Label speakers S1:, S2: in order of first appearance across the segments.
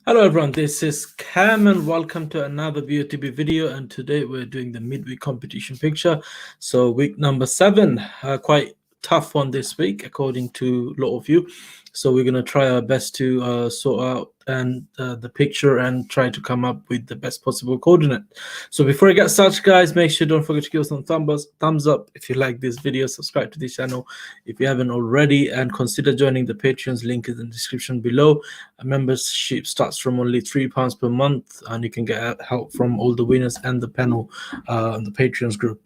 S1: Hello everyone, this is Cam and welcome to another BOTB video, and today we're doing the midweek competition picture. So week number 7, quite tough one this week according to a lot of you. So we're going to try our best to sort out the picture and try to come up with the best possible coordinate. So before I get started, guys, make sure don't forget to give us some thumbs up if you like this video, subscribe to this channel if you haven't already, and consider joining the Patreon's link in the description below. A membership starts from only £3 per month, and you can get help from all the winners and the panel on the Patreon's group.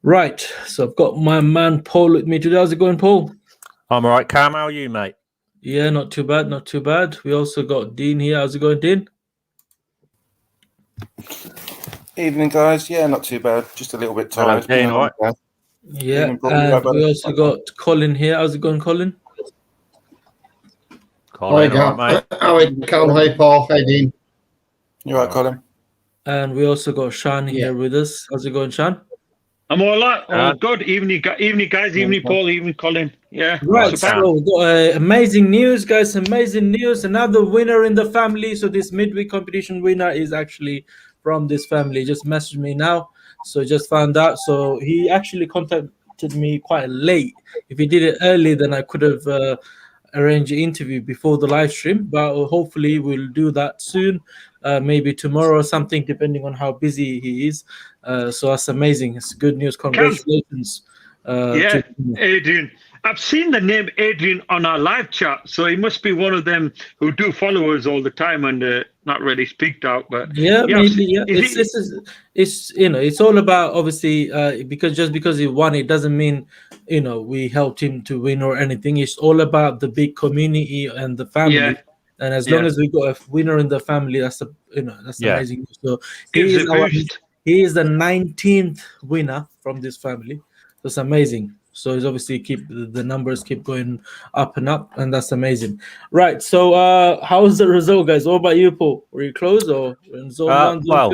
S1: Right, so I've got my man Paul with me today. How's it going, Paul?
S2: I'm all right, Cam. How are you, mate?
S1: Yeah, not too bad, not too bad. We also got Dean here. How's it going, Dean?
S3: Evening, guys. Yeah, not too bad. Just a little bit tired.
S2: Hello, Dean, all right?
S1: Yeah, and we also got Colin here. How's it going, Colin?
S2: Colin, all right, mate?
S4: Hi, Cam. Hi, Paul. Hi, Dean.
S3: You all right, Colin?
S1: And we also got Sean here with us. How's it going, Sean?
S5: I'm all right. All good. Evening, guys. Evening, Paul. Evening, Colin. Yeah.
S1: Right. So we've got amazing news, guys. Amazing news. Another winner in the family. So this midweek competition winner is actually from this family. Just messaged me now. So just found out. So he actually contacted me quite late. If he did it early, then I could have arranged an interview before the live stream. But hopefully we'll do that soon. Maybe tomorrow or something, depending on how busy he is. So that's amazing. It's good news. Congratulations.
S5: Yeah, Adrian. I've seen the name Adrian on our live chat, so he must be one of them who do follow us all the time and not really speak out. But
S1: yeah, maybe, yeah. It's you know, it's all about obviously because just because he won, it doesn't mean we helped him to win or anything. It's all about the big community and the family. Yeah. And as long as we got a winner in the family, that's amazing. So he is the 19th winner from this family. That's amazing. So it's obviously the numbers keep going up and up, and that's amazing. Right. So how's the result, guys? What about you, Paul? Were you close or in zone 1?
S2: Well,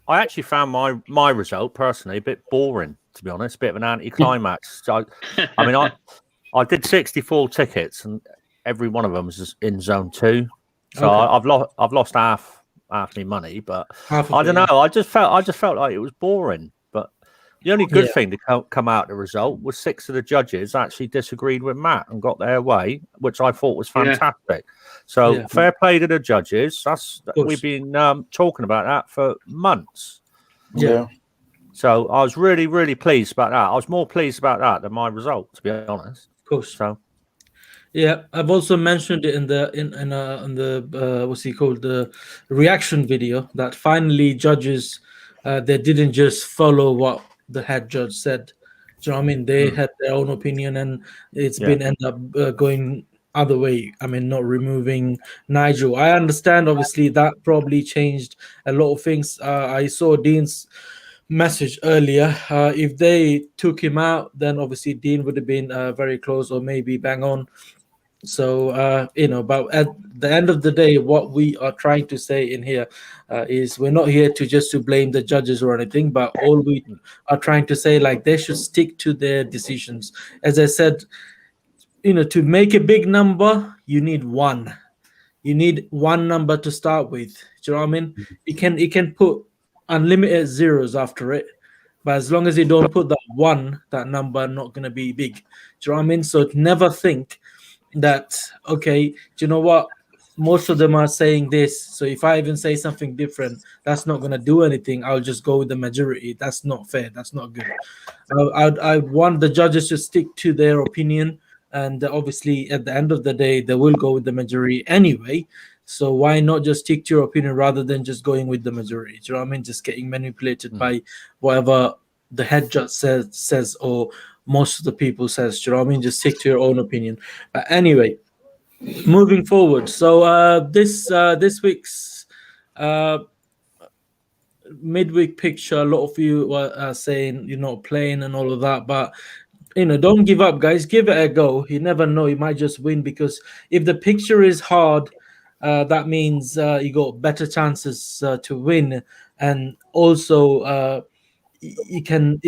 S2: I actually found my result personally a bit boring, to be honest, a bit of an anticlimax. So, I mean, I did 64 tickets and every one of them was in zone 2, so I've lost half my money, but I don't know. I just felt like it was boring. But the only good thing to come out of the result was 6 of the judges actually disagreed with Matt and got their way, which I thought was fantastic. So fair play to the judges. We've been talking about that for months.
S1: Yeah.
S2: So I was really, really pleased about that. I was more pleased about that than my result, to be honest.
S1: Of course.
S2: So.
S1: Yeah, I've also mentioned it in the what's he called, the reaction video, that finally judges they didn't just follow what the head judge said. Do you know what I mean? They had their own opinion, and it's been end up going other way. I mean, not removing Nigel. I understand, obviously, that probably changed a lot of things. I saw Dean's message earlier. If they took him out, then obviously Dean would have been very close or maybe bang on. So but at the end of the day, what we are trying to say in here is we're not here to blame the judges or anything, but all we are trying to say, like, they should stick to their decisions. As I said, to make a big number, you need one number to start with. Do you know what I mean? It can put unlimited zeros after it, but as long as you don't put that number not going to be big. Do you know what I mean? So never think that, okay, do you know what, most of them are saying this, so if I even say something different, that's not going to do anything, I'll just go with the majority. That's not fair. That's not good. I want the judges to stick to their opinion, and obviously at the end of the day they will go with the majority anyway. So why not just stick to your opinion rather than just going with the majority? Do you know what I mean? Just getting manipulated by whatever the head judge says or most of the people says. Do you know what I mean? Just stick to your own opinion. But anyway, moving forward. So this week's midweek picture, a lot of you were saying you're not playing and all of that, but don't give up, guys. Give it a go. You never know, you might just win, because if the picture is hard, that means you got better chances to win, and also you can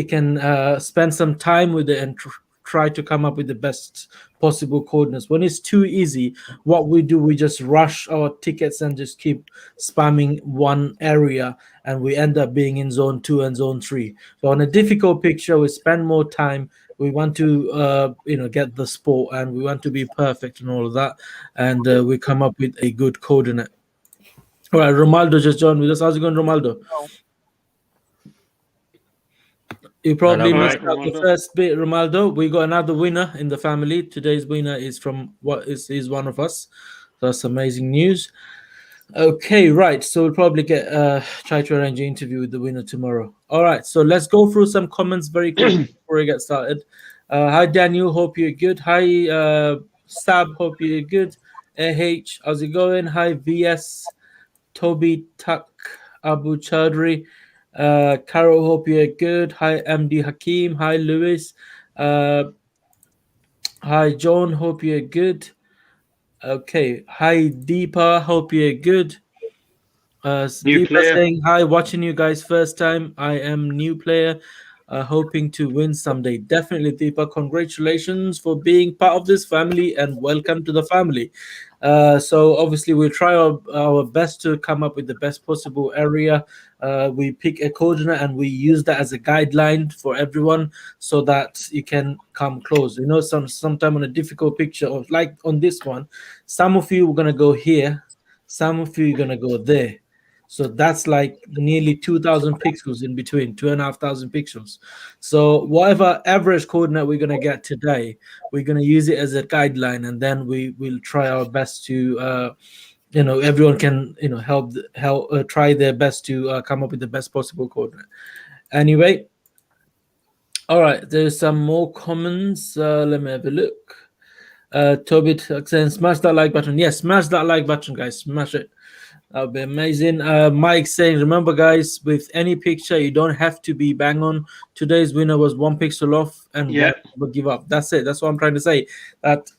S1: spend some time with it and try to come up with the best possible coordinates. When it's too easy, what we do, we just rush our tickets and just keep spamming one area, and we end up being in zone 2 and zone 3. So on a difficult picture, we spend more time. We want to get the sport, and we want to be perfect and all of that, and we come up with a good coordinate. All right, Romaldo just joined with us. How's it going, Romaldo? You probably
S2: Hello,
S1: missed
S5: mate.
S1: out the
S5: Romaldo.
S1: first bit, Romaldo. We got another winner in the family. Today's winner is is one of us. That's amazing news. Okay, right. So we'll probably try to arrange an interview with the winner tomorrow. All right. So let's go through some comments very quickly before we get started. Hi Daniel, hope you're good. Hi Sab, hope you're good. How's it going? Hi VS, Toby Tuck, Abu Chaudhry. Carol, hope you're good. Hi MD Hakim. Hi Lewis. Hi John, hope you're good. Okay. Hi Deepa, hope you're good.
S5: New
S1: Deepa
S5: player.
S1: saying hi, watching you guys first time. I am new player, hoping to win someday. Definitely, Deepa. Congratulations for being part of this family and welcome to the family. So obviously we'll try our best to come up with the best possible area. We pick a coordinate and we use that as a guideline for everyone so that you can come close. You know, sometime on a difficult picture, or like on this one, some of you are gonna go here, some of you are gonna go there. So that's like nearly 2,000 pixels in between, 2,500 pixels. So whatever average coordinate we're going to get today, we're going to use it as a guideline, and then we will try our best to, everyone can, help try their best to come up with the best possible coordinate. Anyway, all right, there's some more comments. Let me have a look. Toby saying, smash that like button. Yes, smash that like button, guys. Smash it. That would be amazing. Mike saying, remember, guys, with any picture, you don't have to be bang on. Today's winner was 1 pixel off and one give up. That's it. That's what I'm trying to say. That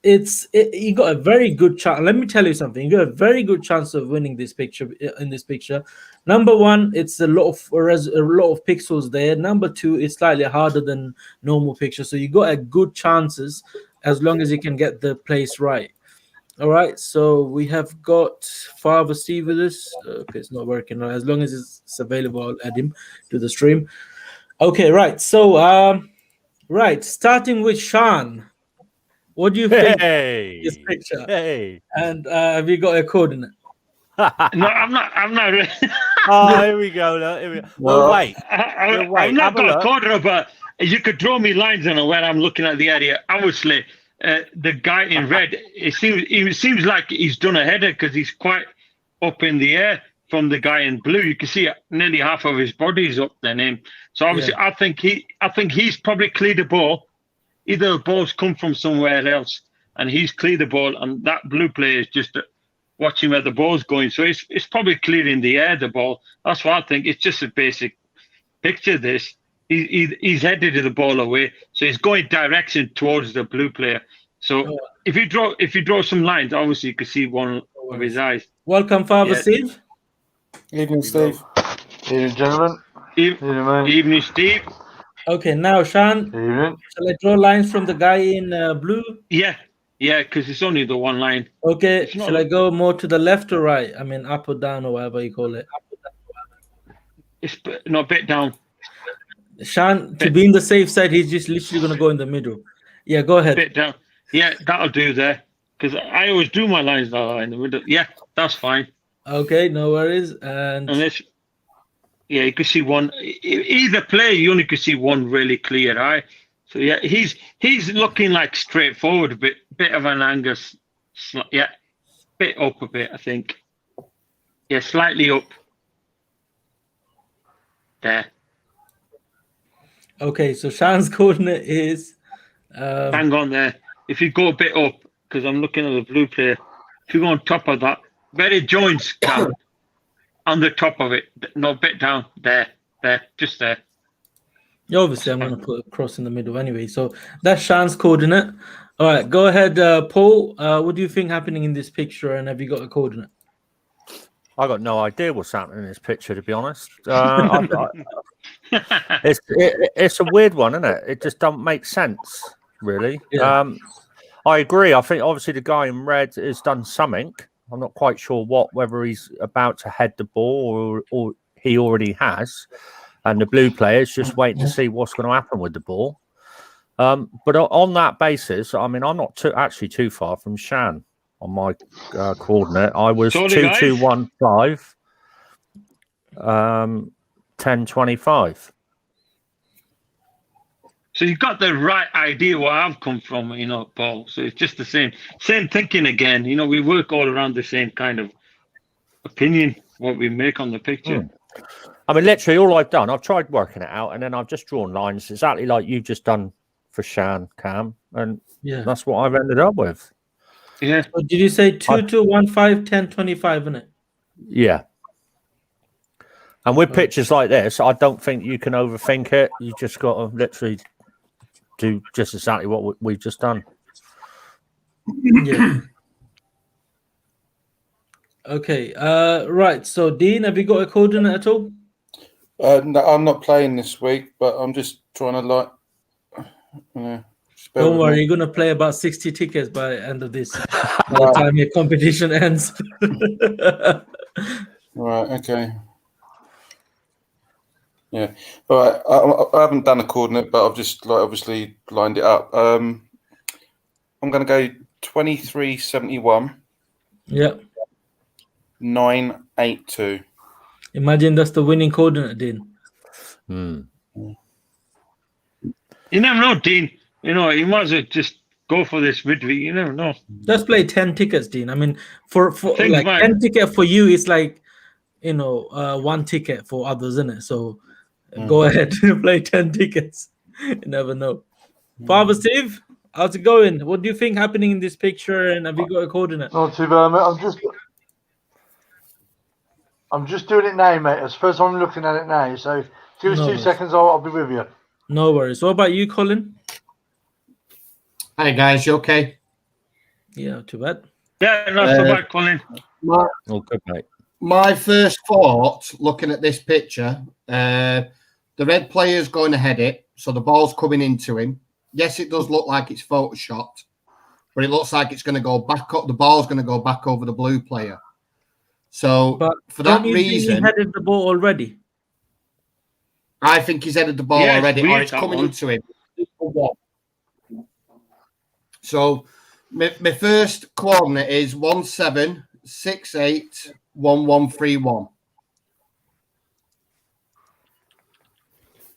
S1: you got a very good chance. Let me tell you something. You got a very good chance of winning this picture. In this picture, number one, it's a lot of pixels there. Number two, it's slightly harder than normal picture. So you got a good chances as long as you can get the place right. All right, so we have got Father Steve with us. Okay, it's not working. As long as it's available, I'll add him to the stream. Okay, right. So, starting with Sean. What do you think of this picture?
S2: Hey.
S1: And have you got a coordinate?
S5: No, I'm not. Really.
S2: Oh, here we go. Look, here we go. Well, wait.
S5: I've not got a coordinate, but you could draw me lines on where I'm looking at the area. Obviously, the guy in red, it seems like he's done a header because he's quite up in the air from the guy in blue. You can see nearly half of his body is up there. So obviously, I think he's probably cleared the ball. Either the ball's come from somewhere else and he's cleared the ball, and that blue player is just watching where the ball's going. So it's probably clear in the air, the ball. That's what I think. It's just a basic picture. This. He's headed the ball away, so he's going direction towards the blue player. So if you draw some lines, obviously you can see one of his eyes.
S1: Welcome, Father Steve.
S3: Evening, Steve.
S6: Evening, gentlemen. Evening, mate.
S5: Evening, Steve.
S1: Okay, now Sean,
S6: Evening.
S1: shall I draw lines from the guy in blue?
S5: Yeah, because it's only the one line.
S1: Okay, shall I go more to the left or right? I mean, up or down or whatever you call it.
S5: It's no, a bit down.
S1: Sean, to be in the safe side, he's just literally going to go in the middle. Yeah, go ahead.
S5: Bit down. Yeah, that'll do there. Because I always do my lines now in the middle. Yeah, that's fine.
S1: Okay, no worries. And
S5: this, yeah, you can see one. Either player, you only can see one really clear eye. So yeah, he's looking like straightforward, a bit of an angle. Yeah, bit up a bit, I think. Yeah, slightly up. There.
S1: Okay, so Sean's coordinate is
S5: hang on there. If you go a bit up, because I'm looking at the blue player, if you go on top of that, where it joins, Cam, on the top of it, no, bit down, there, just there.
S1: Yeah, obviously, I'm going to put a cross in the middle anyway. So that's Sean's coordinate. All right, go ahead, Paul. What do you think happening in this picture, and have you got a coordinate?
S2: I got no idea what's happening in this picture, to be honest. It's a weird one, isn't it? It just don't make sense. really.
S1: Yeah.
S2: I agree. I think obviously the guy in red has done something. I'm not quite sure what, whether he's about to head the ball or he already has. And the blue player's just waiting to see what's going to happen with the ball. But on that basis, I mean, I'm not actually too far from Shan on my coordinate. I was 2215, 1025.
S5: So you got the right idea where I've come from, Paul. So it's just the same thinking again. We work all around the same kind of opinion, what we make on the picture.
S2: I mean, literally all I've done, I've tried working it out, and then I've just drawn lines exactly like you've just done for Shan, Cam, and that's what I've ended up with.
S5: Yeah.
S1: So did you say 2215, 1025, isn't it?
S2: Yeah. And with pictures like this, I don't think you can overthink it. You just got to literally do just exactly what we've just done.
S1: Yeah. Okay. Right. So, Dean, have you got a coordinate at all?
S3: No, I'm not playing this week, but I'm just trying to
S1: Don't worry, you're gonna play about 60 tickets by the end of this. By the time your competition ends.
S3: Right. Okay. Yeah, but I haven't done a coordinate, but I've just obviously lined it up. I'm going to go 2371.
S1: Yeah.
S3: 982.
S1: Imagine that's the winning coordinate, Dean.
S5: You never know, Dean. You might as well just go for this midweek. You never know.
S1: Let's play 10 tickets, Dean. I mean, for like 10 ticket for you, it's like, one ticket for others, isn't it? So go ahead and play 10 tickets. You never know. Father Steve, how's it going? What do you think happening in this picture? And have you got a coordinate?
S6: Not too bad, mate. I'm just doing it now, mate. It's the first time I'm looking at it now. So give us 2 seconds, I'll be with you.
S1: No worries. What about you, Colin?
S4: Hi, guys. You okay?
S1: Yeah, not too bad.
S5: Yeah, not so bad, Colin.
S2: Oh, good, mate.
S4: My first thought, looking at this picture, the red player's going to head it, so the ball's coming into him. Yes, it does look like it's photoshopped, but it looks like it's going to go back up. The ball's going to go back over the blue player. So for that reason,
S1: he headed the ball already.
S4: I think he's headed the ball already, or it's coming into him. So my first coordinate is 17681131.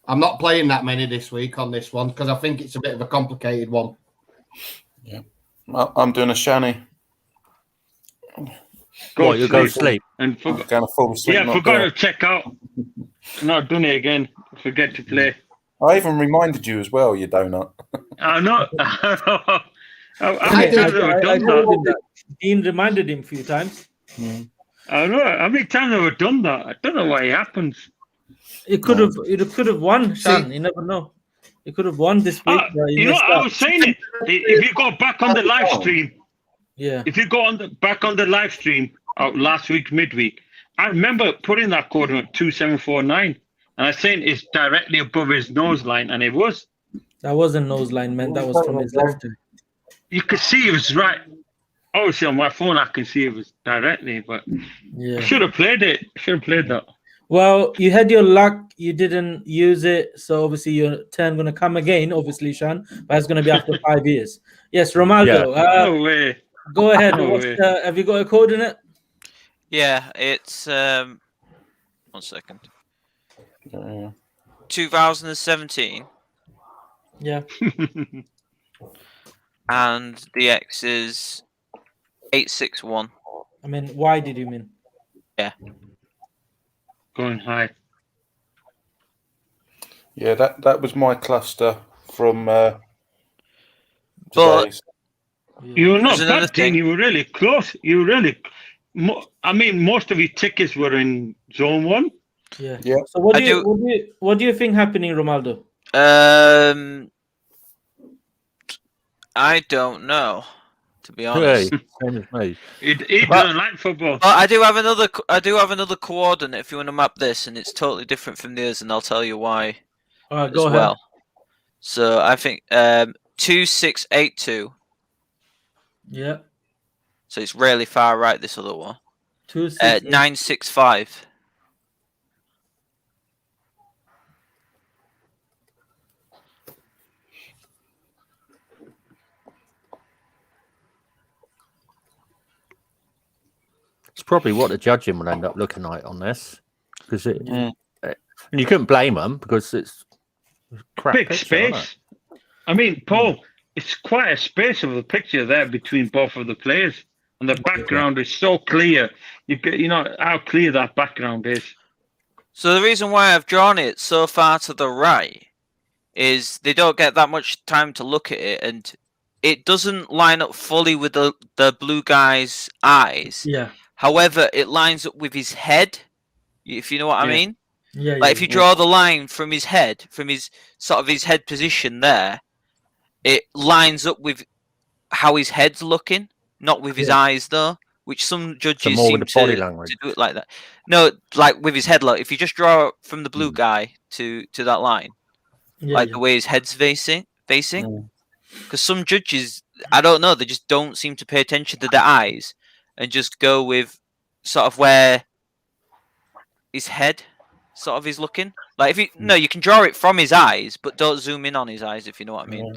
S4: I'm not playing that many this week on this one because I think it's a bit of a complicated one.
S3: Yeah, I'm doing a shanny.
S2: Go to sleep.
S5: And
S3: going to fall asleep.
S5: Yeah, forgot to check out. Not done it again. Forget to play.
S3: I even reminded you as well, you donut.
S5: I'm not.
S1: Dean reminded him a few times.
S5: I know. How many times have I done that? I don't know why it happens.
S1: It could have won, Shan. You never know. It could have won this week.
S5: I was saying it. If you go back on the live stream, if you go back on the live stream last week midweek, I remember putting that coordinate 2749, and I saying it's directly above his nose line, and it was.
S1: That wasn't nose line, man. That was from his left.
S5: You could see it was right. Obviously, on my phone, I can see it was directly, but I should have played it. Should have played that.
S1: Well, you had your luck. You didn't use it, so obviously your turn going to come again. Obviously, Shan, but it's going to be after 5 years. Yes, Romaldo.
S5: No way.
S1: Go ahead.
S5: No
S1: have you got a coordinate?
S7: Yeah, it's 1 second. 2017.
S1: Yeah.
S7: And the X is 861.
S1: I mean, why did you mean?
S7: Yeah.
S5: Going high.
S3: Yeah, that was my cluster from
S7: But
S5: you were not bad, Dean. You were really close. You were really. I mean, most of your tickets were in zone 1.
S1: Yeah. So what do you think happening, Romaldo?
S7: I don't know, to be honest.
S2: Same as me.
S5: He doesn't like football.
S7: But I do have another coordinate if you want to map this, and it's totally different from theirs, and I'll tell you why.
S1: All right, go ahead.
S7: So I think 2682.
S1: Yeah.
S7: So it's really far right, this other one. 965.
S2: It's probably what the judging will end up looking like on this, because and you couldn't blame them because it's crap
S5: Big
S2: picture,
S5: space.
S2: isn't it?
S5: I mean, Paul, it's quite a space of the picture there between both of the players, and the background is so clear. You know how clear that background is.
S7: So the reason why I've drawn it so far to the right is they don't get that much time to look at it, and it doesn't line up fully with the blue guy's eyes.
S1: Yeah.
S7: However, it lines up with his head, if you know what I mean.
S1: Yeah.
S7: Like if you draw the line from his head, from his sort of his head position there, it lines up with how his head's looking, not with his eyes though. Which some judges
S2: more
S7: seem
S2: with the body
S7: to
S2: language.
S7: do it like that. No, like with his head. Like if you just draw from the blue guy to that line, the way his head's facing. Because some judges, I don't know, they just don't seem to pay attention to the eyes and just go with sort of where his head sort of is looking. Like if you you can draw it from his eyes, but don't zoom in on his eyes, if you know what I mean.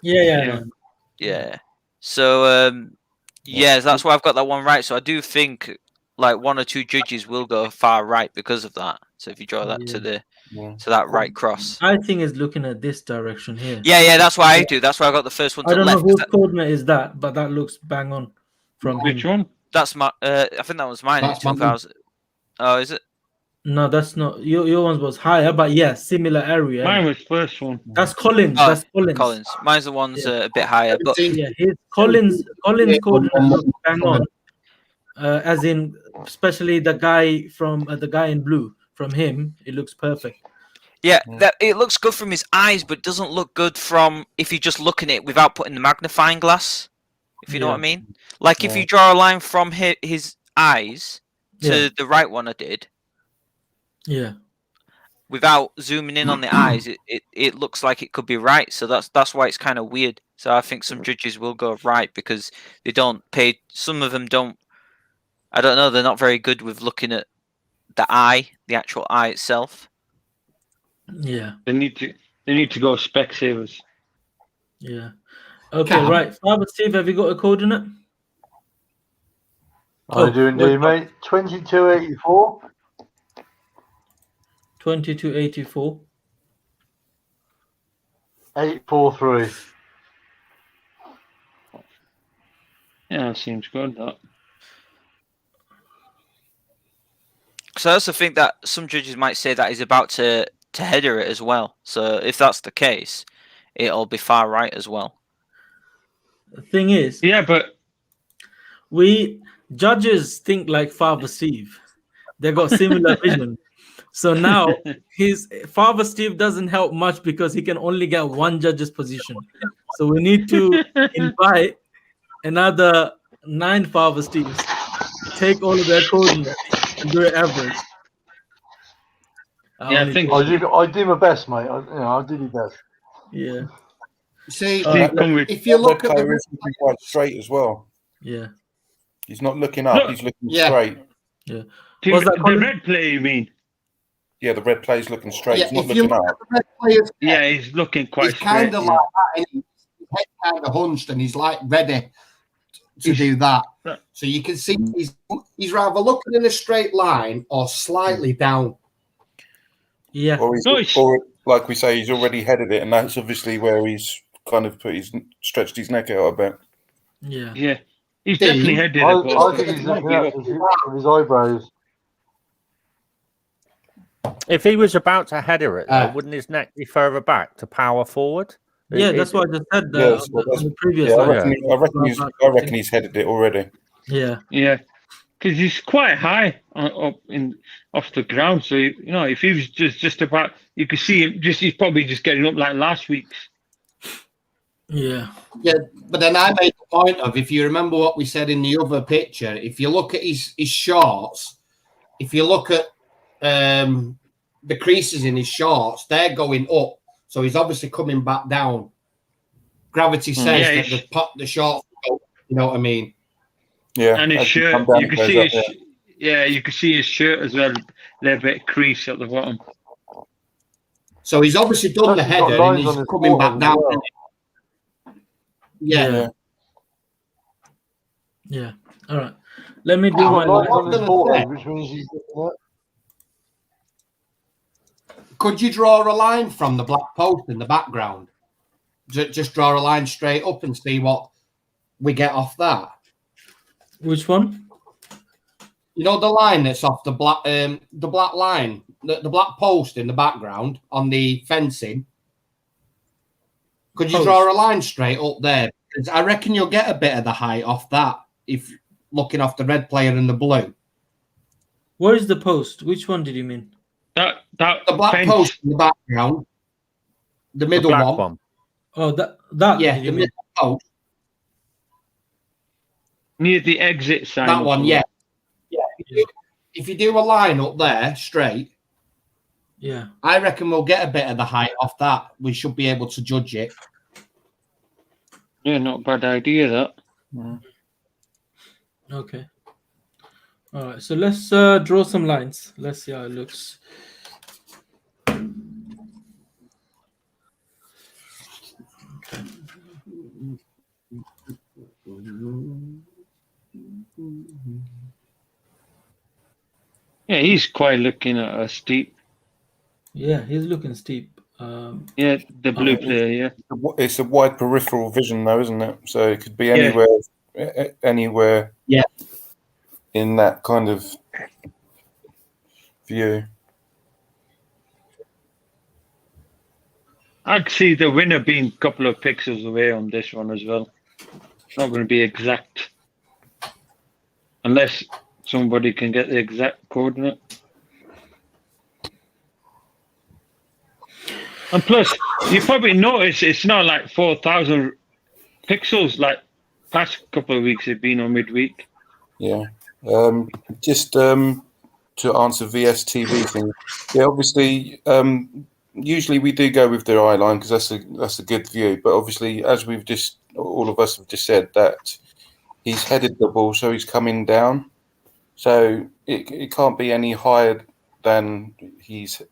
S7: Yeah. So that's why I've got that one right. So I do think like one or two judges will go far right because of that. So if you draw that to the to that right cross,
S1: I think it's looking at this direction here.
S7: Yeah, that's why I do. That's why I got the first one to
S1: I don't
S7: left.
S1: know whose coordinate is that, but that looks bang on from
S5: Which
S1: him.
S5: one?
S7: That's my. I think that was mine.
S4: That's
S7: 2000. Oh, is it?
S1: No, that's not your one was higher, but yeah, similar area.
S5: Mine was first one.
S1: That's Collins.
S7: Oh,
S1: That's Collins.
S7: Collins. Mine's the ones a bit higher, but
S1: Yeah, his Collins coordinate looks bang on. As in, especially the guy from the guy in blue. From him, it looks perfect.
S7: yeah, that it looks good from his eyes, but it doesn't look good from if you just look at it without putting the magnifying glass. If you know what I mean. Like if you draw a line from his eyes to the right one, I did.
S1: Yeah.
S7: Without zooming in on the eyes, it looks like it could be right. So that's why it's kind of weird. So I think some judges will go right because they don't pay. Some of them don't. I don't know. They're not very good with looking at the eye, the actual eye itself.
S1: Yeah.
S5: They need to go Specsavers.
S1: Yeah. Okay, right. Father Steve, have you got a coordinate?
S6: I do indeed, mate. 2284.
S1: 2284.
S6: 843.
S5: Yeah, that seems good. That.
S7: So I also think that some judges might say that he's about to header it as well. So if that's the case, it'll be far right as well.
S1: The thing is,
S5: but
S1: we judges think like Father Steve. They got similar vision. So now his Father Steve doesn't help much because he can only get one judge's position. So we need to invite another 9 Father Steves, take all of their coordinates and do it average.
S5: I think
S6: I do my best, mate. I do my best.
S1: Yeah.
S4: See,
S3: if you look at the quite straight as well.
S1: Yeah.
S3: He's not looking up. He's looking straight.
S1: Yeah.
S5: The red player, you mean?
S3: Yeah, the red player's looking straight.
S4: Yeah,
S3: he's not
S4: if you
S3: looking
S4: look
S3: up.
S4: at the red player's head,
S5: He's looking quite
S4: he's
S5: straight.
S4: kind of like that. His head kind of hunched, and he's like ready to do that. So you can see he's rather looking in a straight line or slightly down.
S1: Yeah.
S3: Or like we say, he's already headed it, and that's obviously where he's kind of stretched his neck out a bit.
S1: Yeah.
S5: Yeah. He's definitely headed it.
S6: I think he's looking up with his eyebrows.
S2: If he was about to header it, wouldn't his neck be further back to power forward?
S1: Yeah, that's what I just said on the previous
S3: I
S1: slide.
S3: reckon he's headed it already.
S1: Yeah.
S5: Yeah. Because he's quite high off the ground. So, if he was just about, you could see him, he's probably just getting up like last week's.
S1: Yeah.
S4: Yeah, but then I made the point of, if you remember what we said in the other picture, if you look at his shorts, if you look at the creases in his shorts, they're going up. So he's obviously coming back down. gravity says that the short, you know what I mean?
S3: Yeah,
S5: and his
S3: as you
S5: shirt,
S3: come down,
S5: you
S3: it
S5: can
S3: goes
S5: see
S3: up,
S5: his, you can see his shirt as well. They're a bit creased at the bottom.
S4: So he's obviously done the
S6: He's got
S4: header and
S6: lines
S4: he's
S6: on his
S4: coming back
S6: forehead as
S4: down.
S6: well.
S4: Yeah.
S1: Yeah. All right. Let me do
S6: He's
S1: my
S6: got lines
S1: line.
S6: on his forehead, which means he's looking at.
S4: Could you draw a line from the black post in the background? Just draw a line straight up and see what we get off that.
S1: Which one?
S4: You know the line that's off the black line, the black post in the background on the fencing. Could you draw a line straight up there? Because I reckon you'll get a bit of the height off that if looking off the red player and the blue.
S1: Where is the post? Which one did you mean?
S5: The
S4: black
S5: fence.
S4: post in the background, the middle one.
S1: Oh, that.
S4: Yeah,
S1: did you
S4: the
S1: mean?
S4: middle post.
S5: Near the exit sign.
S4: That one, yeah. If you do a line up there straight,
S1: yeah,
S4: I reckon we'll get a bit of the height off that. We should be able to judge it.
S5: Yeah, not a bad idea that.
S1: Okay. All right. So let's draw some lines. Let's see how it looks. Okay.
S5: Yeah, he's quite looking at a steep.
S1: Yeah, he's looking steep.
S5: Yeah, the blue player. Yeah,
S3: it's a wide peripheral vision, though, isn't it? So it could be anywhere, anywhere.
S4: Yeah.
S3: In that kind of view.
S5: I'd see the winner being a couple of pixels away on this one as well. It's not going to be exact, unless somebody can get the exact coordinate. And plus, you probably notice it's not like 4,000 pixels like past couple of weeks have been on midweek.
S3: Yeah. Just to answer VSTV thing. Yeah, obviously, usually we do go with the eye line because that's a good view. But obviously, as all of us have just said, that he's headed the ball, so he's coming down. So it can't be any higher than he's.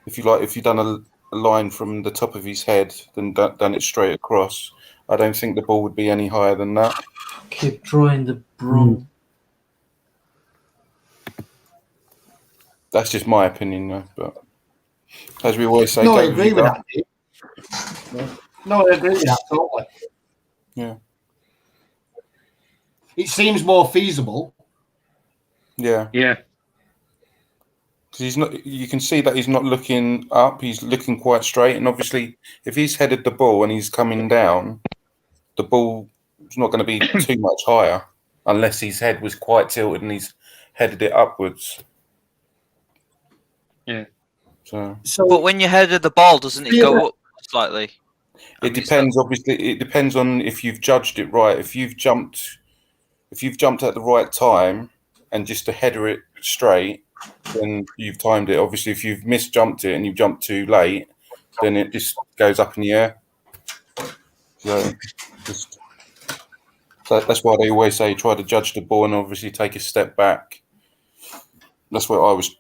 S3: If you've done a line from the top of his head, then done it straight across. I don't think the ball would be any higher than that.
S1: Keep drawing the wrong.
S3: That's just my opinion, though. But as we always say,
S4: no, I agree with that. No, I agree with that totally.
S3: Yeah.
S4: It seems more feasible.
S3: Yeah.
S5: Yeah.
S3: Because he's not. You can see that he's not looking up. He's looking quite straight. And obviously, if he's headed the ball and he's coming down, the ball is not going to be too much higher unless his head was quite tilted and he's headed it upwards.
S5: Yeah.
S3: So
S7: but when you headed the ball, doesn't it go up slightly?
S3: It depends. Obviously, it depends on if you've judged it right. If you've jumped at the right time and just to header it straight, then you've timed it. Obviously, if you've misjumped it and you've jumped too late, then it just goes up in the air. So that's why they always say try to judge the ball and obviously take a step back. That's what I was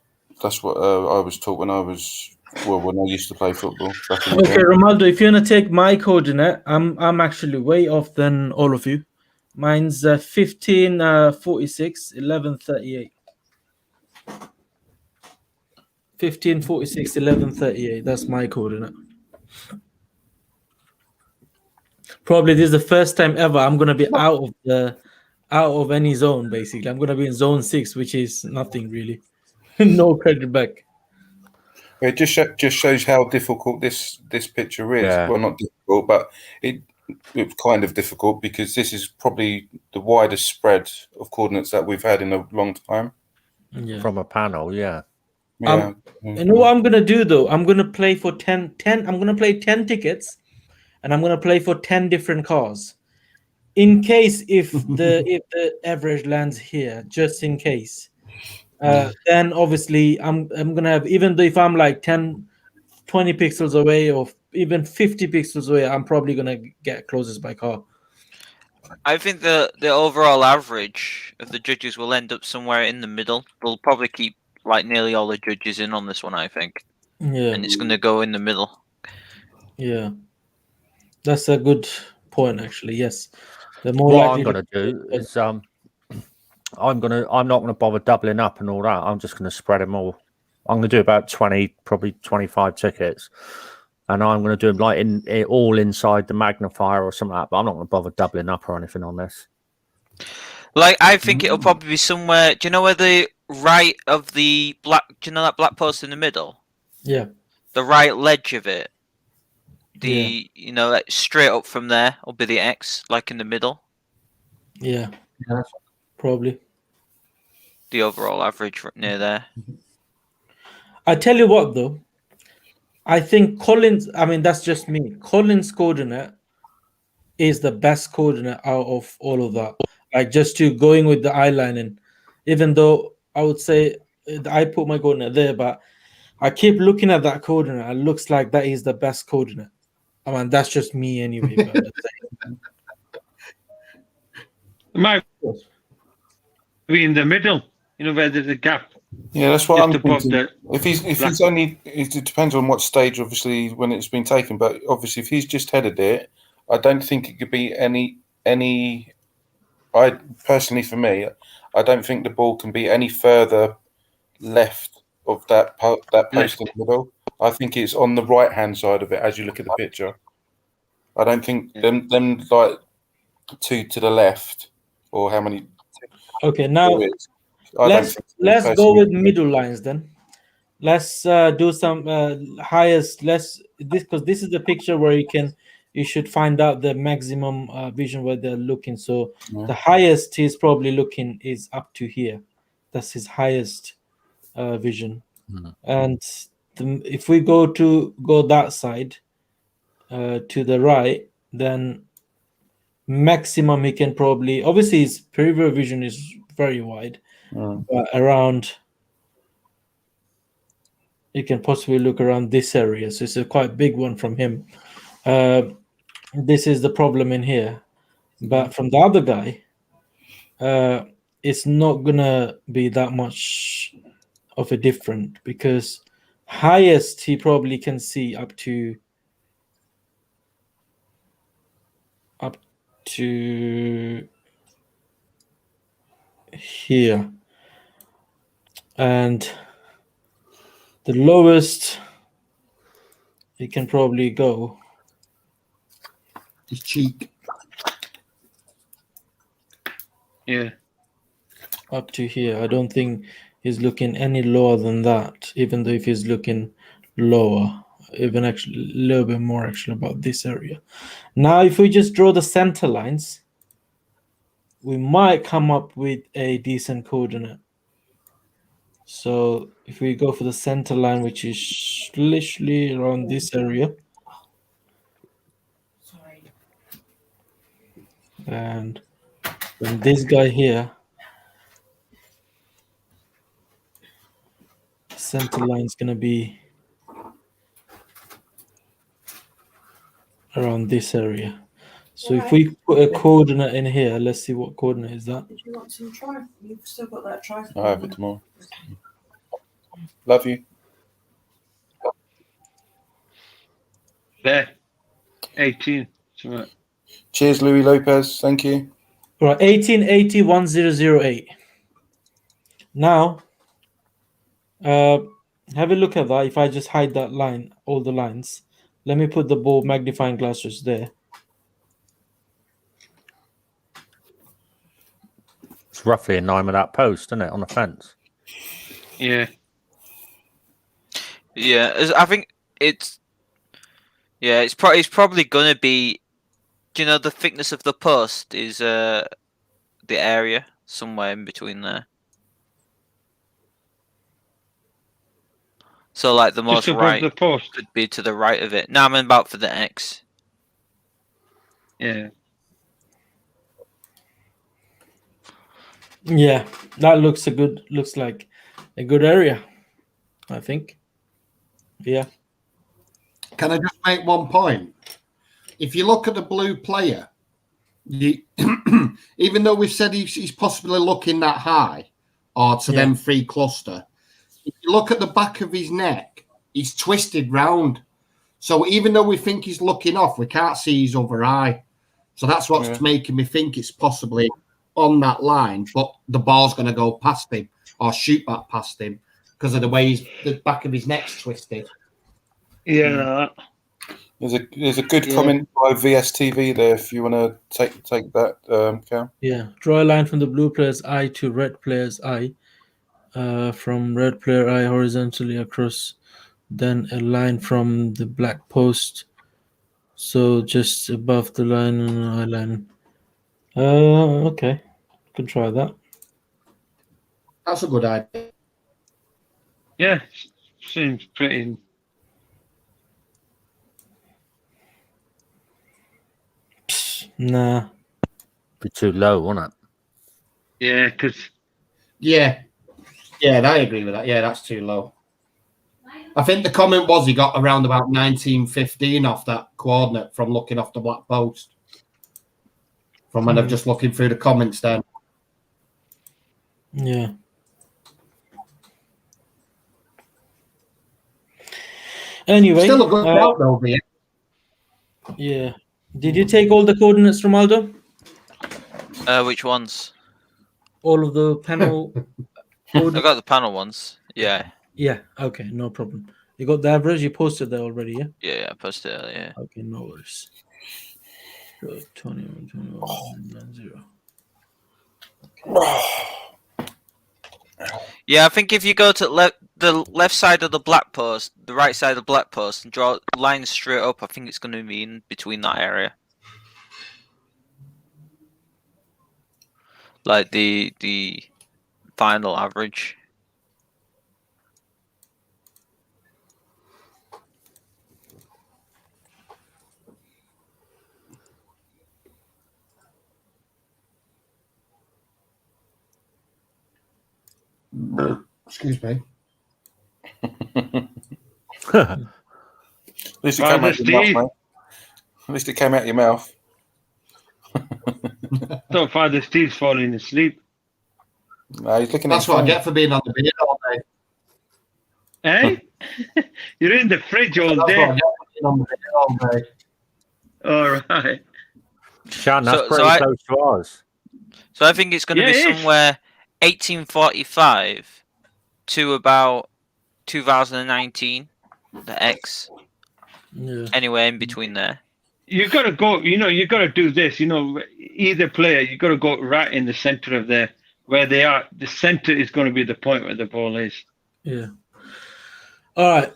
S3: taught when I used to play football.
S1: Okay, Ronaldo, if you're gonna take my coordinate, I'm actually way off than all of you. Mine's 1546 1138. 1546 1138. That's my coordinate. Probably this is the first time ever I'm gonna be out of any zone. Basically, I'm gonna be in zone 6, which is nothing really. No credit back.
S3: It just shows how difficult this picture is.
S2: Yeah.
S3: Well, not difficult, but it's kind of difficult because this is probably the widest spread of coordinates that we've had in a long time.
S1: Yeah.
S2: From a panel, yeah.
S3: Yeah.
S1: You know what I'm gonna do though? I'm gonna play for 10. I'm gonna play 10 tickets, and I'm gonna play for 10 different cars, in case if the average lands here, just in case. Then obviously I'm gonna have, even though if I'm like 10 20 pixels away or even 50 pixels away, I'm probably gonna get closest by car.
S7: I think the overall average of the judges will end up somewhere in the middle. We'll probably keep like nearly all the judges in on this one, I think.
S1: Yeah.
S7: And it's gonna go in the middle.
S1: Yeah. That's a good point, actually. Yes. The more
S2: What
S1: likely
S2: I'm going to do is I'm not going to bother doubling up and all that. I'm just going to spread them all. I'm going to do about 20, probably 25 tickets, and I'm going to do them like all inside the magnifier or something like that. But I'm not going to bother doubling up or anything on this.
S7: Like, I think it'll probably be somewhere. Do you know where the right of the black? Do you know that black post in the middle?
S1: Yeah.
S7: The right ledge of it. You know, like straight up from there will be the X, like in the middle.
S1: Yeah. Probably.
S7: The overall average near there.
S1: I tell you what, though. I think Collins. I mean, that's just me. Collins' coordinate is the best coordinate out of all of that. Like just to going with the eye line, and even though I would say I put my coordinate there, but I keep looking at that coordinate. It looks like that is the best coordinate. I mean, that's just me anyway. But I'm just saying.
S5: Might be in the middle, you know, where there's a gap.
S3: Yeah, that's what
S5: Just
S3: I'm
S5: above
S3: thinking. If he's only, it depends on what stage, obviously, when it's been taken. But obviously, if he's just headed it, I don't think it could be any. I personally, for me, I don't think the ball can be any further left of that post in the middle. I think it's on the right hand side of it as you look at the picture. I don't think them like two to the left or how many.
S1: Okay, now let's go with middle lines then. Let's do some highest. Because this is the picture where you should find out the maximum vision where they're looking. So the highest he's probably looking is up to here. That's his highest vision. And if we go that side to the right, then maximum he can probably, obviously his peripheral vision is very wide, but around, you can possibly look around this area. So it's a quite big one from him. This is the problem in here. But from the other guy, it's not gonna be that much of a different, because highest he probably can see up to here, and the lowest he can probably go
S4: his cheek.
S5: Yeah.
S1: Up to here. I don't think he's looking any lower than that, even though if he's looking lower, even actually a little bit more actually about this area. Now, if we just draw the center lines, we might come up with a decent coordinate. So if we go for the center line, which is literally around this area, and then this guy here, center line is going to be around this area. So if we put a coordinate in here, let's see what coordinate is that.
S8: Did you want some trifle? You've still got that trifle.
S3: I have it tomorrow. Love you.
S5: There. 18.
S3: Cheers, Louis Lopez. Thank you.
S1: Right, 1880 1008. Now, have a look at that. If I just hide that line, all the lines, let me put the ball magnifying glass just there.
S2: It's roughly in line with that post, isn't it, on the fence?
S5: Yeah.
S7: Yeah, I think it's probably gonna be. Do you know the thickness of the post is the area somewhere in between there. So like the most right
S5: the post
S7: could be to the right of it. Now I'm about for the X.
S5: Yeah.
S1: Yeah, that looks like a good area, I think. Yeah.
S4: Can I just make one point? If you look at the blue player, even though we've said he's possibly looking that high or to them free cluster, if you look at the back of his neck, he's twisted round. So even though we think he's looking off, we can't see his other eye. So that's what's making me think it's possibly on that line, but the ball's going to go past him or shoot back past him because of the way the back of his neck's twisted.
S5: Yeah.
S3: There's a good comment by VSTV there if you want to take that, Cam.
S1: Yeah, draw a line from the blue player's eye to red player's eye, from red player eye horizontally across, then a line from the black post, so just above the line and an eye line. Okay, can try that.
S4: That's a good idea.
S5: Yeah, seems pretty.
S1: Nah.
S2: Be too low, wouldn't it?
S5: Yeah, because.
S4: Yeah, I agree with that. Yeah, that's too low. I think the comment was he got around about 1915 off that coordinate from looking off the black post. From when I'm just looking through the comments then.
S1: Yeah. Anyway.
S4: Still a good route though, Ian.
S1: Yeah. Did you take all the coordinates from Aldo?
S7: Which ones?
S1: All of the panel.
S7: I got the panel ones. Yeah.
S1: Yeah. Okay. No problem. You got the average. You posted that already. Yeah.
S7: Yeah. I posted it. Yeah.
S1: Okay. No worries. So 21, 21, 0.
S7: Yeah, I think if you go to the left side of the black post, the right side of the black post, and draw lines straight up, I think it's going to be in between that area. Like the final average.
S4: Excuse me.
S3: At least it came out your mouth, mate. At least it came out your mouth.
S5: So Father Steve's falling asleep.
S3: No, he's looking.
S4: That's what I get for being on the beard all day.
S5: Eh? You're in the fridge all
S4: That's
S5: day.
S4: what I get for being on the beard all day.
S5: All right.
S2: Shan, that's
S7: So-
S2: pretty
S7: so I-
S2: close to ours.
S7: So I think it's going to
S5: Yeah,
S7: be
S5: it is.
S7: somewhere 1845 to about 2019. The X.
S1: Yeah.
S7: Anywhere in between there.
S5: You got to go, you got to do this, either player, you got to go right in the center of where they are. The center is going to be the point where the ball is.
S1: Yeah. All right.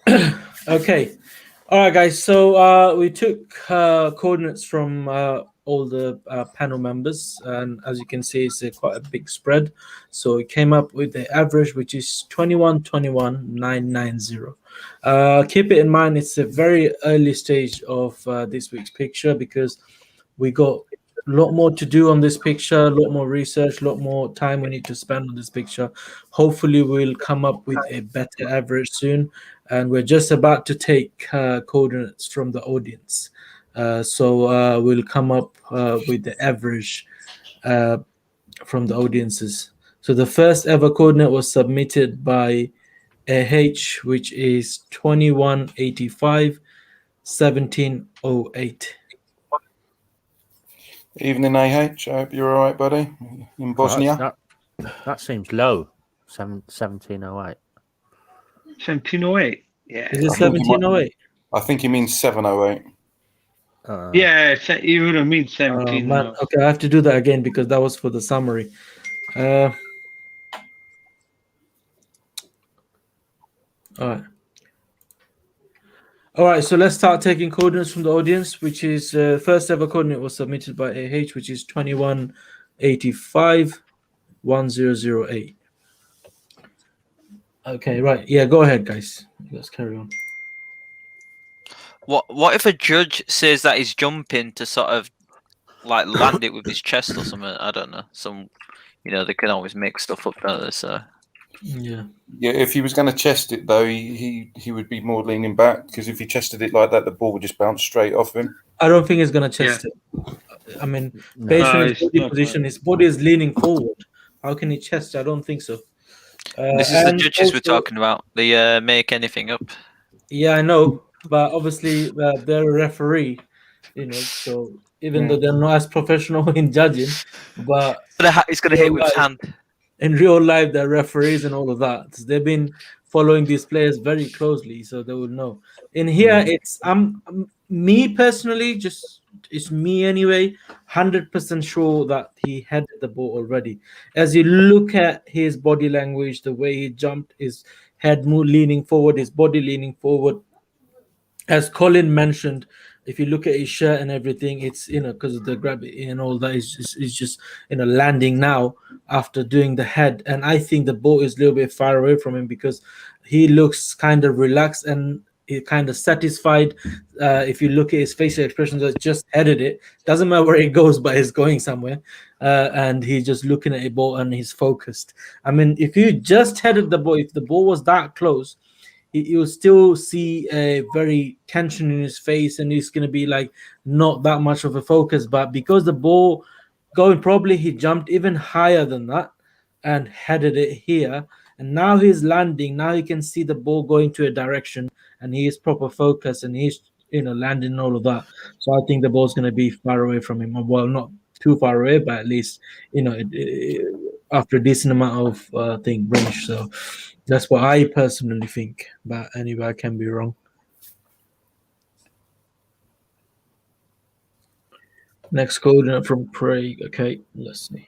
S1: Okay. All right, guys. So we took coordinates from all the panel members, and as you can see, it's quite a big spread. So it came up with the average, which is 21,21,990. Keep it in mind, it's a very early stage of this week's picture because we got a lot more to do on this picture, a lot more research, a lot more time we need to spend on this picture. Hopefully, we'll come up with a better average soon. And we're just about to take coordinates from the audience. So we'll come up with the average from the audiences. So the first ever coordinate was submitted by AH, which is 2185 1708.
S3: Evening, AH. I hope you're all right, buddy. In Bosnia.
S2: That seems low. 1708.
S5: 1708. Yeah.
S1: Is it 1708?
S3: I think he means 708.
S5: Yeah, you would have mean 17.
S1: Man. Okay, I have to do that again because that was for the summary. All right. All right, so let's start taking coordinates from the audience, which is first ever coordinate was submitted by AH, which is 2185 1008. Okay, right. Yeah, go ahead, guys. Let's carry on.
S7: What if a judge says that he's jumping to sort of like land it with his chest or something? I don't know. They can always make stuff up, don't they? So
S1: Yeah.
S3: Yeah, if he was going to chest it though, he would be more leaning back, because if he chested it like that, the ball would just bounce straight off him.
S1: I don't think he's gonna chest it. I mean, based on his body position, his body is leaning forward. How can he chest? I don't think so.
S7: This is the
S1: and
S7: judges we're
S1: also-
S7: talking about. They make anything up.
S1: Yeah, I know, but obviously they're a referee, you know. So even though they're not as professional in judging, but
S7: He's gonna hit with his hand.
S1: in real life, they're referees and all of that. So they've been following these players very closely, so they will know. In here, it's me personally, just it's me anyway. 100% sure that he headed the ball already. As you look at his body language, the way he jumped, his head leaning forward, his body leaning forward. As Colin mentioned, if you look at his shirt and everything, it's because of the gravity and all that, is just landing now after doing the head. And I think the ball is a little bit far away from him because he looks kind of relaxed and kind of satisfied. If you look at his facial expressions, that just headed it. Doesn't matter where it goes, but it's going somewhere. And he's just looking at a ball and he's focused. I mean, if you just headed the ball, if the ball was that close, you'll still see a very tension in his face, and he's going to be like not that much of a focus. But because the ball going, probably he jumped even higher than that and headed it here, and now he's landing. Now he can see the ball going to a direction, and he is proper focus, and he's landing all of that. So I think the ball's going to be far away from him. Well, not too far away, but at least after a decent amount of range. So that's what I personally think. But anyway, I can be wrong. Next coordinate from Craig. Okay, let's see.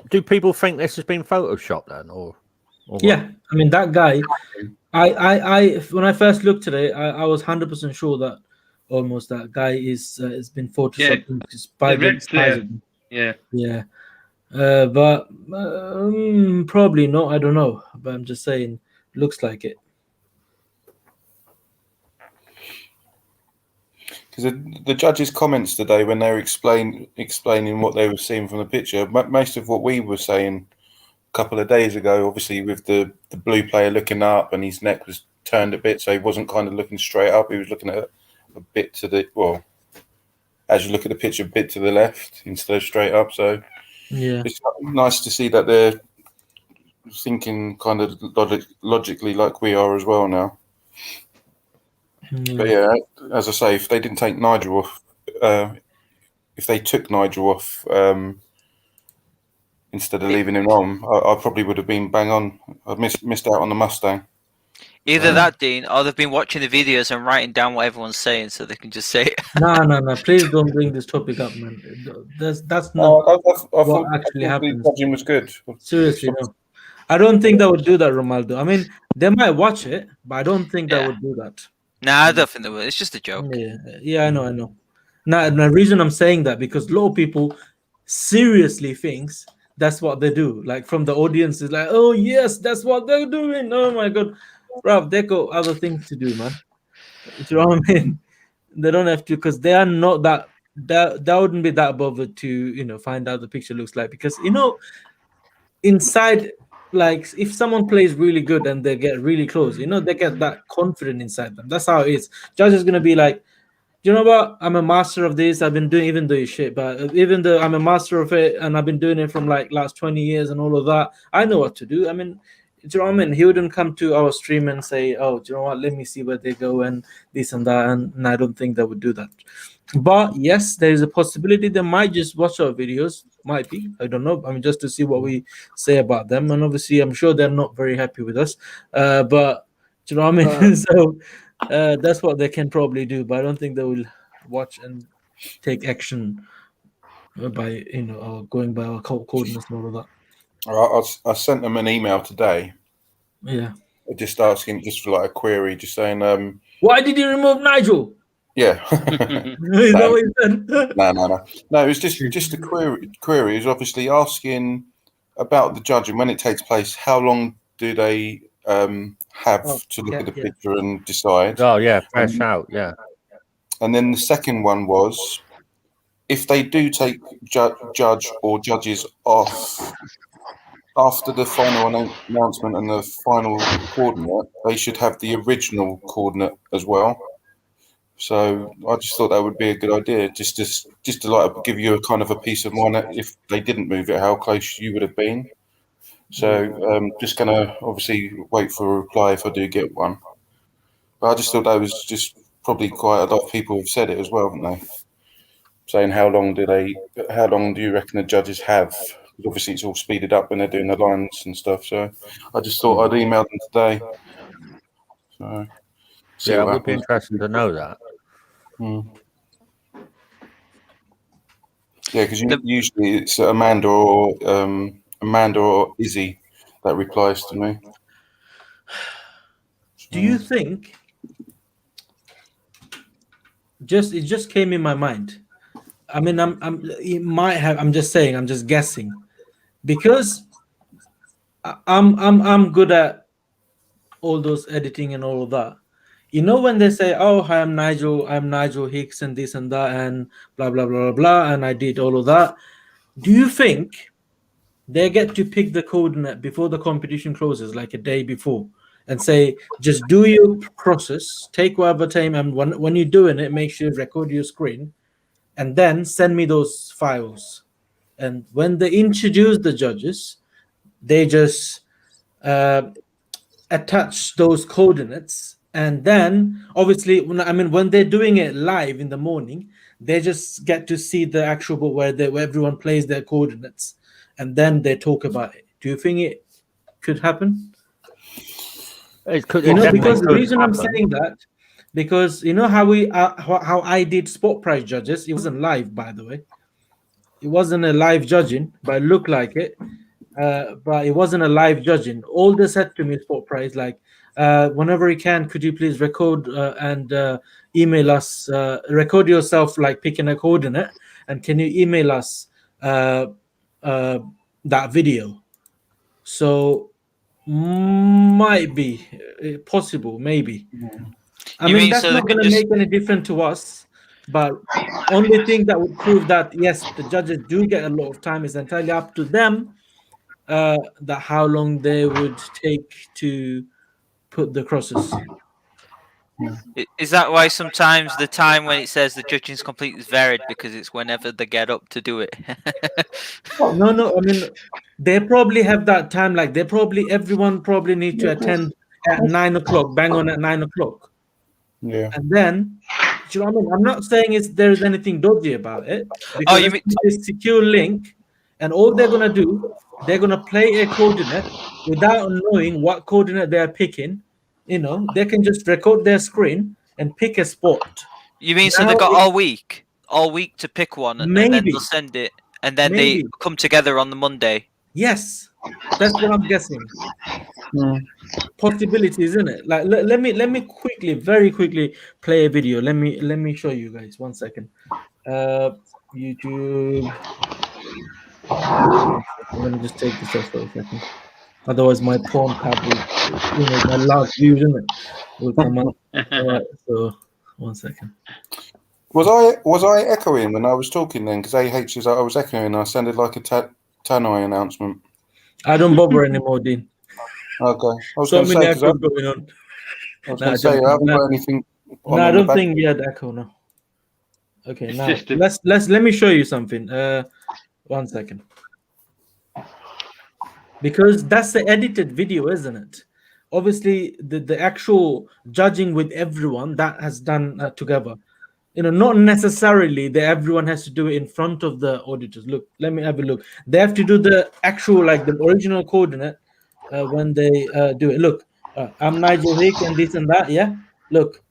S2: Do people think this has been photoshopped then, or
S1: yeah? I mean, that guy. I when I first looked today, I was 100% sure that almost that guy has been photoshopped by the size of him. Yeah. But probably not. I don't know. But I'm just saying, looks like it.
S3: Because the judges' comments today, when they were explaining what they were seeing from the picture, most of what we were saying a couple of days ago, obviously with the blue player looking up and his neck was turned a bit, so he wasn't kind of looking straight up. He was looking at a bit to the as you look at the picture, a bit to the left instead of straight up. So
S1: yeah,
S3: it's nice to see that they're thinking kind of logically like we are as well now. But yeah, as I say, if they didn't take Nigel off, if they took Nigel off instead of leaving him on, I probably would have been bang on. I've missed out on the Mustang.
S7: Either that, Dean, or they've been watching the videos and writing down what everyone's saying so they can just say it.
S1: No. Please don't bring this topic up, man. That's not what actually happened.
S3: The judging was good.
S1: Seriously, no. I don't think they would do that, Romaldo. I mean, they might watch it, but I don't think they would do that.
S7: Nah, I don't think they would. It's just a joke.
S1: Yeah, I know. Now, the reason I'm saying that, because a lot of people seriously thinks that's what they do. Like from the audience is like, oh yes, that's what they're doing. Oh my god, bruv, they got other things to do, man. Do you know what I mean? They don't have to, because they are not that wouldn't be that bothered to find out the picture looks like, because inside, like if someone plays really good and they get really close, they get that confident inside them. That's how it is. Judge is gonna be like, you know what? I'm a master of this. I've been doing, even though you shit, but even though I'm a master of it and I've been doing it from like last 20 years and all of that, I know what to do. I mean, do you know what I mean? He wouldn't come to our stream and say, oh, do you know what? Let me see where they go and this and that. And I don't think they would do that. But yes, there is a possibility they might just watch our videos. Might be. I don't know. I mean, just to see what we say about them. And obviously, I'm sure they're not very happy with us. But do you know what I mean? So that's what they can probably do. But I don't think they will watch and take action by, going by our coordinates and all of that.
S3: I sent them an email today.
S1: Yeah.
S3: Just asking, just for like a query, just saying,
S1: why did you remove Nigel?
S3: Yeah.
S1: Is that what you said?
S3: No, it was just a query is obviously asking about the judging when it takes place. How long do they have to look at the picture and decide?
S2: Oh yeah, fresh out, yeah.
S3: And then the second one was, if they do take judge or judges off after the final announcement and the final coordinate, they should have the original coordinate as well. So I just thought that would be a good idea, just to like give you a kind of a peace of mind that if they didn't move it, how close you would have been. So just gonna obviously wait for a reply if I do get one. But I just thought that was just probably quite a lot of people have said it as well, haven't they? Saying how long do you reckon the judges have? Obviously, it's all speeded up when they're doing the lines and stuff. So I just thought I'd email them today. So
S2: yeah, it would be interesting to know that.
S3: Yeah, because usually it's Amanda or Izzy that replies to me.
S1: Do you think? It just came in my mind. I mean, it might have. I'm just saying. I'm just guessing, because I'm good at all those editing and all of that. You know, when they say, "Oh, hi, I'm Nigel Hicks and this and that and blah blah blah blah blah," and I did all of that. Do you think they get to pick the coordinate before the competition closes, like a day before, and say, "Just do your crosses, take whatever time, and when you're doing it, make sure you record your screen, and then send me those files." And when they introduce the judges, they just attach those coordinates, and then obviously when they're doing it live in the morning, they just get to see the actual book where everyone plays their coordinates, and then they talk about it. Do you think it could happen?
S2: It could,
S1: because the reason I'm saying that, because you know how I did spot prize judges, it wasn't live, by the way. It wasn't a live judging, but it looked like it. But it wasn't a live judging. All they said to me, spot prize, like, whenever you can, could you please record and email us, record yourself like picking a coordinate, and can you email us that video? So might be possible, maybe. I mean, that's not going to make any difference to us, but only thing that would prove that yes, the judges do get a lot of time is entirely up to them, that how long they would take to put the crosses.
S7: Is that why sometimes the time when it says the judging is complete is varied, because it's whenever they get up to do it?
S1: No, I mean, they probably have that time, like everyone probably need to attend at 9 o'clock, bang on at 9 o'clock.
S3: Yeah.
S1: And then, you know what I mean? I'm not saying there's anything dodgy about it, because
S7: you mean
S1: it's a secure link, and all they're gonna do, they're gonna play a coordinate without knowing what coordinate they're picking. You know, they can just record their screen and pick a spot.
S7: You mean so they've got all week to pick one, and then they'll send it, and then they come together on the Monday?
S1: Yes, that's what I'm guessing. Possibilities, isn't it? Like, let me quickly, very quickly play a video. Let me show you guys. 1 second. YouTube. Let me just take this off for a second. Otherwise, my porn tab will, my last view, isn't it, will come up. So 1 second.
S3: Was I echoing when I was talking then? Because AH is like I was echoing. I sounded like a Tannoy announcement.
S1: I don't bother anymore, Dean.
S3: Okay. I was
S1: So
S3: going to
S1: many
S3: say,
S1: echoes going on.
S3: I haven't got anything.
S1: No, I don't think we had echo now. Okay, now let me show you something. 1 second. Because that's the edited video, isn't it? Obviously, the actual judging with everyone that has done together. You know, not necessarily that everyone has to do it in front of the auditors. Look, let me have a look. They have to do the actual, like the original coordinate when they do it. Look, I'm Nigel Hick and this and that. Yeah, look,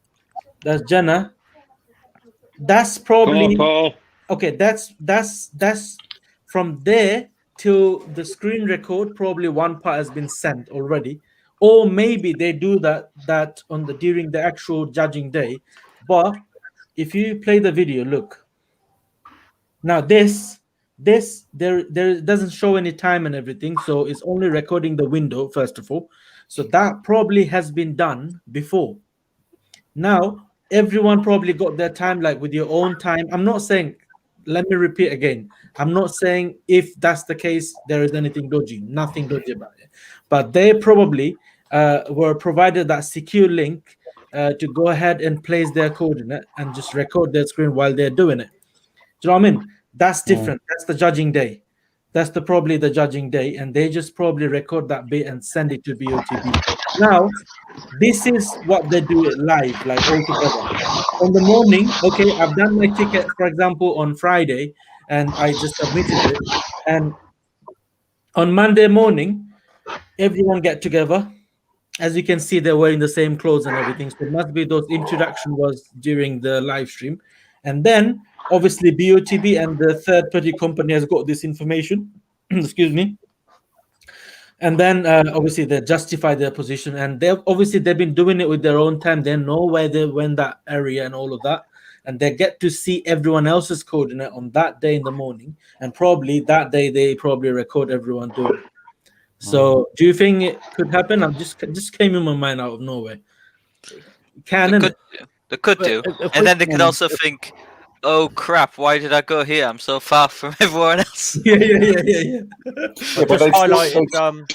S1: that's Jenna. That's probably
S5: Paul.
S1: Okay. That's from there till the screen record. Probably one part has been sent already, or maybe they do that on during the actual judging day. But if you play the video, look. Now this there doesn't show any time and everything, so it's only recording the window first of all. So that probably has been done before. Now everyone probably got their time, like with your own time. I'm not saying let me repeat again. I'm not saying if that's the case, there is anything dodgy. Nothing dodgy about it. But they probably were provided that secure link to go ahead and place their coordinate and just record their screen while they're doing it. Do you know what I mean? That's different. That's the judging day. That's probably the judging day, and they just probably record that bit and send it to BOTB. Now, this is what they do it live, like all together. On the morning, okay, I've done my ticket, for example, on Friday, and I just submitted it. And on Monday morning, everyone get together. As you can see, they're wearing the same clothes and everything. So it must be those introduction was during the live stream. And then obviously BOTB and the third-party company has got this information. Excuse me. And then obviously they justify their position, and they've been doing it with their own time. They know where they went, that area and all of that, and they get to see everyone else's coordinate on that day in the morning, and probably that day they probably record everyone doing it. So do you think it could happen? I'm just came in my mind out of nowhere.
S7: They could do. And then they could also think, oh crap, why did I go here? I'm so far from everyone else.
S1: Yeah.
S2: But just highlighted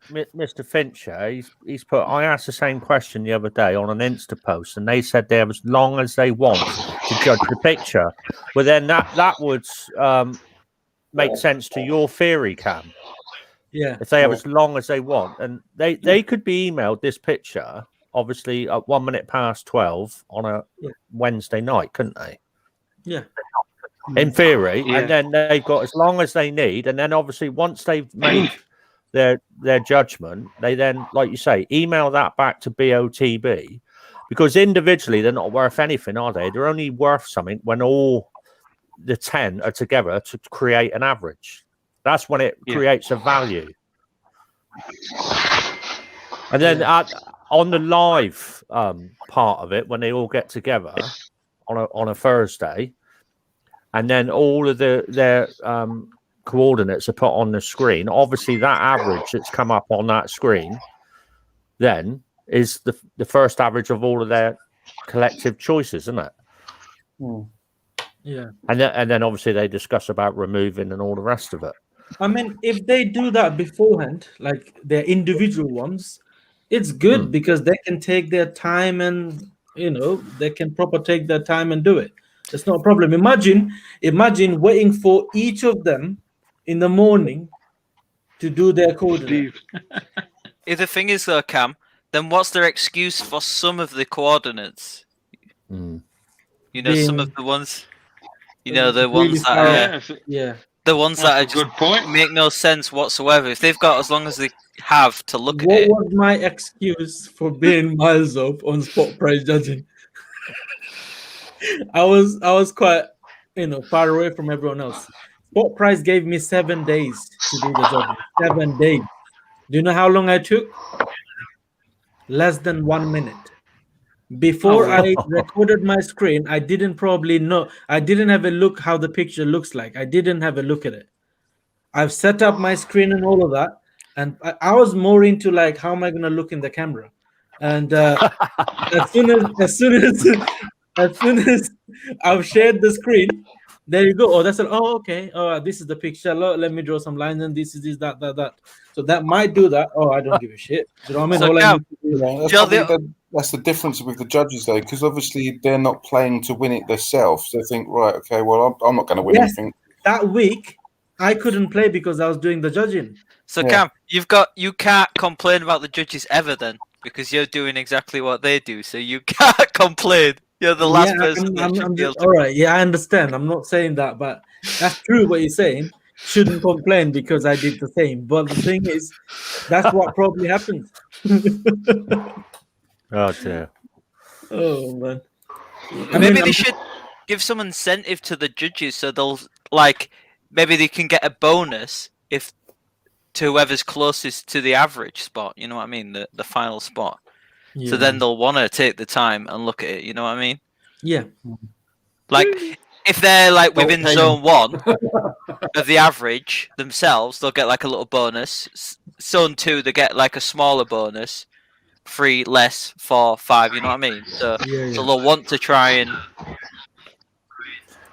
S2: Mr. Fincher. He's put, I asked the same question the other day on an Insta post, and they said they have as long as they want to judge the picture. Well, then that would make sense to your theory, Cam.
S1: Yeah.
S2: If they have as long as they want, and they could be emailed this picture, obviously at 1 minute past 12 on a Wednesday night, couldn't they?
S1: Yeah.
S2: In theory, and then they've got as long as they need, and then obviously once they've made their judgment, they then, like you say, email that back to BOTB, because individually they're not worth anything, are they? They're only worth something when all the 10 are together to create an average. That's when it creates a value. And then on the live part of it, when they all get together on a Thursday, and then all of their coordinates are put on the screen, obviously that average that's come up on that screen then is the first average of all of their collective choices, isn't it?
S1: Yeah.
S2: And then obviously they discuss about removing and all the rest of it.
S1: I mean, if they do that beforehand, like their individual ones, it's good because they can take their time and, they can take their time and do it. It's not a problem. Imagine waiting for each of them in the morning to do their coordinate.
S7: If the thing is though, Cam, then what's their excuse for some of the coordinates? Some of the ones, the ones that the ones that are just make no sense whatsoever. If they've got as long as they have to look at it.
S1: What was my excuse for being miles up on spot price judging? I was quite far away from everyone else. Spot price gave me 7 days to do the judging. 7 days. Do you know how long I took? Less than 1 minute. Before I recorded my screen, I didn't probably know. I didn't have a look how the picture looks like. I didn't have a look at it. I've set up my screen and all of that, and I was more into like, how am I going to look in the camera? And as soon as I've shared the screen, there you go. Oh, that's okay. Oh, this is the picture. Let me draw some lines, and this is that. So that might do that. Oh, I don't give a shit. Do you know what I mean?
S3: That's the difference with the judges, though, because obviously they're not playing to win it themselves. They think, right, okay, well, I'm not going to win anything.
S1: That week, I couldn't play because I was doing the judging.
S7: So, Cam, you can't complain about the judges ever then, because you're doing exactly what they do. So you can't complain. You're the last person.
S1: All right. Yeah, I understand. I'm not saying that, but that's true what you're saying. Shouldn't complain because I did the same. But the thing is, that's what probably happened.
S2: Oh dear.
S1: Oh man.
S7: Maybe they should give some incentive to the judges so they'll maybe they can get a bonus if to whoever's closest to the average spot. You know what I mean? The final spot. Yeah. So then they'll want to take the time and look at it. You know what I mean?
S1: Yeah.
S7: Like if they're like within zone 1 of the average themselves, they'll get like a little bonus. Zone 2, they get like a smaller bonus. 3 less, 4, 5. You know what I mean? So they'll want to try and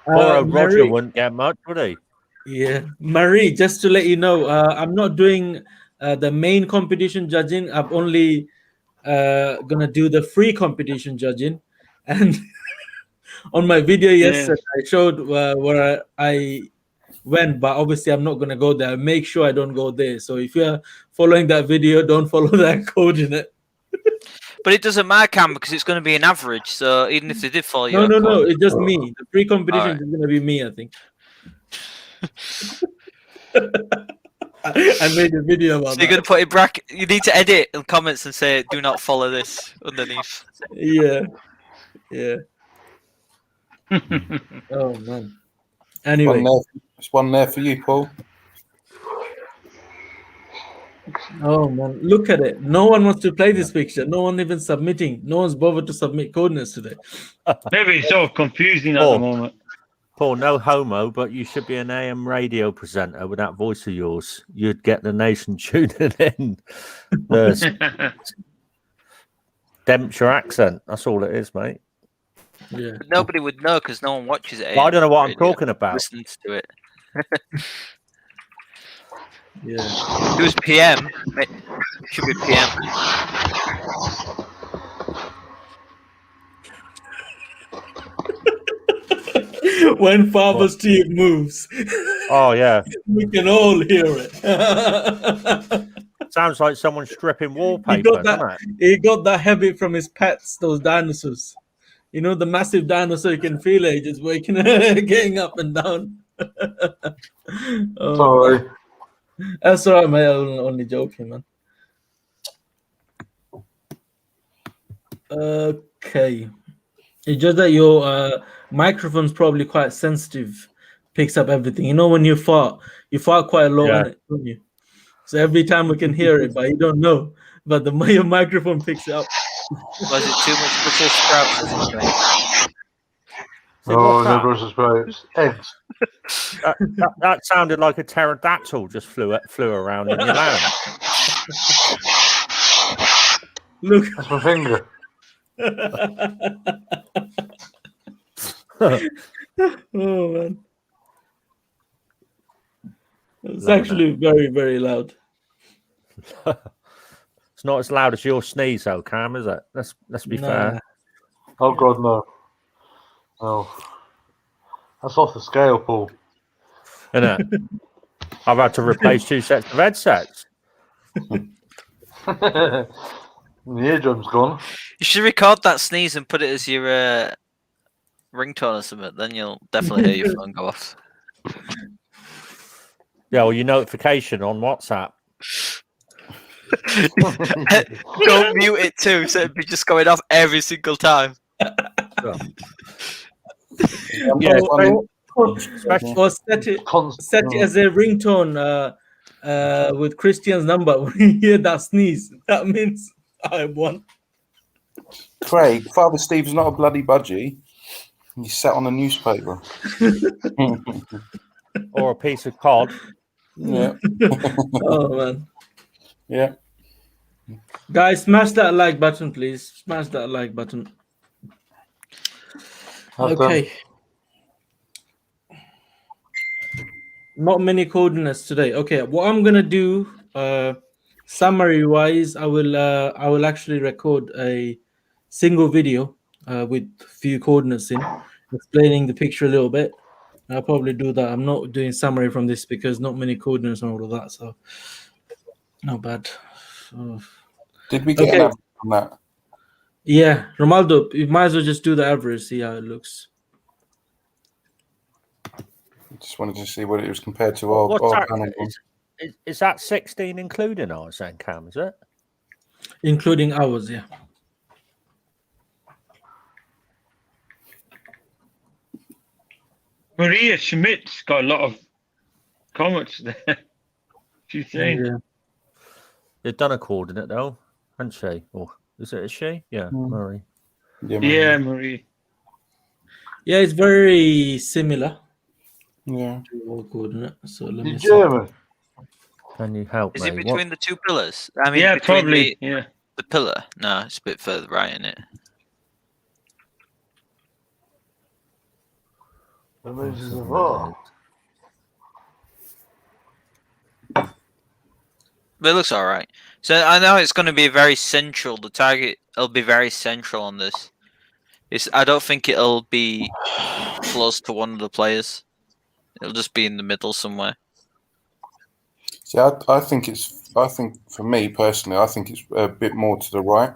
S2: Poor old Roger
S1: Marie,
S2: wouldn't get much, would he?
S1: yeah, Marie. Just to let you know, I'm not doing the main competition judging. I'm only gonna do the free competition judging, and on my video yesterday, I showed where I went, but obviously I'm not gonna go there. Make sure I don't go there. So if you're following that video, don't follow that code in it.
S7: But it doesn't matter, Cam, because it's going to be an average. So even if they did follow
S1: No,
S7: your
S1: no,
S7: code,
S1: it's just me. The free competition
S7: Alright.
S1: is gonna be me, I think. I made a video about
S7: so you're going to put in bracket. You need to edit in comments and say, "Do not follow this" underneath.
S1: Yeah. Oh man. Anyway.
S3: There's one there for you, Paul.
S1: Oh man, look at it. No one wants to play this picture. No one even submitting. No one's bothered to submit coordinates today.
S5: Maybe it's so confusing at the moment.
S2: Paul, no homo, but you should be an AM radio presenter with that voice of yours. You'd get the nation tuning in. Dempshire accent. That's all it is, mate.
S1: Yeah.
S7: But nobody would know because no one watches it.
S2: Well, I don't know what I'm talking about.
S7: Listens to it.
S1: Yeah.
S7: It was PM. It should be PM.
S1: When Father Steve moves.
S2: Oh yeah.
S1: We can all hear it.
S2: Sounds like someone stripping wallpaper.
S1: He got that habit from his pets, those dinosaurs. You know, the massive dinosaur, you can feel it just waking, getting up and down.
S6: Sorry.
S1: That's all right, mate. I'm only joking, man. Okay. It's just that your microphone's probably quite sensitive, picks up everything. You know, when you fart quite low on it, don't you? So every time we can hear it, but you don't know. But your microphone picks it up.
S7: Was it too much Brussels sprouts?
S6: Oh, no Brussels sprouts. Eggs.
S2: That sounded like a pterodactyl just flew around in your lounge.
S6: Look, that's my finger.
S1: Oh man, it's actually very, very loud.
S2: It's not as loud as your sneeze, though, Cam, is it? Let's be fair.
S6: Oh God, no. Oh, that's off the scale, Paul.
S2: Isn't it? I've had to replace 2 sets of headsets.
S6: The eardrum's gone.
S7: You should record that sneeze and put it as your ringtone or something. Then you'll definitely hear your phone go off.
S2: Yeah, or your notification on WhatsApp.
S7: Don't mute it too, so it'd be just going off every single time.
S2: Yeah,
S1: or set it as a ringtone with Christian's number. When you hear that sneeze, that means I won.
S3: Craig, Father Steve's not a bloody budgie. He sat on a newspaper.
S2: Or a piece of cod.
S3: Yeah.
S1: Oh man.
S3: Yeah.
S1: Guys, smash that like button, please. Smash that like button. Okay. Not many coordinates today. Okay, what I'm gonna do, summary wise, I will actually record a single video with few coordinates in, explaining the picture a little bit. I'll probably do that. I'm not doing summary from this because not many coordinates and all of that, so not bad.
S3: Did we get an average on that?
S1: Yeah, Ronaldo, you might as well just do the average, see how it looks.
S3: Just wanted to see what it was compared to our panel.
S2: Is that 16 including ours then, Cam, is it?
S1: Including ours, yeah.
S5: Maria Schmidt's got a lot of comments there. She's saying.
S1: Yeah.
S2: They've done a coordinate though, hasn't she? Or is it a she? Yeah, Marie.
S5: Yeah, Marie.
S1: Yeah, it's very similar.
S3: Yeah.
S1: Coordinate. So let me
S6: German.
S2: Can you help
S7: Is
S2: me?
S7: it between the two pillars? I mean,
S5: Yeah,
S7: between
S5: probably. Yeah.
S7: the pillar. No, it's a bit further right, isn't it?
S6: The losers of war.
S7: But it looks all right. So I know it's going to be very central. The target will be very central on this. I don't think it'll be close to one of the players. It'll just be in the middle somewhere.
S3: See, I think for me personally, I think it's a bit more to the right.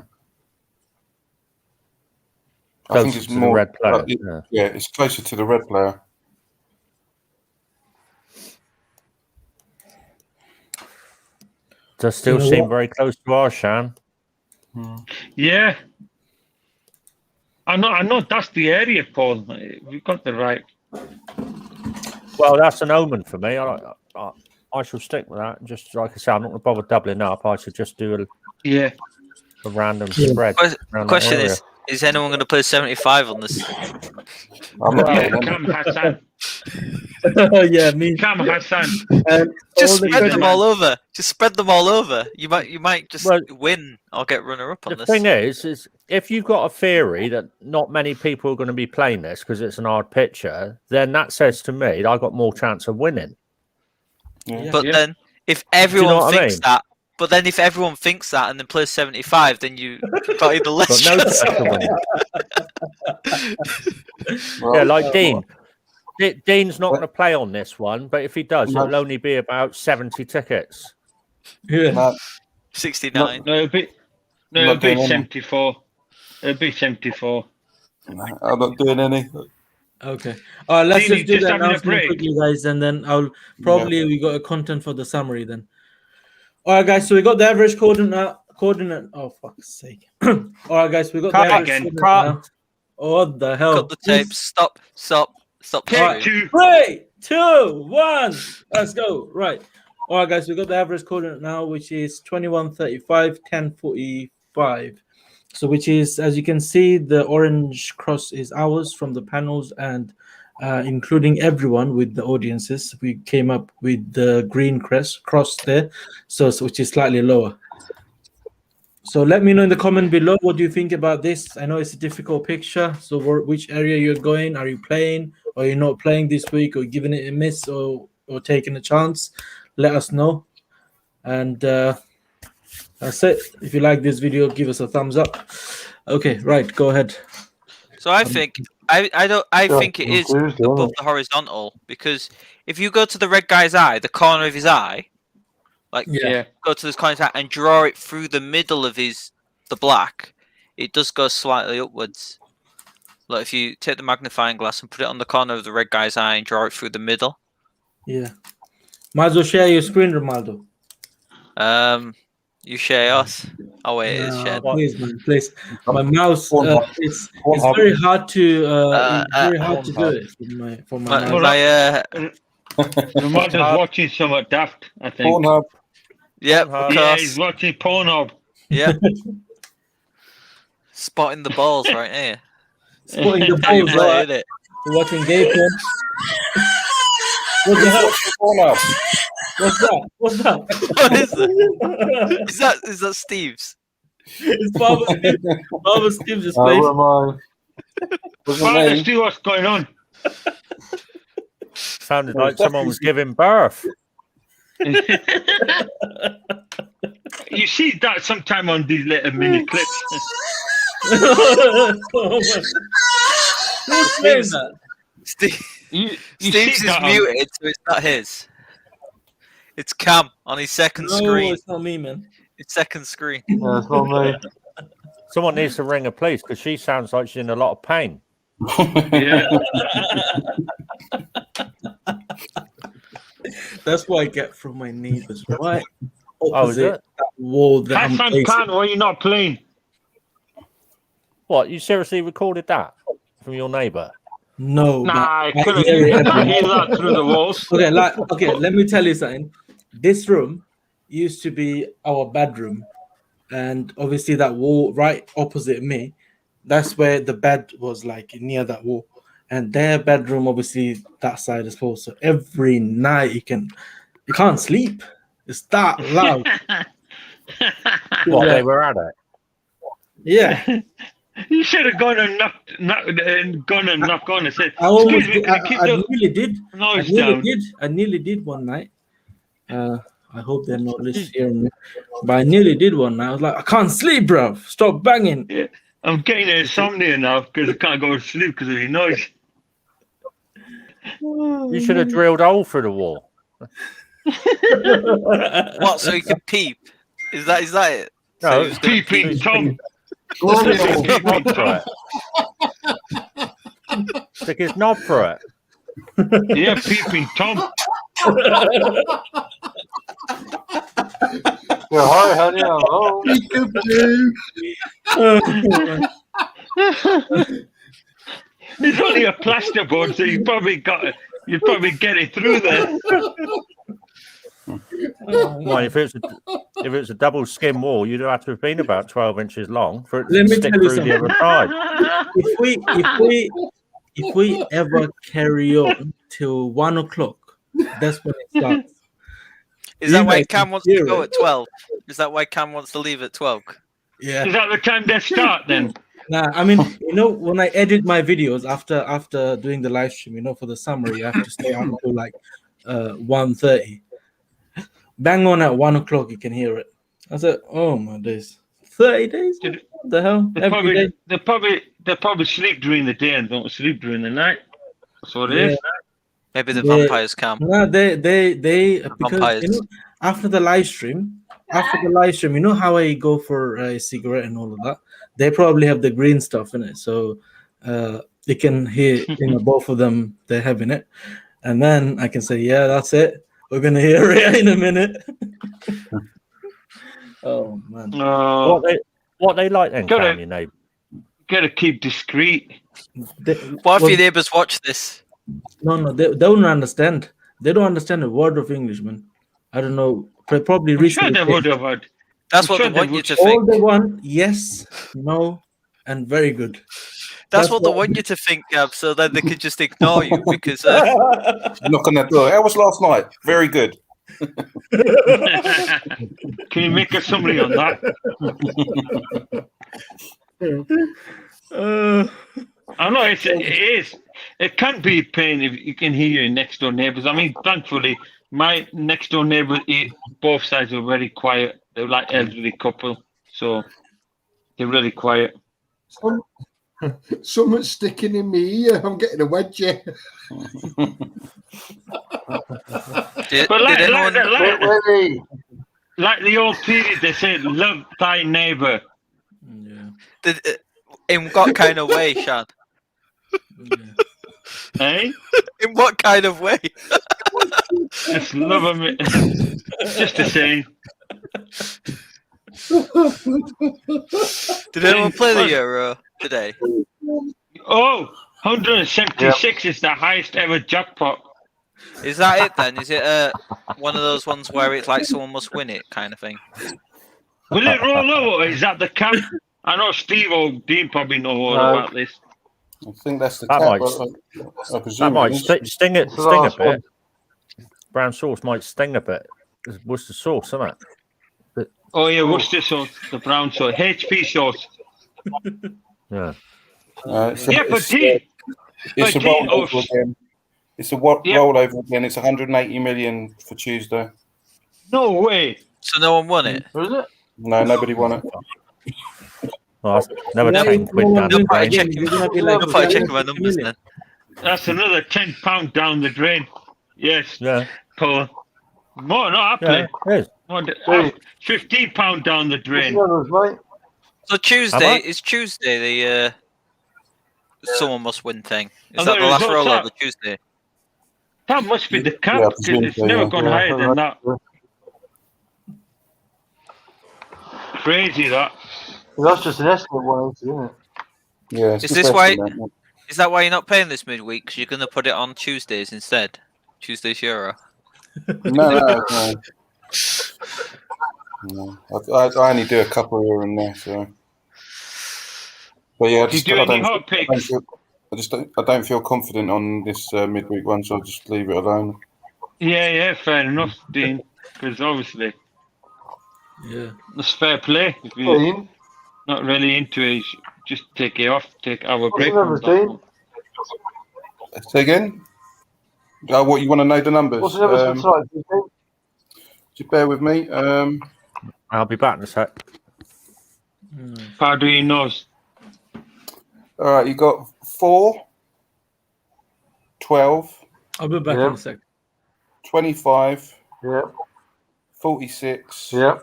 S3: I think it's more
S2: red player.
S3: Yeah, it's closer to the red player.
S2: Does still seem very close to ours, Shan.
S5: Yeah. I know that's the area, Paul. We got the right.
S2: Well, that's an omen for me. I shall stick with that. Just like I say, I'm not going to bother doubling up. I should just do a random spread.
S7: Question is anyone going to play 75 on this?
S3: I'm not
S5: Come Hasan.
S1: Yeah, me.
S5: Come Hasan.
S7: Just spread them all over. Just spread them all over. You might just win or get runner up on this.
S2: The thing is if you've got a theory that not many people are going to be playing this because it's an hard picture, then that says to me that I've got more chance of winning.
S3: Yeah.
S7: But then if everyone thinks that, if everyone thinks that and then plays 75, then you got either less chance of winning.
S2: Yeah, like Dean. Dean's not going to play on this one, but if he does, it'll only be about 70 tickets.
S1: Yeah.
S7: 69.
S5: No, it'll be 74. It'll be 74.
S3: I'm not doing any.
S1: Okay. All right, let's
S5: Dean,
S1: just do
S5: just
S1: that
S5: having a
S1: announcement
S5: break.
S1: quickly, guys, and then I'll probably we got a content for the summary then. All right, guys. So we got the average coordinate. Oh, fuck's sake! All right, guys. We got the average coordinate now. Oh, what the hell?
S7: Cut the tape. Stop.
S5: Take 2.
S1: 3, 2, 1. Let's go. Right. All right, guys. We got the average coordinate now, which is 2135, 1045. So, which is, as you can see, the orange cross is ours from the panels, and including everyone with the audiences, we came up with the green cross there, so which is slightly lower. So let me know in the comment below what do you think about this. I know it's a difficult picture. So which area you're going? Are you playing, or you're not playing this week, or giving it a miss, or taking a chance? Let us know. And that's it. If you like this video, give us a thumbs up. Okay, right, go ahead.
S7: So I think I think it is above the horizontal, because if you go to the red guy's eye, the corner of his eye, go to this corner of his eye and draw it through the middle of the black, it does go slightly upwards. Like if you take the magnifying glass and put it on the corner of the red guy's eye and draw it through the middle.
S1: Yeah. Maldo, share your screen, Romaldo.
S7: You share yours. Oh wait, it is shared.
S1: Please, man, please. My mouse, it's very hard to do it for my mouse.
S5: Romaldo's watching some Daft, I think.
S3: Pornhub.
S7: Yep,
S5: Yeah, he's watching Pornhub.
S7: Yep. Spotting the balls right here.
S1: Spotting the balls, right? You're watching gay porn. What the hell? What's that?
S7: What is that? Is that Steve's?
S1: It's Barbara Steve's just playing.
S5: Father, see what's going on.
S2: Sounded like someone was giving birth.
S5: You see that sometime on these little mini clips.
S1: Who's playing that?
S7: Steve's is muted, so it's not his. It's Cam on his second screen.
S1: No, it's not me, man.
S7: It's second screen.
S6: Yeah, it's not me.
S2: Someone needs to ring her, please, because she sounds like she's in a lot of pain.
S5: Yeah.
S1: That's what I get from my neighbors, right?
S2: Oh, is it?
S1: That wall that I'm
S5: Hasan
S1: facing.
S5: Khan, why are you not playing?
S2: What, you seriously recorded that from your neighbour?
S1: No.
S5: Nah, I
S1: but
S5: couldn't
S1: hear
S5: hear
S1: it every
S5: that through the walls.
S1: Okay, let me tell you something. This room used to be our bedroom, and obviously that wall right opposite me, that's where the bed was, like near that wall, and their bedroom obviously that side as well. So every night you can't sleep. It's that loud.
S2: What, they were at it?
S1: Yeah.
S5: You should have gone and knocked on and said,
S1: I almost
S5: "Excuse me, can you keep
S1: I
S5: the
S1: nearly did.
S5: noise down?"
S1: I nearly did one night. I hope they're not listening me. But I nearly did one night. I was like, I can't sleep, bro. Stop banging.
S5: Yeah, I'm getting insomnia now because I can't go to sleep because of the noise.
S2: You should have drilled a hole through the wall.
S7: What? So you can peep? Is that it?
S2: No,
S7: So he was gonna
S5: Peeping
S7: peep.
S5: Tom.
S2: Knob for it. Stick his knob for it.
S5: Yeah, peeping Tom.
S6: Yeah, hi, honey. Hello.
S5: It's only a plasterboard, so you probably get it through there.
S2: Well, if it's a double skin wall, you'd have to have been about 12 inches long for it
S1: Let
S2: to
S1: me
S2: stick
S1: tell you
S2: through the other side.
S1: If we ever carry on till 1 o'clock, that's when it starts.
S7: Is that
S1: You
S7: why
S1: guys
S7: Cam
S1: can
S7: wants to
S1: hear
S7: go
S1: it.
S7: at 12? Is that why Cam wants to leave at 12?
S1: Yeah.
S5: Is that the time they start then?
S1: Nah, I mean, when I edit my videos after doing the live stream, for the summary, I have to stay up until like 1:30. Bang on at 1 o'clock, you can hear it. I said, "Oh my days, 30 days? What the hell? Every day?"
S5: They probably sleep during the day and don't sleep during the night. That's what it is.
S7: Maybe the vampires, Cam.
S1: No, they because
S7: vampires.
S1: after the live stream, you know how I go for a cigarette and all of that. They probably have the green stuff in it, so you can hear both of them. They're having it, and then I can say, "Yeah, that's it. We're gonna hear it in a minute." Oh man!
S2: What they like then, Cam, you know?
S5: Gotta keep discreet.
S7: What if your neighbours watch this?
S1: No, they don't understand. They don't understand a word of English, man. I don't know. Probably
S5: I'm sure
S1: recently.
S5: they would have had.
S7: That's what
S5: sure
S7: they want you to
S1: All
S7: think.
S1: they want, yes, no, and very good.
S7: That's what they want you to think, Gab, so then they can just ignore you because.
S3: Knock on that door. How was last night? Very good.
S5: Can you make a summary on that? I know it is. It can be a pain if you can hear your next door neighbours. I mean, thankfully, my next door neighbours, both sides were very quiet. They're like elderly couple, so they're really quiet.
S4: Someone's sticking in me ear. I'm getting a wedgie.
S5: But like the old period, they said, "Love thy neighbour."
S1: Yeah.
S7: In what kind of way, Shad?
S5: Eh?
S7: In what kind of way?
S5: Just love them. Just the same.
S7: Did anyone play the Euro today?
S5: Oh, 176 is the highest ever jackpot.
S7: Is that it then? Is it one of those ones where it's like someone must win it kind of thing?
S5: Will it roll over? Is that the cap? I know Steve or Dean probably know all about this.
S3: I think that's the
S2: That
S3: cap.
S2: might, that might sting a bit. Brown sauce might sting a bit. It's Worcester sauce, isn't it?
S5: Oh yeah, Worcester sauce, the brown sauce, HP sauce.
S2: Yeah.
S5: But Dean,
S3: it's a rollover again. It's a rollover again. It's 180 million for Tuesday.
S5: No way.
S7: So no one won it?
S6: Was it?
S3: No, nobody won it.
S2: Well, never 10 quid down the drain.
S7: Nobody checking my numbers then.
S5: That's another £10 down the drain. Yes.
S2: Yeah.
S5: Paul. More, not happily.
S2: Yeah,
S5: £15 down the drain.
S7: So Tuesday is Tuesday the someone must win thing. Is that the last rollover Tuesday?
S5: That must be the cap because it's never gone higher than that. Crazy that.
S6: Well, that's just an estimate one, isn't it?
S3: Yeah.
S7: Is this why? Is that why you're not paying this midweek? Because you're going to put it on Tuesdays instead. Tuesday's Euro.
S3: No. I only do a couple here and there, so. But yeah, I don't feel confident on this midweek one, so I'll just leave it alone.
S5: Yeah, fair enough, Dean. Because obviously,
S1: yeah,
S5: it's fair play. If you're not really into it, just take it off, take our
S6: What's
S5: break.
S6: the numbers, Dean?
S3: Say again? What, you want to know the numbers?
S6: What's the numbers for tonight, Dean?
S3: Just bear with me.
S2: I'll be back in a sec.
S5: How do you know?
S3: All right, you got 4, 12,
S1: I'll be back in a sec.
S3: 25,
S6: Yep.
S3: 46,
S6: Yep.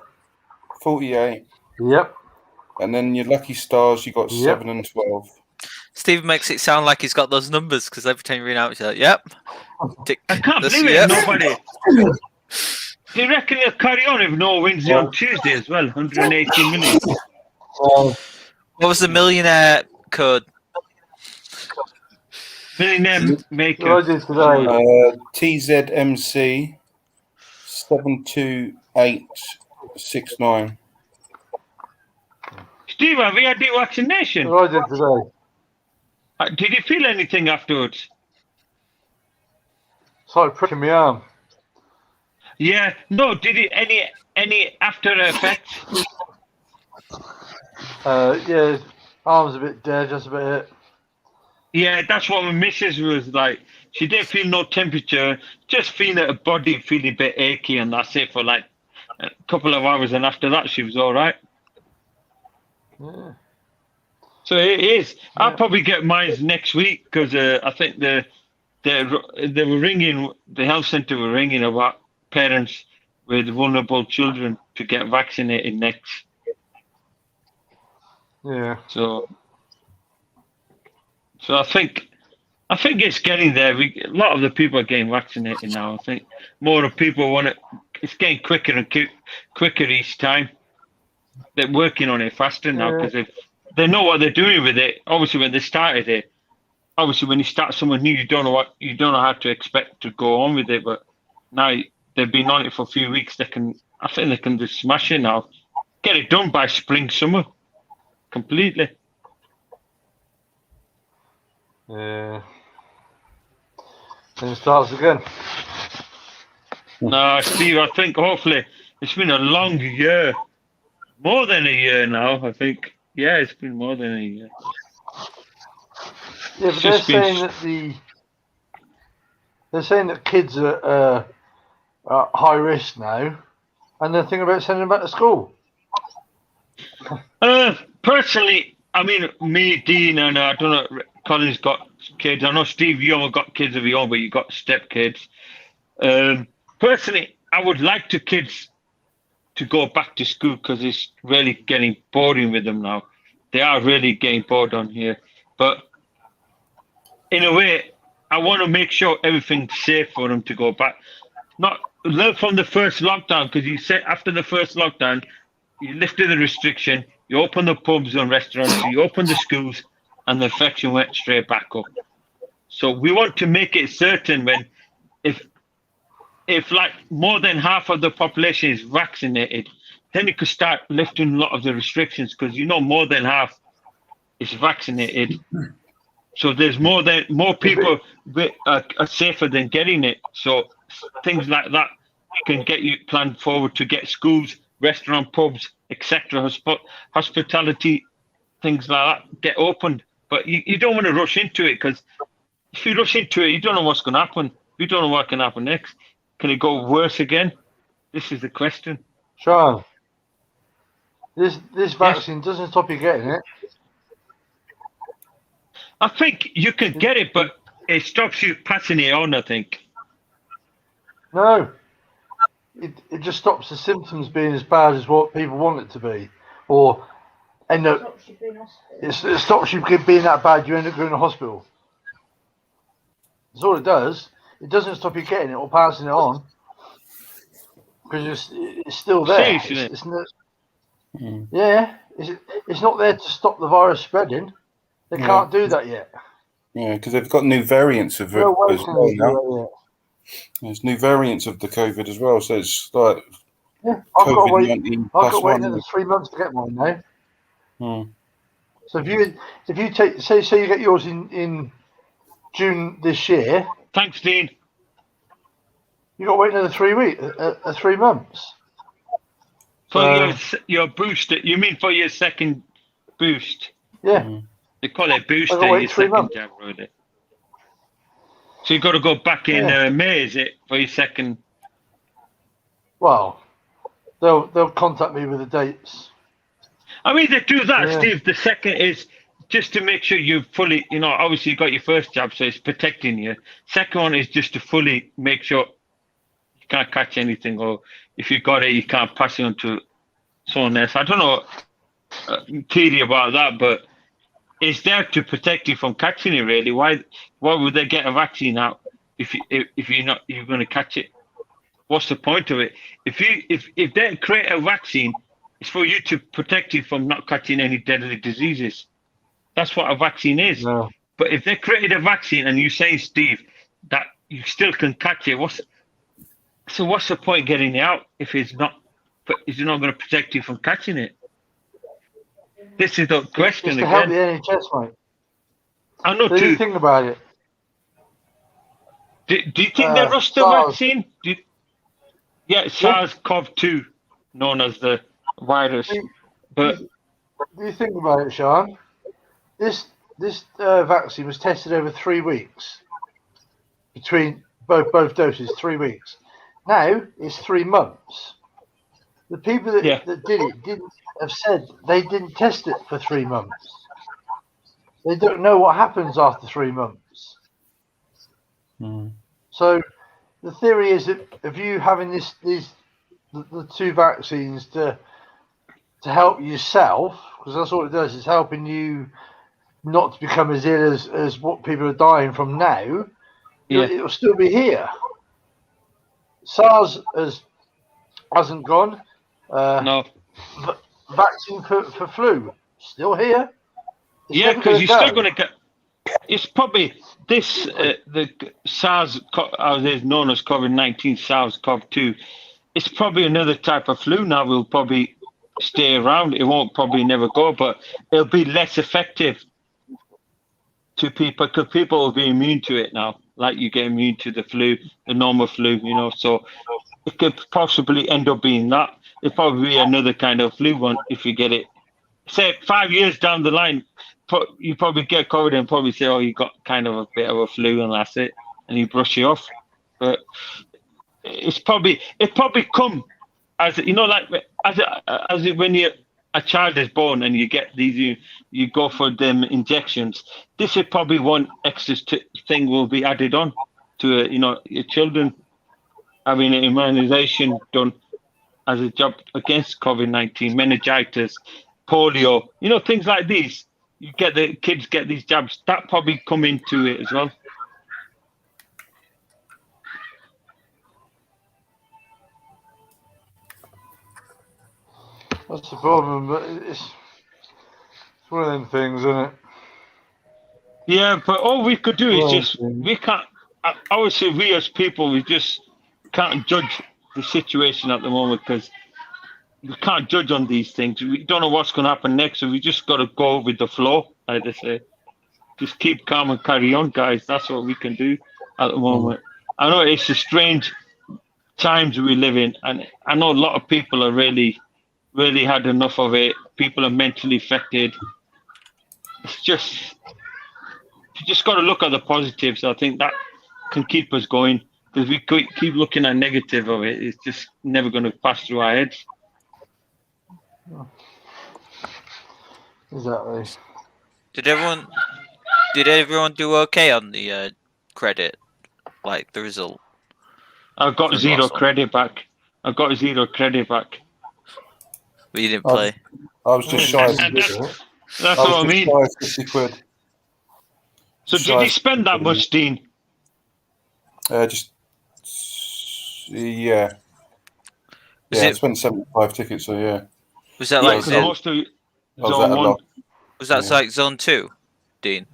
S3: 48,
S6: Yep.
S3: and then your lucky stars, you got 7 and 12.
S7: Steve makes it sound like he's got those numbers because every time you read out, he's like, "Yep." Tick.
S5: I can't
S7: This-
S5: believe it.
S7: yep.
S5: Nobody. Do you reckon he'll carry on if no wins on Tuesday as well? 180 million.
S7: What was the millionaire code?
S5: Millionaire maker.
S6: What I did today.
S3: TZMC 72869.
S5: Steve, have you had the vaccination?
S6: What I did today.
S5: Did you feel anything afterwards?
S6: It's like pricking my arm.
S5: Yeah. No. Did it any after effects?
S6: Yeah, arm's a bit dead, just a bit hit.
S5: Yeah, that's what my missus was like. She didn't feel no temperature, just feeling her body feeling a bit achy, and that's it for like a couple of hours. And after that, she was all right.
S6: Yeah.
S5: So it is. I'll probably get mine next week because I think they were ringing. The health centre were ringing about parents with vulnerable children to get vaccinated next.
S6: Yeah.
S5: So I think it's getting there. A lot of the people are getting vaccinated now. I think more of people want it. It's getting quicker and quicker each time. They're working on it faster now because they know what they're doing with it. Obviously, when they started it, obviously when you start someone new, you don't know how to expect to go on with it. But now they've been on it for a few weeks. I think they can just smash it now. Get it done by spring, summer, completely.
S6: Yeah. Then it starts again.
S5: No, Steve, I think hopefully it's been a long year. More than a year now, I think. Yeah, it's been more than a year.
S6: Yeah, but they're saying that kids are at high risk now, and they're thinking about sending them back to school.
S5: Personally, I mean, me, Dean, and I don't know, Colin's got kids. I know, Steve, you haven't got kids of your own, but you got stepkids. Personally, I would like the kids to go back to school because it's really getting boring with them now. They are really getting bored on here. But in a way, I want to make sure everything's safe for them to go back. Not learn from the first lockdown, because you said after the first lockdown, you lifted the restriction, you opened the pubs and restaurants, you opened the schools, and the infection went straight back up. So we want to make it certain if like more than half of the population is vaccinated, then you could start lifting a lot of the restrictions, because more than half is vaccinated. So there's more people are safer than getting it. So things like that can get you planned forward to get schools, restaurant, pubs, etc., hospitality, things like that get opened. But you don't want to rush into it, because if you rush into it, you don't know what's going to happen. You don't know what can happen next. Can it go worse again? This is the question.
S6: Sean, this vaccine doesn't stop you getting it.
S5: I think you can get it, but it stops you passing it on, I think.
S6: No. It just stops the symptoms being as bad as what people want it to be. Or end up, it stops you being that bad, you end up going to hospital. That's all it does. It doesn't stop you getting it or passing it on, because it's still there. It's not, yeah, it's not there to stop the virus spreading. They can't do that yet.
S3: Yeah, because they've got new variants of it as well now. There's new variants of the COVID as well, so it's like
S6: I've got to wait
S3: COVID-19+1.
S6: another 3 months to get mine now. So if you take say you get yours in June this year.
S5: Thanks, Dean.
S6: You got to wait another 3 months.
S5: For your booster, you mean for your second boost?
S6: Yeah.
S5: They call it booster.
S6: I'll wait
S5: Your
S6: 3
S5: second
S6: months.
S5: jab, really. So you've got to go back in May, is it, for your second?
S6: Well, they'll contact me with the dates.
S5: I mean, they do that,
S6: Yeah.
S5: Steve. The second is just to make sure you fully, obviously you got your first jab, so it's protecting you. Second one is just to fully make sure you can't catch anything, or if you got it, you can't pass it on to someone else. I don't know theory about that, but it's there to protect you from catching it. Really, why would they get a vaccine out if you're going to catch it? What's the point of it? If they create a vaccine, it's for you to protect you from not catching any deadly diseases. That's what a vaccine is.
S6: No.
S5: But if they created a vaccine and you say, Steve, that you still can catch it, what's the point getting it out if it's not going to protect you from catching it? This is the question
S6: It's to help
S5: again.
S6: the NHS, mate.
S5: I know
S6: So
S5: too.
S6: you think about it.
S5: Do you think they rushed the
S6: SARS.
S5: vaccine? SARS-CoV-2, known as the virus. But
S6: Do you think about it, Sean? This vaccine was tested over 3 weeks between both doses. 3 weeks. Now it's 3 months. The people that did it didn't have said they didn't test it for 3 months. They don't know what happens after 3 months. So the theory is that if you having the 2 vaccines to help yourself, because that's all it does, it's helping you not to become as ill as what people are dying from now, it'll still be here. SARS hasn't gone.
S5: no.
S6: Vaccine for flu, still here.
S5: Yeah, because you're still going to get. It's probably this the SARS, as is known as COVID-19, SARS-CoV-2. It's probably another type of flu now. Will probably stay around. It won't probably never go, but it'll be less effective to people because people will be immune to it now. Like you get immune to the flu, the normal flu, So it could possibly end up being that. It'll probably be another kind of flu one if you get it. Say 5 years down the line, you probably get COVID and probably say, "Oh, you got kind of a bit of a flu," and that's it, and you brush it off. But it probably come as like as when a child is born and you get these, you go for them injections. This is probably one extra thing will be added on to your children having an immunization done as a job against COVID-19, meningitis, polio, things like these. You get the kids get these jabs. That probably come into it as well.
S6: That's the problem, but it's one of them things, isn't it?
S5: Yeah, but all we could do is we can't. Obviously, we as people, we just can't judge the situation at the moment because we can't judge on these things. We don't know what's going to happen next, so we just got to go with the flow, like they say. Just keep calm and carry on, guys. That's what we can do at the moment. I know it's a strange times we live in, and I know a lot of people are really had enough of it. People are mentally affected. It's just you just got to look at the positives. I think that can keep us going because we keep looking at negative of it. It's just never going to pass through our heads.
S6: Exactly.
S7: Did everyone do okay on the credit, like the result?
S5: I got 0 credit back. But
S7: you didn't play.
S3: I was just shy of
S5: That's what I mean.
S3: 50 quid.
S5: So did you spend that much, Dean?
S3: I spent 75 tickets, so yeah.
S7: Was that like
S5: Zone 1?
S7: Was that like Zone 2, Dean?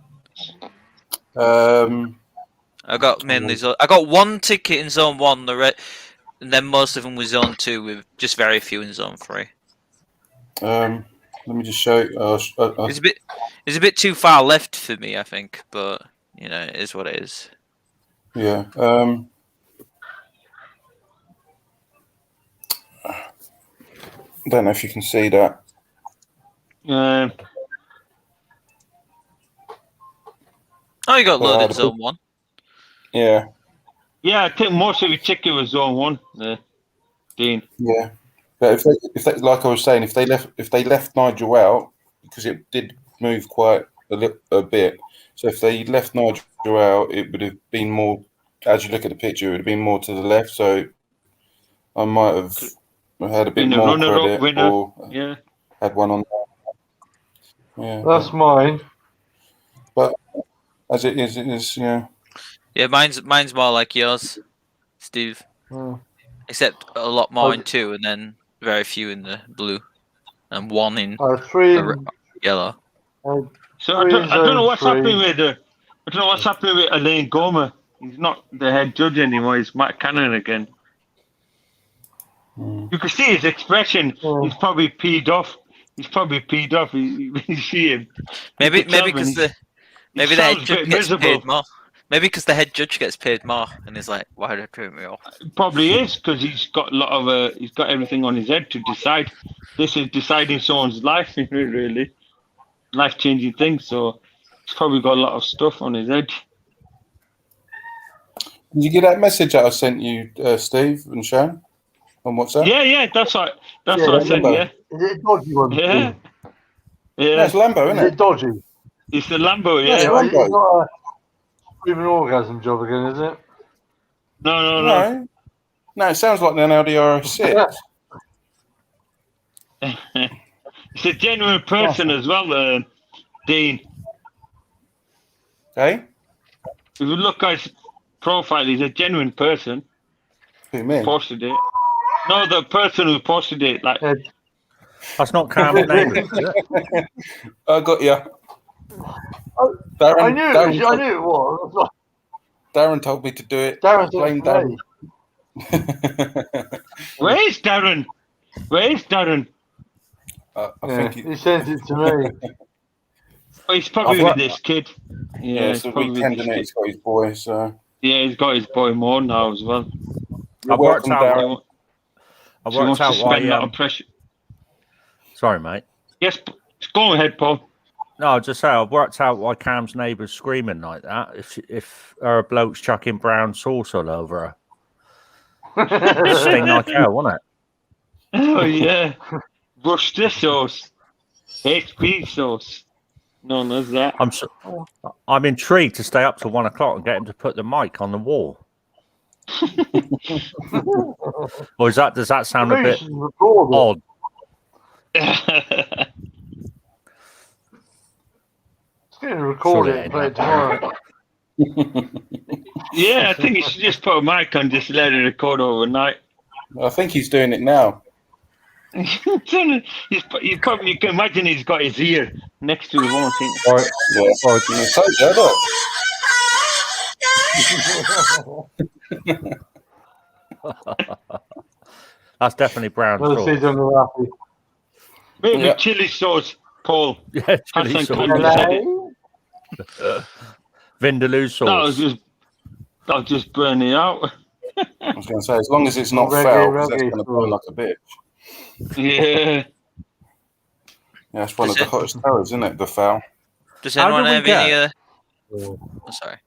S3: I
S7: got mainly Zone. I got 1 ticket in Zone 1, and then most of them were Zone 2 with just very few in Zone 3.
S3: Let me just show you.
S7: It's a bit too far left for me, I think, but it is what it is.
S3: Yeah. I don't know if you can see that.
S7: Oh, you got
S3: But I
S7: loaded
S3: had a
S7: zone 1.
S3: Yeah,
S5: Yeah, I think most of your ticket was zone 1. Dean.
S3: yeah. But if they, like I was saying, if they left Nigel out, because it did move quite a bit. So if they left Nigel out, it would have been more. As you look at the picture, it would have been more to the left. So I might have had a bit
S5: In the
S3: more
S5: runner-up
S3: credit,
S5: winner.
S3: or
S5: Yeah.
S3: had one on. Yeah,
S6: That's mine.
S3: but as it is. Yeah.
S7: Yeah, mine's more like yours, Steve. Except a lot more in 2, and then very few in the blue, and 1 in
S6: 3
S7: the yellow.
S5: So I don't know what's happening with Elaine Gomer. He's not the head judge anymore. He's Matt Cannon again. You can see his expression. He's probably peed off. You see him.
S7: Maybe because the head judge gets paid more. Maybe because the head judge gets paid more, and he's like, "Why did I turn me off?"
S5: Probably is because he's got a lot of he's got everything on his head to decide. This is deciding someone's life, really, life-changing thing. So he's probably got a lot of stuff on his head.
S3: Did you get that message that I sent you, Steve and Sean, on WhatsApp?
S5: Yeah, that's what I said.
S3: Lambo.
S5: Yeah,
S6: Is it a dodgy one?
S5: yeah.
S3: It's Lambo, isn't
S6: Is
S3: it?
S6: it dodgy?
S5: It's the Lambo.
S3: Yeah,
S5: Yeah.
S3: it's Lambo.
S6: It's not a screaming orgasm job again, is it?
S5: No.
S3: No, it sounds like an Audi RS6.
S5: It's a genuine person as well, Dean.
S3: Okay.
S5: If you look at his profile, he's a genuine person.
S3: Who, me?
S5: Posted it. No, the person who posted it, like.
S2: That's not Cameron Neighbours, is it?
S3: I got you.
S6: I knew it was.
S3: Darren told me to do it.
S6: Darren
S3: Blame Darren.
S5: Where is Darren?
S3: I think
S6: he sent it to me.
S5: Oh, he's probably with this kid.
S3: Yeah, it's the weekend, and he's got his boy. So
S5: yeah, he's got his boy more now as well.
S2: I've worked out.
S3: Darren.
S2: I worked out
S5: spend a lot
S2: why.
S5: of pressure.
S2: Sorry, mate.
S5: Yes, go ahead, Paul.
S2: No, I'll just say I've worked out why Cam's neighbour's screaming like that. If her bloke's chucking brown sauce all over her, sting like hell, wouldn't it?
S5: Oh yeah, Worcester sauce, HP sauce. No, there's that.
S2: I'm intrigued to stay up till 1 o'clock and get him to put the mic on the wall. Or does that sound a bit odd?
S6: It's getting recorded and play it tomorrow.
S5: Yeah, I think you should just put a mic on, just let it record overnight.
S3: I think he's doing it now.
S5: You can imagine he's got his ear next to his own thing.
S2: That's definitely brown sauce.
S5: Maybe chili sauce, Paul.
S2: Yeah, chili sauce. Vindaloo sauce.
S5: That'll just burn it out.
S3: I was going to say, as long as it's not foul, because that's going to burn like a bitch.
S5: Yeah.
S3: That's one of the hottest terrors, isn't it? The foul.
S7: Does anyone have any? Sorry.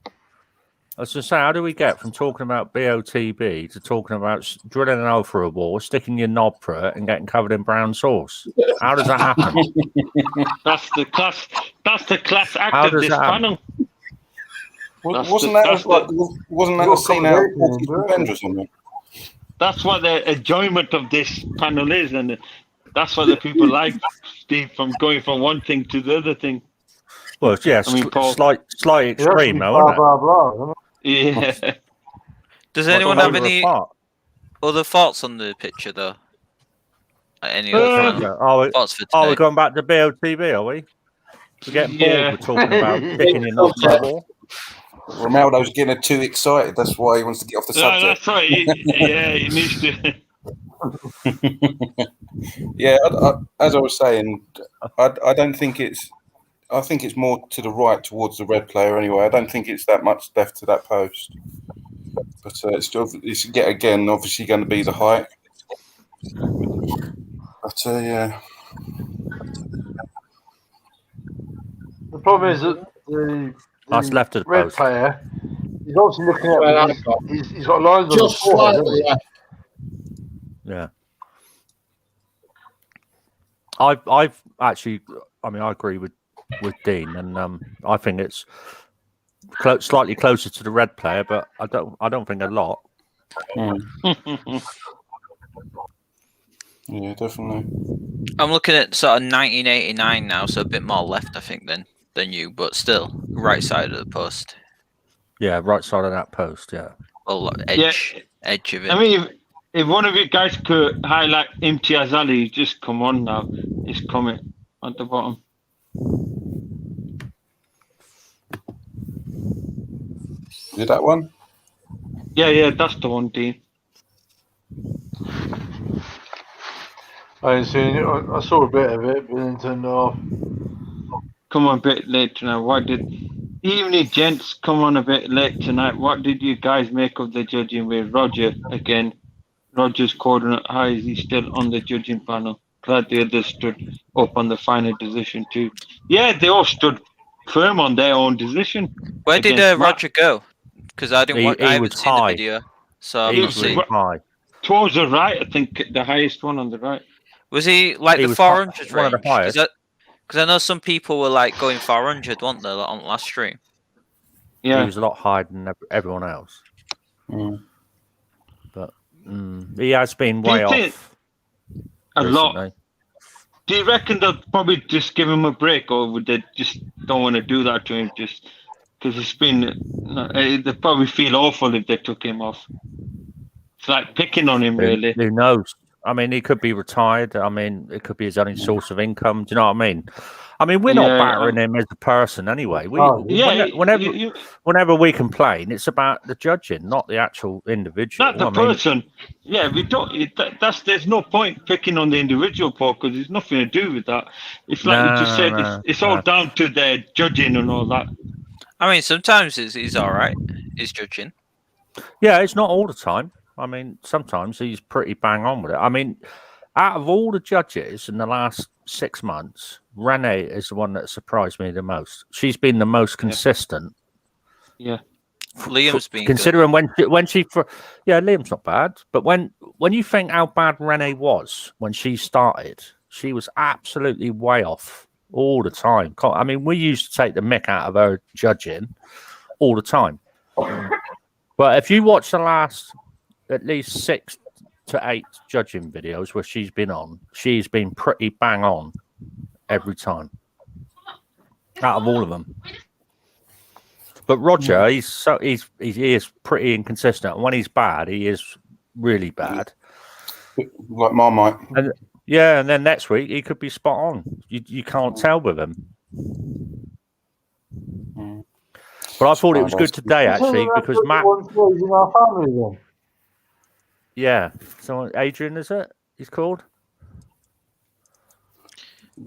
S2: I was just saying, how do we get from talking about BOTB to talking about drilling an hole for a wall, sticking your knob through it, and getting covered in brown sauce? How does that happen?
S5: That's the class act of this panel.
S3: Wasn't that a scene out of Revenge or something?
S5: That's what the enjoyment of this panel is, and that's what the people like, Steve, from going from one thing to the other thing.
S2: Well, yeah, slight extreme, though, isn't it?
S6: Blah, blah.
S5: Yeah.
S7: Does anyone have any other thoughts on the picture, though? Any other thoughts for today?
S2: We're going back to BOTB, are we? We're getting bored. We're talking about picking your knob for a wall.
S3: Ronaldo's getting too excited. That's why he wants to get off the subject.
S5: That's right. He needs to.
S3: Yeah, as I was saying, I don't think it's. I think it's more to the right towards the red player anyway. I don't think it's that much left to that post. But it's yet again obviously going to be the height. But yeah.
S6: The problem is that the
S2: That's left of the
S6: red
S2: post.
S6: player. He's obviously looking at
S4: Well,
S6: he's got lines on
S4: just
S6: his forehead, hasn't
S4: slightly
S6: he?
S4: left.
S2: Yeah. I've actually, I mean, I agree with Dean, and I think it's slightly closer to the red player, but I don't think a lot.
S3: Yeah, definitely.
S7: I'm looking at sort of 1989 now, so a bit more left, I think, than you, but still right side of the post.
S2: Yeah, right side of that post. Yeah.
S7: Well, edge of it.
S5: I mean, if one of you guys could highlight Imtiaz Ali, just come on now. It's coming at the bottom.
S3: Is it that one?
S5: Yeah, that's the one, Dean.
S6: I ain't seen it. I saw a bit of it, but then turned off.
S5: Come on a bit late tonight. Evening gents, come on a bit late tonight. What did you guys make of the judging with Roger again? Roger's coordinate, how is he still on the judging panel? Glad the others stood up on the final decision too. Yeah, they all stood firm on their own decision.
S7: Where did Roger go? Because I didn't. I haven't seen the video, so I'm not seeing.
S2: High.
S5: Towards the right, I think the highest one on the right.
S7: Was he like the 400 range?
S2: One of the highest.
S7: Because I know some people were like going 400, weren't they, like, on last stream?
S2: Yeah, he was a lot higher than everyone else. But he has been way off.
S5: A lot. Do you reckon they'll probably just give him a break, or would they just don't want to do that to him just because it's been? They probably feel awful if they took him off. It's like picking on him, really.
S2: Who knows? I mean, he could be retired. I mean, it could be his only source of income. Do you know what I mean? I mean, we're not battering him as a person anyway. Whenever we complain, it's about the judging, not the actual individual.
S5: Not the person. Yeah, we don't. There's no point picking on the individual, Paul, because there's nothing to do with that. It's like you just said. It's all down to their judging and all that.
S7: I mean, sometimes he's all right. He's judging.
S2: Yeah, it's not all the time. I mean, sometimes he's pretty bang on with it. I mean, out of all the judges in the last 6 months, Renee is the one that surprised me the most. She's been the most consistent.
S5: Yeah.
S7: Liam's been
S2: considering good. when she Liam's not bad, but when you think how bad Renee was when she started, she was absolutely way off all the time. I mean, we used to take the mick out of her judging all the time. But if you watch the last at least 6 to 8 judging videos where she's been on, she's been pretty bang on every time out of all of them. But Roger, he is pretty inconsistent. And when he's bad, he is really bad.
S3: Like Marmite.
S2: And then next week he could be spot on. You can't tell with him. But I thought it was good today actually because Matt.
S6: In our family, then.
S2: Yeah, so Adrian, is it? He's called.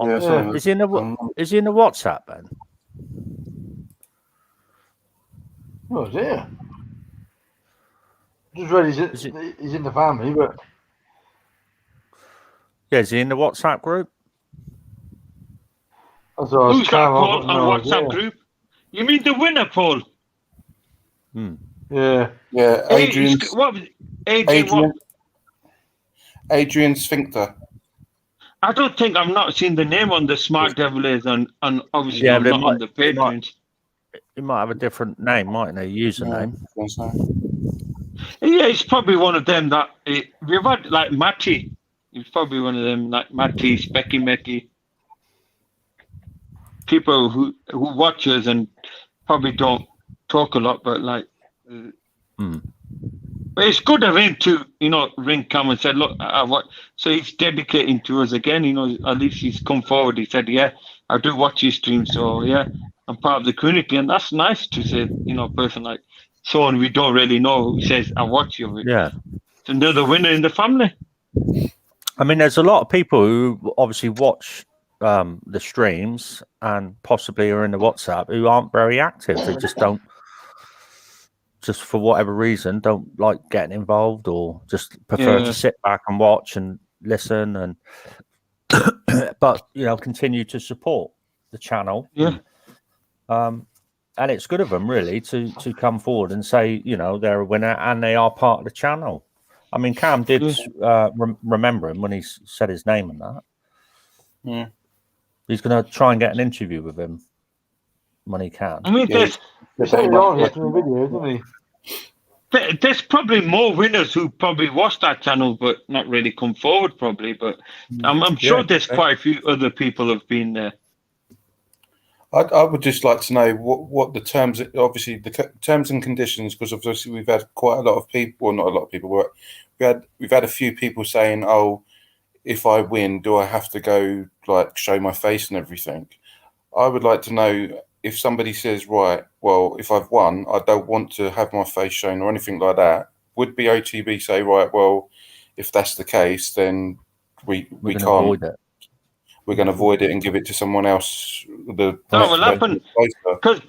S3: Yeah.
S2: Is he in the WhatsApp, Ben?
S6: Oh dear. Just read he's in the family, but
S2: yeah, is he in the WhatsApp group?
S5: Who's that, Paul, on WhatsApp group? You mean the winner, Paul?
S6: Yeah.
S3: Yeah, Adrian Sphincter.
S5: I don't think I've not seen the name on the Smart Deviliers and obviously not on the patrons.
S2: He might have a different name, mightn't he? Username.
S5: Yeah, it's probably one of them that we've had like Matty. He's probably one of them like Matty, Specky Mecky. People who watch us and probably don't talk a lot, but like. But it's good of him to, ring come and say, look, what? So he's dedicating to us again. At least he's come forward. He said, yeah, I do watch your stream, so yeah, I'm part of the community, and that's nice to say. A person like someone we don't really know who says, I watch you.
S2: Yeah,
S5: it's another winner in the family.
S2: I mean, there's a lot of people who obviously watch the streams and possibly are in the WhatsApp who aren't very active. They just don't. Just for whatever reason, don't like getting involved or just prefer to sit back and watch and listen and but continue to support the channel.
S5: Yeah.
S2: and it's good of them really to come forward and say, you know, they're a winner and they are part of the channel. I mean, Cam did remember him when he said his name and that.
S3: Yeah.
S2: He's going to try and get an interview with him when he can.
S5: I mean, there's probably more winners who probably watch that channel but not really come forward probably, but I'm sure there's quite a few other people have been there.
S3: I would just like to know what the terms, obviously the terms and conditions, because obviously we've had quite a lot of people, well, not a lot of people, but we've had a few people saying, oh, if I win, do I have to go like show my face and everything? I would like to know if somebody says, right, well, if I've won, I don't want to have my face shown or anything like that. Would BOTB say, right, well, if that's the case, then we can't avoid it. We're going to avoid it and give it to someone else. That
S5: will happen. Because,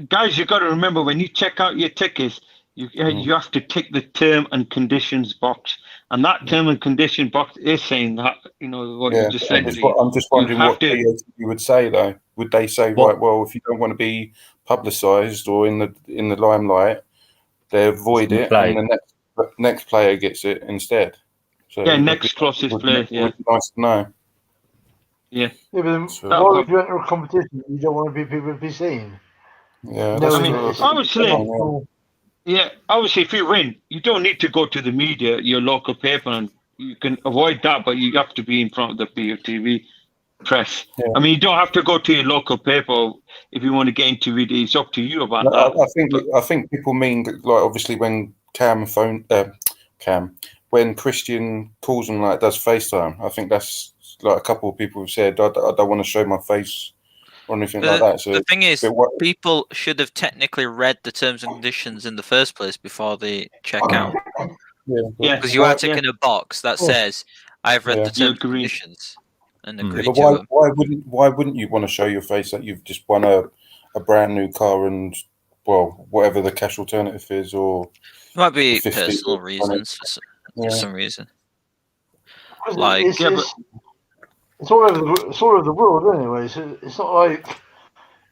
S5: guys, you got to remember when you check out your tickets, you have to tick the term and conditions box, and that term and condition box is saying that, you know, what you just said.
S3: I'm just wondering what you would say though. Would they say, right, well, if you don't want to be publicised or in the limelight, they avoid it, and the next player gets it instead. So
S5: next closest player. Yeah,
S3: would be nice to know.
S5: Yeah.
S6: But then why would you enter a competition you don't want people to be seen?
S3: Yeah,
S5: I mean, obviously, if you win, you don't need to go to the media, your local paper, and you can avoid that, but you have to be in front of the BOTB press. Yeah. I mean, you don't have to go to your local paper if you want to get into it. It's up to you about that.
S3: I think people mean that, like, obviously when when Christian calls them, like, does FaceTime, I think that's like a couple of people have said, I don't want to show my face or anything like that. So
S7: the thing is, people should have technically read the terms and conditions in the first place before they check out. Because you are ticking a box that says, I've read the terms and conditions and agreed
S3: but
S7: to them.
S3: Why wouldn't you want to show your face that you've just won a brand new car and, well, whatever the cash alternative is, or
S7: it might be personal reasons for some reason. Like,
S6: it's all over the world anyway. So it's not like,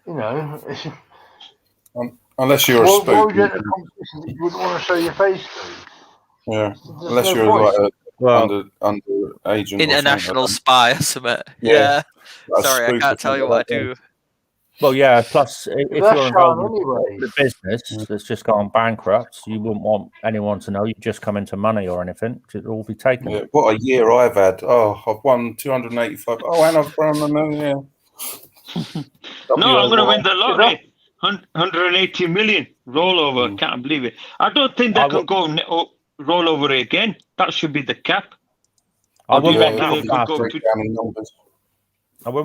S6: you know.
S3: Unless you're a spook.
S6: Why would you enter a competition that you wouldn't want to show your face to?
S3: Yeah, unless you're like under agent,
S7: international spy or something. Yeah. Sorry, I can't tell you what I do.
S2: Well, yeah. Plus, if you're involved in the business that's just gone bankrupt, you wouldn't want anyone to know you've just come into money or anything. It'll all be taken.
S3: Yeah, what a year I've had! Oh, I've won 285. Oh, and I've won
S5: No, I'm going to win the lottery. 180 million rollover. Can't believe it. I don't think that can go rollover again. That should be the cap.
S2: I wouldn't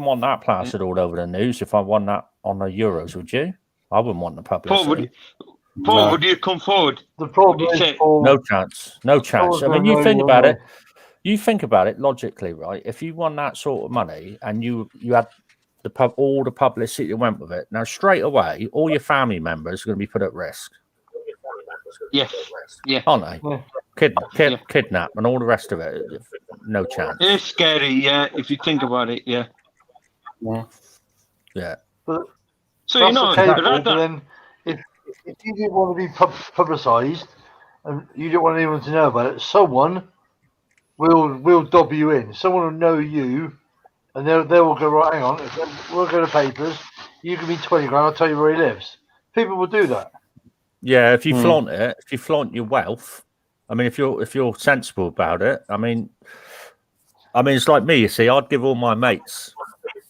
S2: want that plastered all over the news if I won that on the Euros, would you? I wouldn't want the publicity.
S5: Paul, would you come forward?
S6: The problem is,
S2: no chance. No chance. I mean, you think about it. You think about it logically, right? If you won that sort of money and you had all the publicity that went with it, now straight away, all your family members are going to be put at risk.
S5: Yes. Yeah.
S2: Aren't they? Kidnap and all the rest of it. No chance.
S5: It's scary, yeah, if you think about it, yeah.
S2: Yeah.
S6: But
S5: so, you know,
S6: then if you didn't want to be publicised and you don't want anyone to know about it, someone will dob you in. Someone will know you, and they will go, right, hang on, we'll go to papers, you give me 20 grand, I'll tell you where he lives. People will do that.
S2: Yeah, if you flaunt it, if you flaunt your wealth, I mean, if you're sensible about it, I mean, it's like me. You see, I'd give all my mates,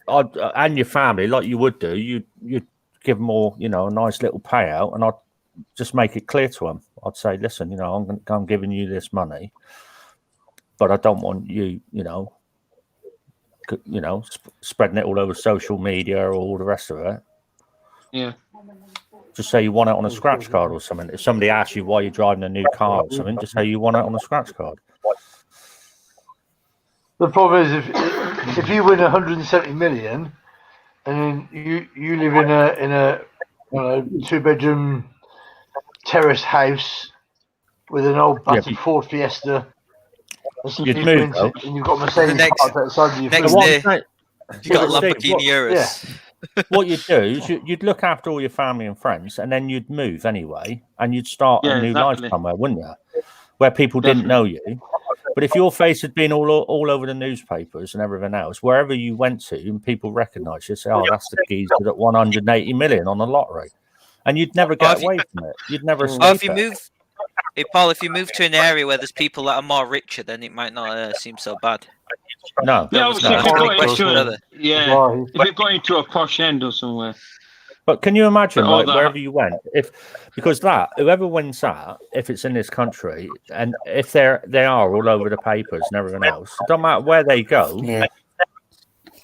S2: and your family, like you would do. You'd give them all, you know, a nice little payout, and I'd just make it clear to them. I'd say, listen, you know, I'm giving you this money, but I don't want you, spreading it all over social media or all the rest of it.
S5: Yeah.
S2: Just say you want it on a scratch card or something. If somebody asks you why you're driving a new car or something, just say you want it on a scratch card.
S6: The problem is if you win 170 million and you live in a 2-bedroom terrace house with an old battered Ford Fiesta,
S2: you'd move,
S6: and you've got Mercedes parked outside of your
S7: next day, you got a Lamborghini Urus.
S2: what you'd do is you'd look after all your family and friends, and then you'd move anyway, and you'd start a new life somewhere, wouldn't you? Where people didn't know you. But if your face had been all over the newspapers and everything else, wherever you went to, and people recognise you, say, "Oh, that's the geezer that 180 million on the lottery," and you'd never get away from it. You'd never escape it.
S7: Hey, Paul, if you move to an area where there's people that are more richer, then it might not seem so bad.
S2: No.
S5: Yeah, if you got into a posh end or somewhere.
S2: But can you imagine, like, wherever you went, because whoever wins that, if it's in this country, and if they are all over the papers and everything else, it don't matter where they go,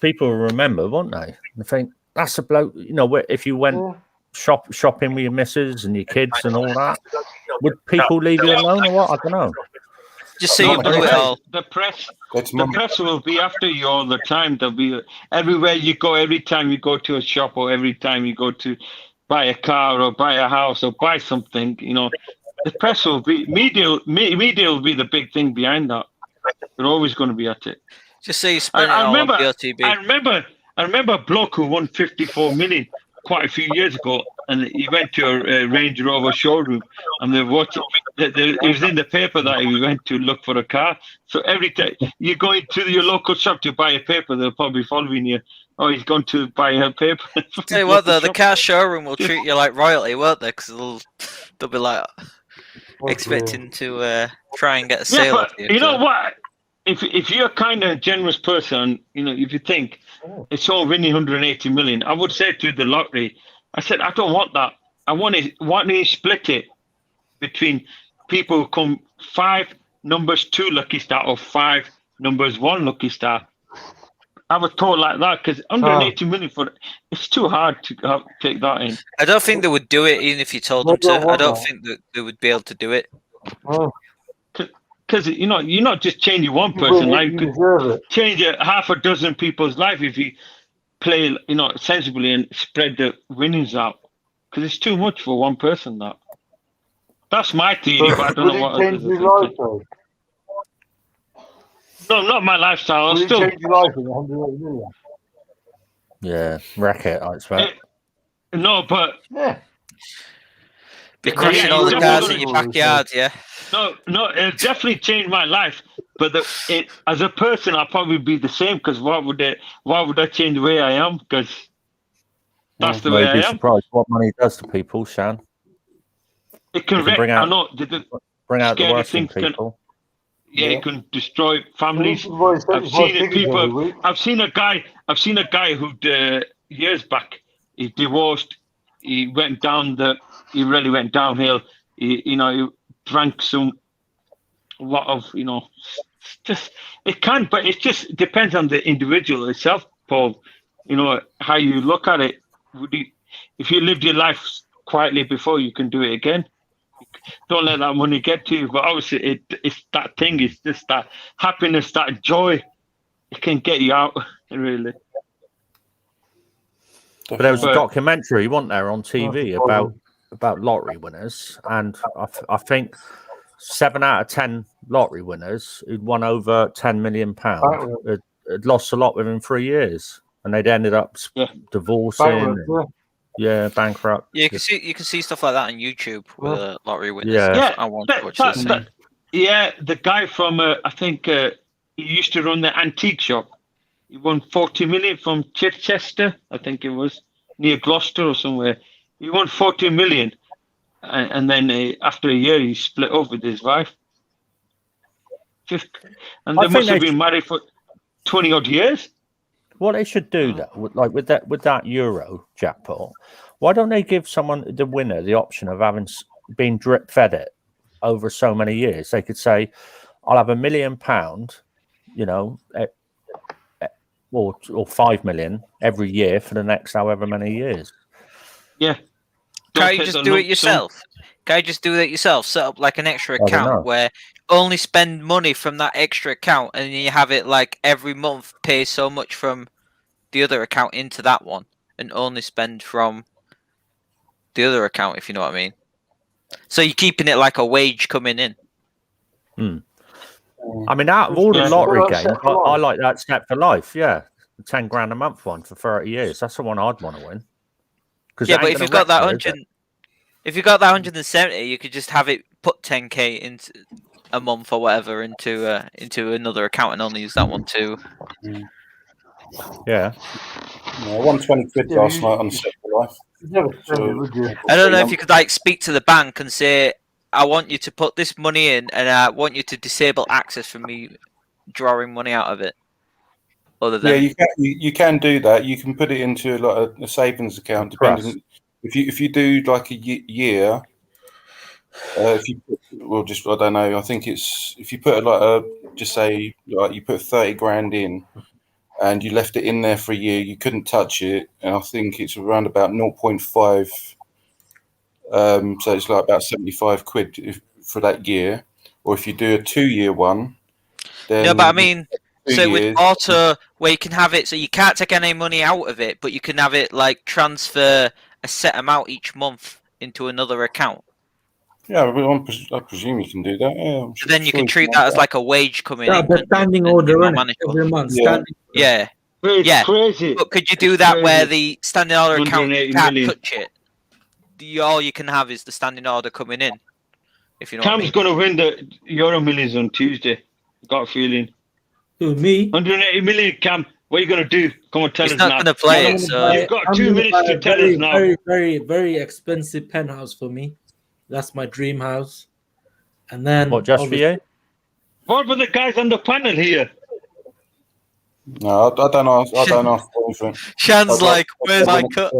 S2: people will remember, won't they? And think that's a bloke. You know, if you went shopping with your missus and your kids and all that, would people leave you alone or what? I don't know.
S7: Just say you blew it all.
S5: The press will be after you all the time. They'll be everywhere you go. Every time you go to a shop, or every time you go to buy a car or buy a house or buy something, you know, the press will be media will be the big thing behind that. They're always going to be at it.
S7: Just say you spent it all on BOTB.
S5: I remember a bloke who won 54 million quite a few years ago, and he went to a Range Rover showroom, and they watched it. It was in the paper that he went to look for a car. So every time you go into your local shop to buy a paper, they'll probably following you. Oh, he's gone to buy a paper.
S7: Tell you what, though, the car showroom will treat you like royalty, won't they? Because they'll be like expecting to try and get a sale.
S5: Yeah, but you know what? If you're a kind of generous person, you know, if you think it's all winning 180 million, I would say to the lottery, I said, I don't want that. I want to split it between people who come 5 numbers 2 lucky star or 5 numbers 1 lucky star. I was told like that because 180 million it's too hard to take that in.
S7: I don't think they would do it even if you told them to. I don't think that they would be able to do it.
S5: Because you know, you're not just changing one person's life. You could change half a dozen people's life if you play, you know, sensibly and spread the winnings out. Because it's too much for one person. That's my theory, but I don't know what others think. No, not my lifestyle.
S6: Will it change your life in 180 million?
S2: Yeah, wreck it, I expect.
S5: No, but
S7: be crushing all the cars in your backyard, yeah.
S5: No, it definitely changed my life. But as a person, I'll probably be the same. Because why would I change the way I am? Because that's the way I am.
S2: You'd be surprised what money does to people, Shan.
S5: It can wreck. I know.
S2: Bring out the worst in people.
S5: It can destroy families. I've seen it. People. I've seen a guy who years back, he divorced. He really went downhill. He drank some lot of, but it just depends on the individual itself, Paul. You know, how you look at it. If you lived your life quietly before, you can do it again. Don't let that money get to you. But obviously, it's that thing. It's just that happiness, that joy. It can get you out, really.
S2: But there was a documentary, wasn't there, on TV about lottery winners, and I think 7 out of 10 lottery winners who'd won over £10 million had lost a lot within 3 years, and they'd ended up divorcing. Bankrupt.
S7: Yeah, you can see stuff like that on YouTube with lottery winners. I want to watch this.
S5: The guy from I think he used to run the antique shop. He won 40 million from Chichester, I think it was, near Gloucester or somewhere. He won 40 million, and then after a year, he split up with his wife. And they must have been married for 20 odd years.
S2: What they should do, like with that Euro jackpot, why don't they give the winner the option of having been drip fed it over so many years? They could say, "I'll have £1 million, or 5 million every year for the next however many years."
S5: Yeah.
S7: Can't you just do it yourself? Can you just do it yourself? Set up like an extra account where only spend money from that extra account, and you have it like every month pay so much from the other account into that one, and only spend from the other account, if you know what I mean. So you're keeping it like a wage coming in.
S2: I mean, out of all the lottery games, I like that Step for Life. Yeah, 10 grand a month one for 30 years. That's the one I'd want to win.
S7: Yeah, but if you've got that 100, if you got that 170, you could just have it put 10k into a month or whatever into another account and only use that one too.
S2: Yeah.
S3: 120 quid last night on Second Life.
S7: I don't know if you could like speak to the bank and say, I want you to put this money in and I want you to disable access for me drawing money out of it. Other than
S3: you can do that. You can put it into like a savings account, depending. If you do like a year, if you I don't know. I think it's if you put just say like you put 30 grand in, and you left it in there for a year, you couldn't touch it, and I think it's around about 0.5. So it's like about 75 quid for that year. Or if you do a 2-year one, then
S7: no, but I mean. So
S3: years.
S7: with auto, where you can have it, so you can't take any money out of it, but you can have it like transfer a set amount each month into another account.
S3: Yeah, I presume you can do that. Yeah,
S7: so then you can treat that as like a wage coming in.
S1: The standing order every month.
S7: Yeah.
S5: Crazy.
S7: But could you do that where the standing order account you can't touch it? All you can have is the standing order coming in. If you know
S5: Cam's going to win the Euro Millions on Tuesday. Got a feeling.
S1: Who, me?
S5: 180 million, Cam. What are you going to do? Come on, tell us now.
S7: He's not going to play it, so...
S5: You've got 2 minutes to tell us now.
S1: Very, very, very expensive penthouse for me. That's my dream house. And then...
S2: What, just for you?
S5: What about the guys on the panel here?
S3: No, I don't know. I don't know.
S7: Shan's like, where's my cut?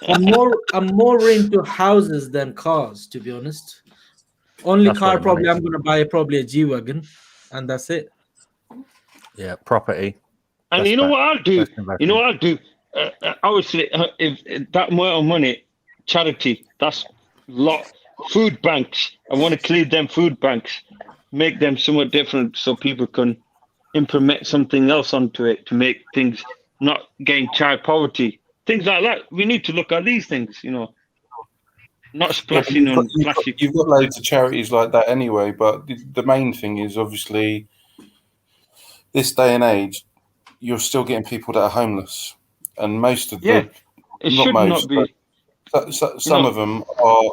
S1: I'm more into houses than cars, to be honest. Only car probably I'm going to buy probably a G-Wagon, and that's it.
S2: Yeah, property.
S5: And you know what I'll do? You know what I'll do? Obviously, if that amount of money, charity, that's lot. Food banks. I want to clear them food banks, make them somewhat different so people can implement something else onto it to make things not getting child poverty. Things like that. We need to look at these things, you know. Not splashing on plastic.
S3: You've got loads of charities like that anyway, but the main thing is obviously this day and age, you're still getting people that are homeless, and most of them, some of them are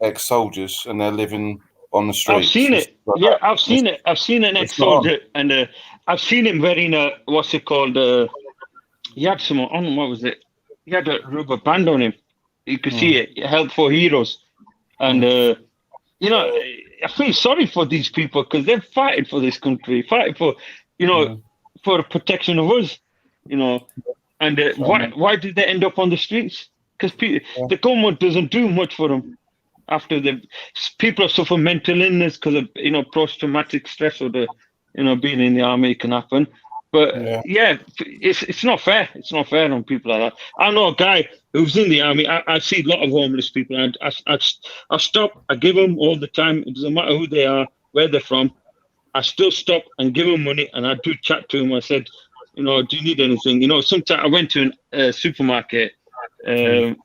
S3: ex-soldiers, and they're living on the streets.
S5: I've seen it. Yeah, I've seen it. I've seen an ex-soldier, and I've seen him wearing a what's it called? He had some on. What was it? He had a rubber band on him. You could see it. Help for Heroes, and you know, I feel sorry for these people because they're fighting for this country, fighting for, you know, for the protection of us, you know. And why did they end up on the streets? Because the government doesn't do much for them. After people suffer mental illness because of, you know, post-traumatic stress or the, you know, being in the army, it can happen. But it's not fair. It's not fair on people like that. I know a guy who's in the army. I see a lot of homeless people, and I stop. I give them all the time. It doesn't matter who they are, where they're from. I still stop and give them money, and I do chat to them. I said, you know, do you need anything? You know, sometimes I went to a supermarket. They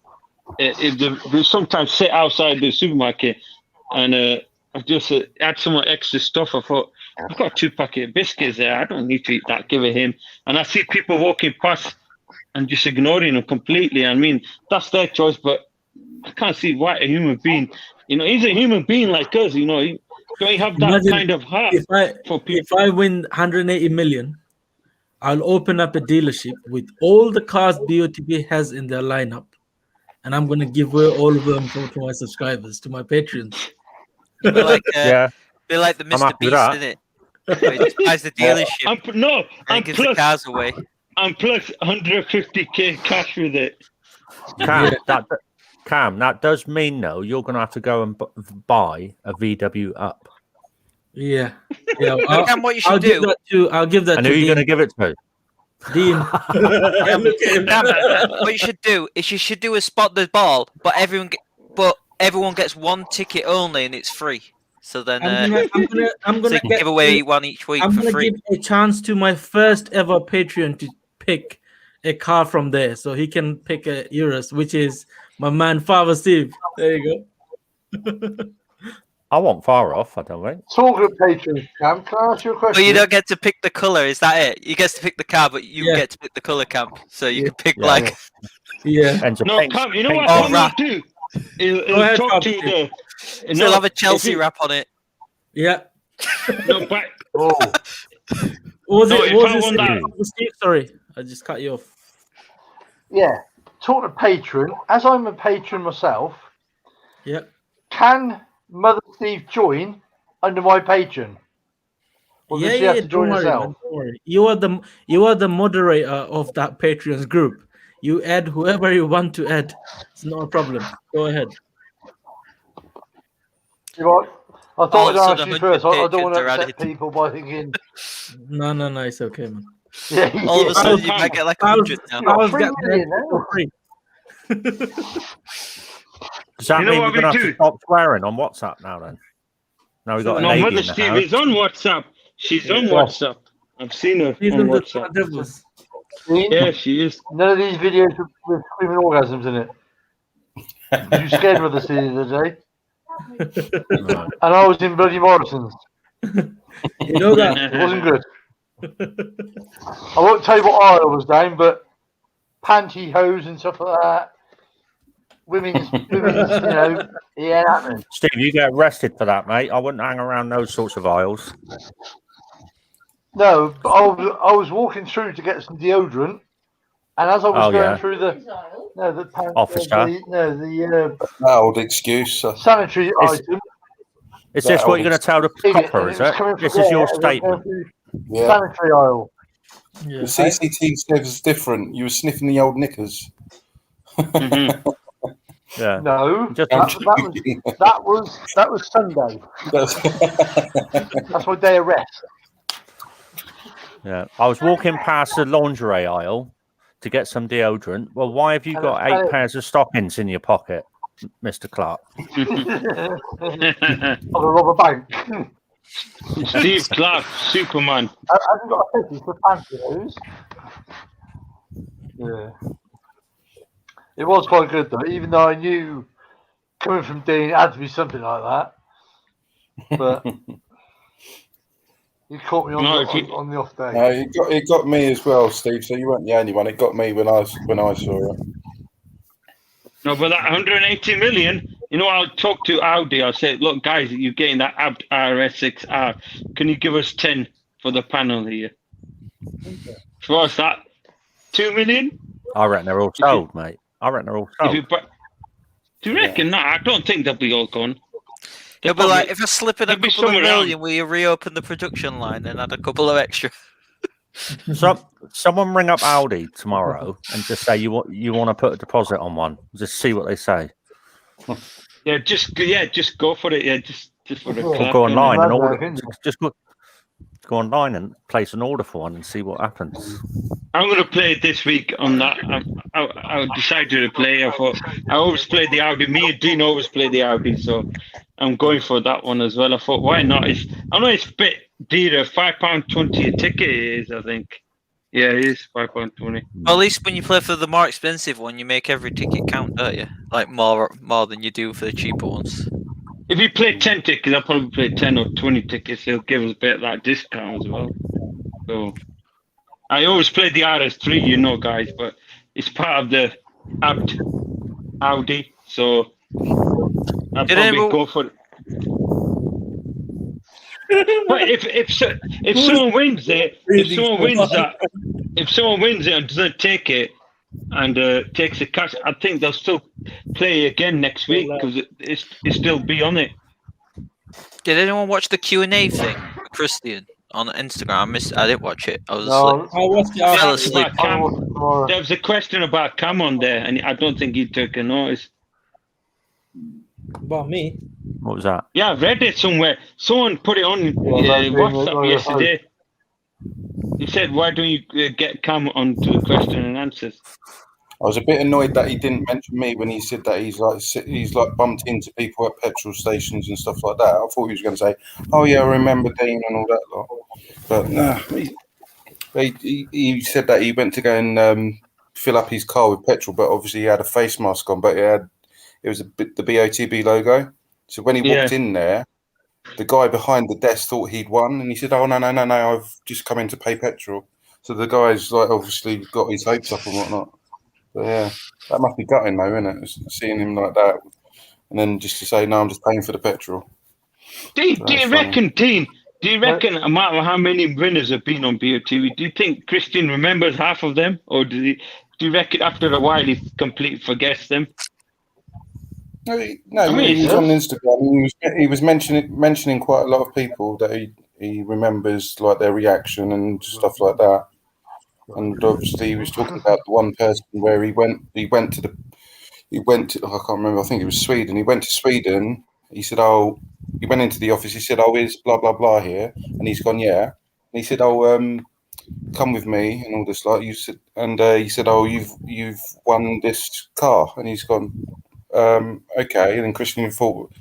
S5: sometimes sit outside the supermarket, and I just had some extra stuff. I thought, I've got 2 packets of biscuits there. I don't need to eat that. Give it him. And I see people walking past and just ignoring them completely. I mean, that's their choice, but I can't see why a human being, you know, he's a human being like us, you know. Don't you have that kind of heart for people?
S1: If I win 180 million, I'll open up a dealership with all the cars BOTB has in their lineup, and I'm going to give away all of them to my subscribers, to my patrons.
S7: Be like the Mr. Beast, isn't it? He just buys the dealership. And gives the cars away.
S5: And plus 150k cash with it.
S2: Cam, that does mean though you're going to have to go and buy a VW up.
S1: Yeah.
S7: Cam, what you should do?
S1: I'll give that.
S2: And who are you going to give it to?
S1: Dean.
S7: What you should do is you should do a spot the ball, but everyone gets 1 ticket only, and it's free. So then I'm gonna give away 1 each week. I'm gonna give
S1: a chance to my first ever Patreon to pick a car from there, so he can pick a Urus, which is my man Father Steve. There you go.
S2: I wasn't far off, I don't think.
S6: Talking of patrons, Cam, can I ask you a question?
S7: But you don't get to pick the color. Is that it? You get to pick the car, but you
S1: Yeah.
S7: get to pick the color, Camp. So you can pick
S2: Yeah.
S7: like.
S1: Yeah.
S2: And
S5: No, Cam, you know what
S7: Oh,
S5: Cam
S7: rap.
S5: will do?
S1: Go
S5: He'll
S1: ahead,
S5: talk to
S1: Cam.
S5: you there.
S7: So
S5: No,
S7: you'll have a
S5: if
S7: Chelsea
S5: you-
S7: wrap on it.
S1: Yeah.
S5: No, but
S6: Oh,
S1: Was
S5: No,
S1: it?
S5: if
S1: Was
S5: I
S1: it?
S5: won that-
S1: Steve? Sorry, I just cut you off.
S6: yeah. Talking of patron, as I'm a patron myself,
S1: Yeah.
S6: can Mother Steve join under my patron? Or does she have to
S1: Don't
S6: join
S1: worry,
S6: herself?
S1: man, don't worry. You are the moderator of that Patreon's group. You add whoever you want to add. It's not a problem. Go ahead.
S6: You know what? I
S7: All
S6: thought
S7: of a
S6: I'd
S7: sudden,
S6: ask you
S7: 100
S6: first. I don't want
S7: patrons
S6: to
S7: are
S6: upset
S7: added.
S6: people by thinking,
S1: No, it's okay, man.
S6: yeah,
S7: All of a
S6: yeah.
S7: sudden, you
S5: Cam,
S7: might get like
S1: I'll-
S7: 100 now.
S6: You got
S1: I'll
S6: 3
S1: get
S6: million
S1: there
S6: now.
S1: for free.
S2: Does that
S5: You know
S2: mean
S5: what
S2: we're going
S5: we
S2: to have
S5: do?
S2: to stop swearing on WhatsApp now then? Now we've got a
S5: no,
S2: lady
S5: Mother
S2: in the
S5: Steve
S2: house.
S5: is on WhatsApp. She's on WhatsApp. I've seen her
S1: He's
S5: on
S1: in the
S5: WhatsApp.
S1: devils.
S5: Yeah, she is.
S6: None of these videos with screaming orgasms in it. You scared Mother Steve the other day,
S2: Right.
S6: and I was in bloody Morrison's.
S1: You know that.
S6: It wasn't good. I won't tell you what aisle I was down, but pantyhose and stuff like that. Women's, you know, yeah, happening.
S2: Steve, you get arrested for that, mate. I wouldn't hang around those sorts of aisles.
S6: No, but I was walking through to get some deodorant, and as I was
S2: Oh,
S6: going
S2: yeah.
S6: through the
S2: Officer.
S6: the
S3: That old excuse.
S6: sanitary
S2: Is
S6: item.
S2: Is
S3: That
S2: this what
S3: old
S2: you're going to tell the
S6: and
S2: copper,
S6: it
S2: is
S6: was
S2: it?
S6: coming from
S2: This is your
S6: there, and I was going
S2: statement.
S6: through
S3: Yeah.
S6: Sanitary aisle.
S1: Yeah.
S3: The CCT said it's different. You were sniffing the old knickers.
S5: Mhm.
S2: Yeah.
S6: No,
S2: Just-
S6: that was Sunday. That's my day of rest.
S2: Yeah. I was walking past the lingerie aisle to get some deodorant. Well, why have you got 8 pairs of stockings in your pocket, Mr. Clark?
S6: Of a rubber bank.
S5: Steve Clark, Superman.
S6: I haven't got a 50 for pantyhose. Yeah. It was quite good though, even though I knew coming from Dean it had to be something like that. But you caught me on,
S5: No,
S6: on the off day.
S3: No, it got me as well, Steve. So you weren't the only one. It got me when I saw it.
S5: No, but that 180 million, you know, I'll talk to Audi. I'll say, look, guys, you're getting that RS6R. Can you give us 10 for the panel here? So what's that? 2 million?
S2: I reckon they're all sold, mate. I reckon they're all
S5: If you
S2: sold.
S5: bu- Do you reckon? No, I don't think they'll be all gone.
S7: They'll be like, if I slip in a
S5: there'll be
S7: couple of
S5: some
S7: million,
S5: around.
S7: will you reopen the production line and add a couple of extra?
S2: Someone ring up Audi tomorrow and just say you want to put a deposit on one. Just see what they say.
S5: Yeah, just go for it. Yeah, just for the
S2: Or
S5: clap,
S2: go online and
S6: Imagine
S2: order.
S6: that,
S2: Just go online and place an order for one and see what happens.
S5: I'm going to play it this week on that. I decided to play. I thought I always play the Audi. Me and Dean always play the Audi, so I'm going for that one as well. I thought, why not? I know it's a bit dearer, £5.20 a ticket it is, I think. Yeah, it is £5.20.
S7: Well, at least when you play for the more expensive one, you make every ticket count, don't you? Like more than you do for the cheaper ones.
S5: If you play 10 tickets, I'll probably play 10 or 20 tickets. They'll give us a bit of that discount as well. So I always play the RS3, you know, guys, but it's part of the Audi, so I'll probably go for it. But if someone wins it, if someone wins it and doesn't take it and takes the cash, I think they'll still play again next week because it's still be on it.
S7: Did anyone watch the Q&A thing with Christian on Instagram? I didn't watch it. I was
S1: I
S7: asleep.
S5: There was a question about Cam on there, and I don't think he took a notice.
S1: About me?
S2: What was that?
S5: Yeah, I read it somewhere. Someone put it on WhatsApp yesterday. He said, "Why don't you get Cam onto the question and answers?"
S3: I was a bit annoyed that he didn't mention me when he said that he's like bumped into people at petrol stations and stuff like that. I thought he was going to say, "Oh yeah, I remember Dean and all that lot," but no. He said that he went to go and fill up his car with petrol, but obviously he had a face mask on, but it was the BOTB logo. So when he walked in there, the guy behind the desk thought he'd won, and he said, "Oh no, I've just come in to pay petrol." So the guy's like obviously got his hopes up and whatnot. But yeah, that must be gutting though, isn't it? Seeing him like that, and then just to say, "No, I'm just paying for the petrol."
S5: Do you reckon, Dean? Do you reckon, no matter how many winners have been on BOTV, do you think Christian remembers half of them, or do you reckon after a while he completely forgets them?
S3: No, he was on Instagram. He was mentioning quite a lot of people that he remembers, like their reaction and stuff like that. And obviously, he was talking about the one person where he went to I can't remember. I think it was Sweden. He went to Sweden. He said, "Oh," he went into the office. He said, "Oh, is blah blah blah here?" And he's gone, "Yeah." And he said, "Oh, come with me," and all this like you said. And he said, "Oh, you've won this car." And he's gone, "Okay." And then Christian thought,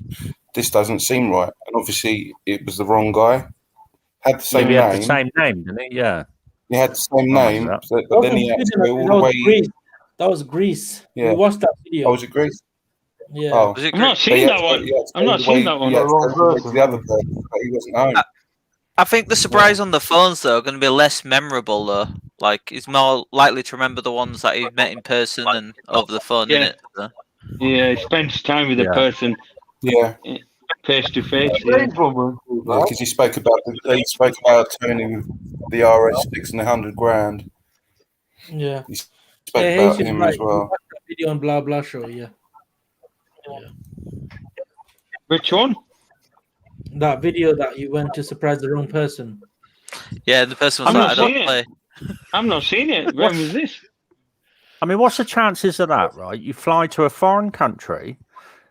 S3: "This doesn't seem right." And obviously, it was the wrong guy. Had the same name.
S2: Had the same name, didn't he? Yeah.
S3: He had the same name, but then he had to go all the way.
S1: That was Greece.
S3: Yeah.
S1: We watched that video.
S3: Oh, was it Greece?
S1: Yeah.
S3: Oh.
S5: I'm not seeing that one. I'm not seeing that one.
S3: The other person, but he wasn't home.
S7: I think the surprise on the phones though are going to be less memorable though. Like he's more likely to remember the ones that he met in person than over the phone, isn't it? So.
S5: Yeah, he spends time with the person.
S3: Yeah.
S5: Face to face.
S3: Because he spoke about Tony with the RS6 and 100 grand.
S1: Yeah.
S3: He spoke about him as well.
S1: That video on Blah Blah Show, yeah.
S5: Which one?
S1: That video that you went to surprise the wrong person.
S7: Yeah, the person was like, "I don't play."
S5: I'm not seeing it. When was this?
S2: I mean, what's the chances of that, right? You fly to a foreign country,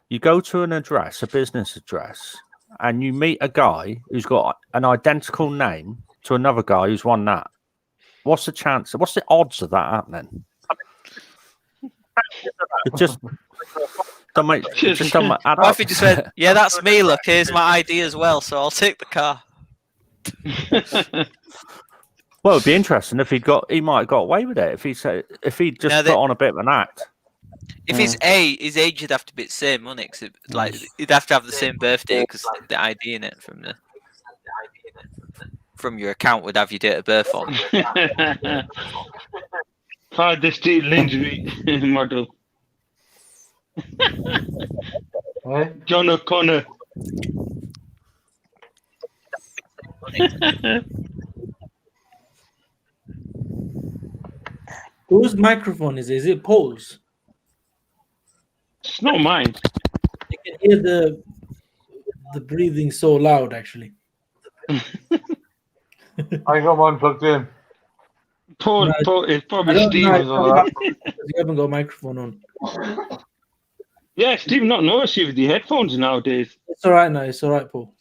S2: you go to an address, a business address, and you meet a guy who's got an identical name to another guy who's won that. What's the chance? What's the odds of that happening? It just don't make. It just don't add
S7: What
S2: up.
S7: if he just said, "Yeah, that's me. Look, here's my ID as well, so I'll take the car."
S2: Well, it'd be interesting if he might have got away with it if he just put on a bit of an act.
S7: If his age would have to be the same, wouldn't it? 'Cause like he'd have to have the same birthday because the ID in it from your account would have your date of birth on.
S5: Father State lingerie model. John O'Connor.
S1: Whose microphone is it? Is it Paul's?
S5: It's not mine.
S1: You can hear the breathing so loud, actually.
S6: I got mine plugged in.
S5: Paul, it's probably Steve.
S1: You haven't got a microphone on.
S5: Yeah, Steve, not noticed you with the headphones nowadays.
S1: It's all right now. It's all right, Paul.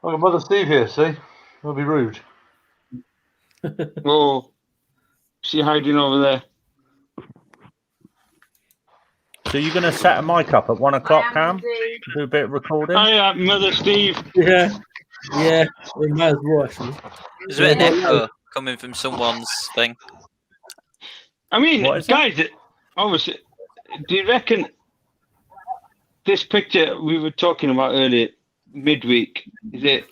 S6: I got Mother Steve here, see? I'll be rude.
S5: Oh, she hiding over there.
S2: So you're going to set a mic up at 1 o'clock, Cam? Do a bit of recording?
S5: Hi, Mother Steve.
S1: Yeah, we might as well, actually.
S7: There's a bit of an echo coming from someone's thing.
S5: I mean, guys, obviously, do you reckon this picture we were talking about earlier, midweek, is it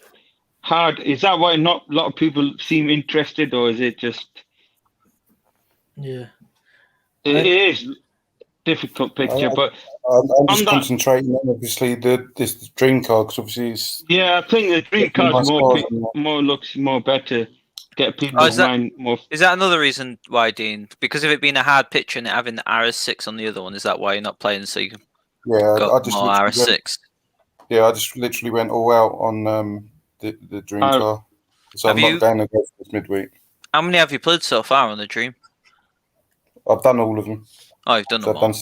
S5: hard? Is that why not a lot of people seem interested, or is it just...
S1: Yeah.
S5: It is difficult picture, but
S3: I'm just concentrating on obviously this dream car because obviously it's.
S5: Yeah, I think the dream car looks more better. Get people's mind more.
S7: Is that another reason why, Dean? Because of it being a hard picture and it having the RS6 on the other one, is that why you're not playing? So you got more RS6.
S3: I just literally went all out on the dream car. So I'm not going to go for this midweek.
S7: How many have you played so far on the dream?
S3: I've done all of them.
S7: Oh, you've done them all.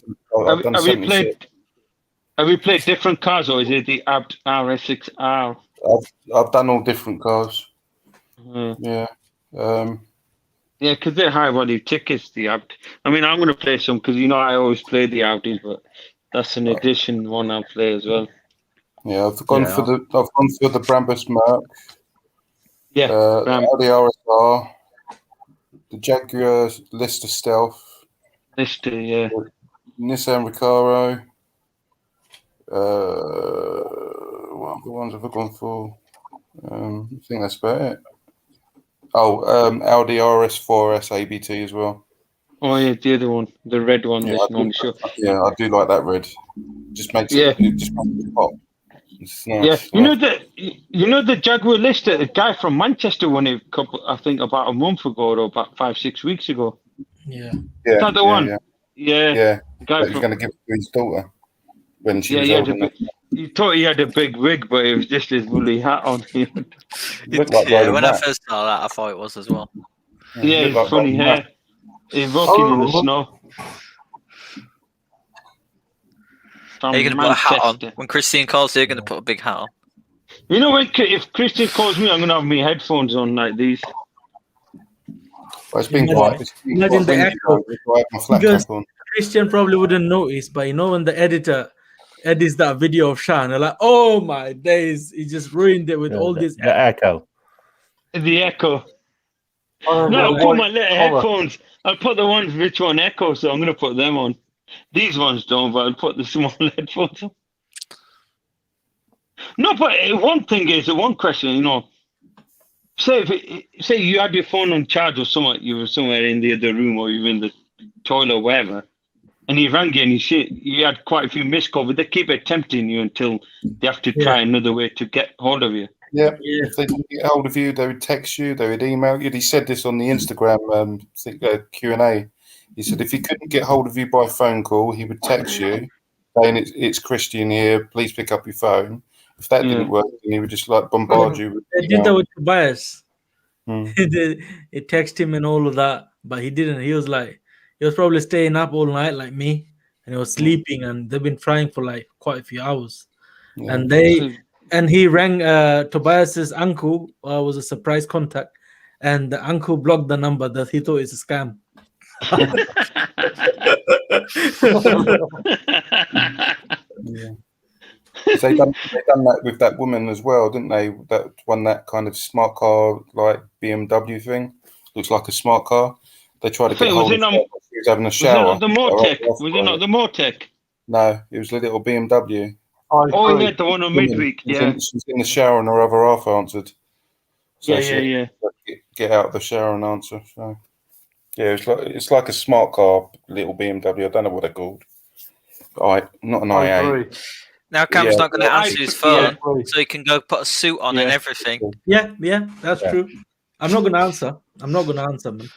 S5: Have you played different cars, or is it the Abt RS6R?
S3: I've done all different cars.
S5: Yeah, because they're high value tickets. The Abt. I mean, I'm going to play some because I always play the Audis, but that's an addition one I'll play as well.
S3: Yeah, I've gone for the Brabus Merc.
S5: Yeah,
S3: the Audi RSR, the Jaguar Lister Stealth.
S5: Lister, yeah.
S3: Nissan Recaro. What other ones have I gone for? I think that's about it. Oh, Audi RS4S ABT as well.
S5: Oh yeah, the other one, the red one.
S3: Yeah,
S5: That's normally show.
S3: Yeah, I do like that red. Just makes it just makes it pop. It's nice.
S5: Yeah, you know the Jaguar Lister. A guy from Manchester won it I think about a month ago or about 5-6 weeks ago.
S1: Yeah.
S5: Is that the one? Yeah.
S3: The guy was going to give it to his daughter when she was old.
S5: You thought he had a big wig, but it was just his woolly hat on him.
S7: When I first saw that, I thought it was as well.
S5: Yeah, his like funny hair. He's walking in the snow.
S7: Are you going to put a hat on? When Christian calls, you're going to put a big hat on.
S5: You know, if Christian calls me, I'm going to have my headphones on like these.
S3: Well, it's been quite.
S1: Imagine the echo. Christian probably wouldn't notice, but you know when the editor edits that video of Sean, they're like, "Oh my days, he just ruined it with all this
S2: echo."
S5: The echo. No, I'll put my little headphones. I'll put the ones which one echo, so I'm going to put them on. These ones don't, but I'll put the small headphones on. No, but one thing is, one question, you know, say you had your phone on charge or something, you were somewhere in the other room or you were in the toilet or wherever, and he rang you and you had quite a few missed calls, but they keep attempting you until they have to try another way to get hold of you.
S3: Yeah, if they didn't get hold of you, they would text you, they would email you. He said this on the Instagram Q&A. He said if he couldn't get hold of you by phone call, he would text you saying it's Christian here, please pick up your phone. If that didn't work, then he would just like bombard you.
S1: They did that with Tobias. He texted him and all of that, but he didn't. He was probably staying up all night like me, and he was sleeping, and they've been trying for like quite a few hours. Yeah. And he rang Tobias's uncle, was a surprise contact, and the uncle blocked the number that he thought is a scam.
S3: They done that with that woman as well, didn't they? That one, that kind of smart car like BMW thing, looks like a smart car. They tried to get hold of her. She was having a shower.
S5: Was it not the Motec?
S3: No, it was a little BMW.
S5: Oh yeah, the one on Midweek. Yeah,
S3: she's in the shower and her other half answered. So
S5: yeah.
S3: Get out of the shower and answer. So yeah, it's like a smart car, little BMW. I don't know what they're called. Not an i8.
S7: Now Cam's not going to answer his phone, so he can go put a suit on and everything.
S1: Yeah, that's true. I'm not going to answer. Man.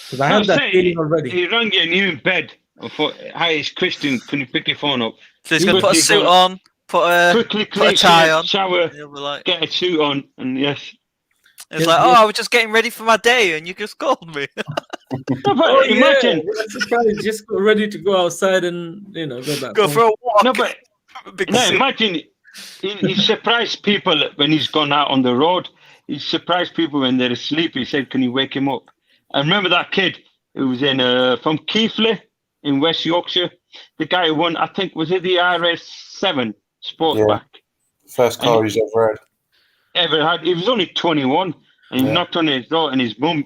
S1: Because I have that feeling already.
S5: He rang you and you in bed. I thought, hi, it's Christian. Can you pick your phone up?
S7: So he's going to put a suit on, put a tie on,
S5: shower, get a suit on, and yes.
S7: It's like, I was just getting ready for my day, and you just called me.
S5: No, but imagine,
S1: just got ready to go outside and go back.
S7: Go for a walk.
S5: Imagine he surprised people when he's gone out on the road. He surprised people when they're asleep. He said, "Can you wake him up?" I remember that kid who was from Keighley in West Yorkshire. The guy who won, I think, was it the RS7 Sportback?
S3: First car he's
S5: ever had. He was only 21, and he knocked on his door and his mum,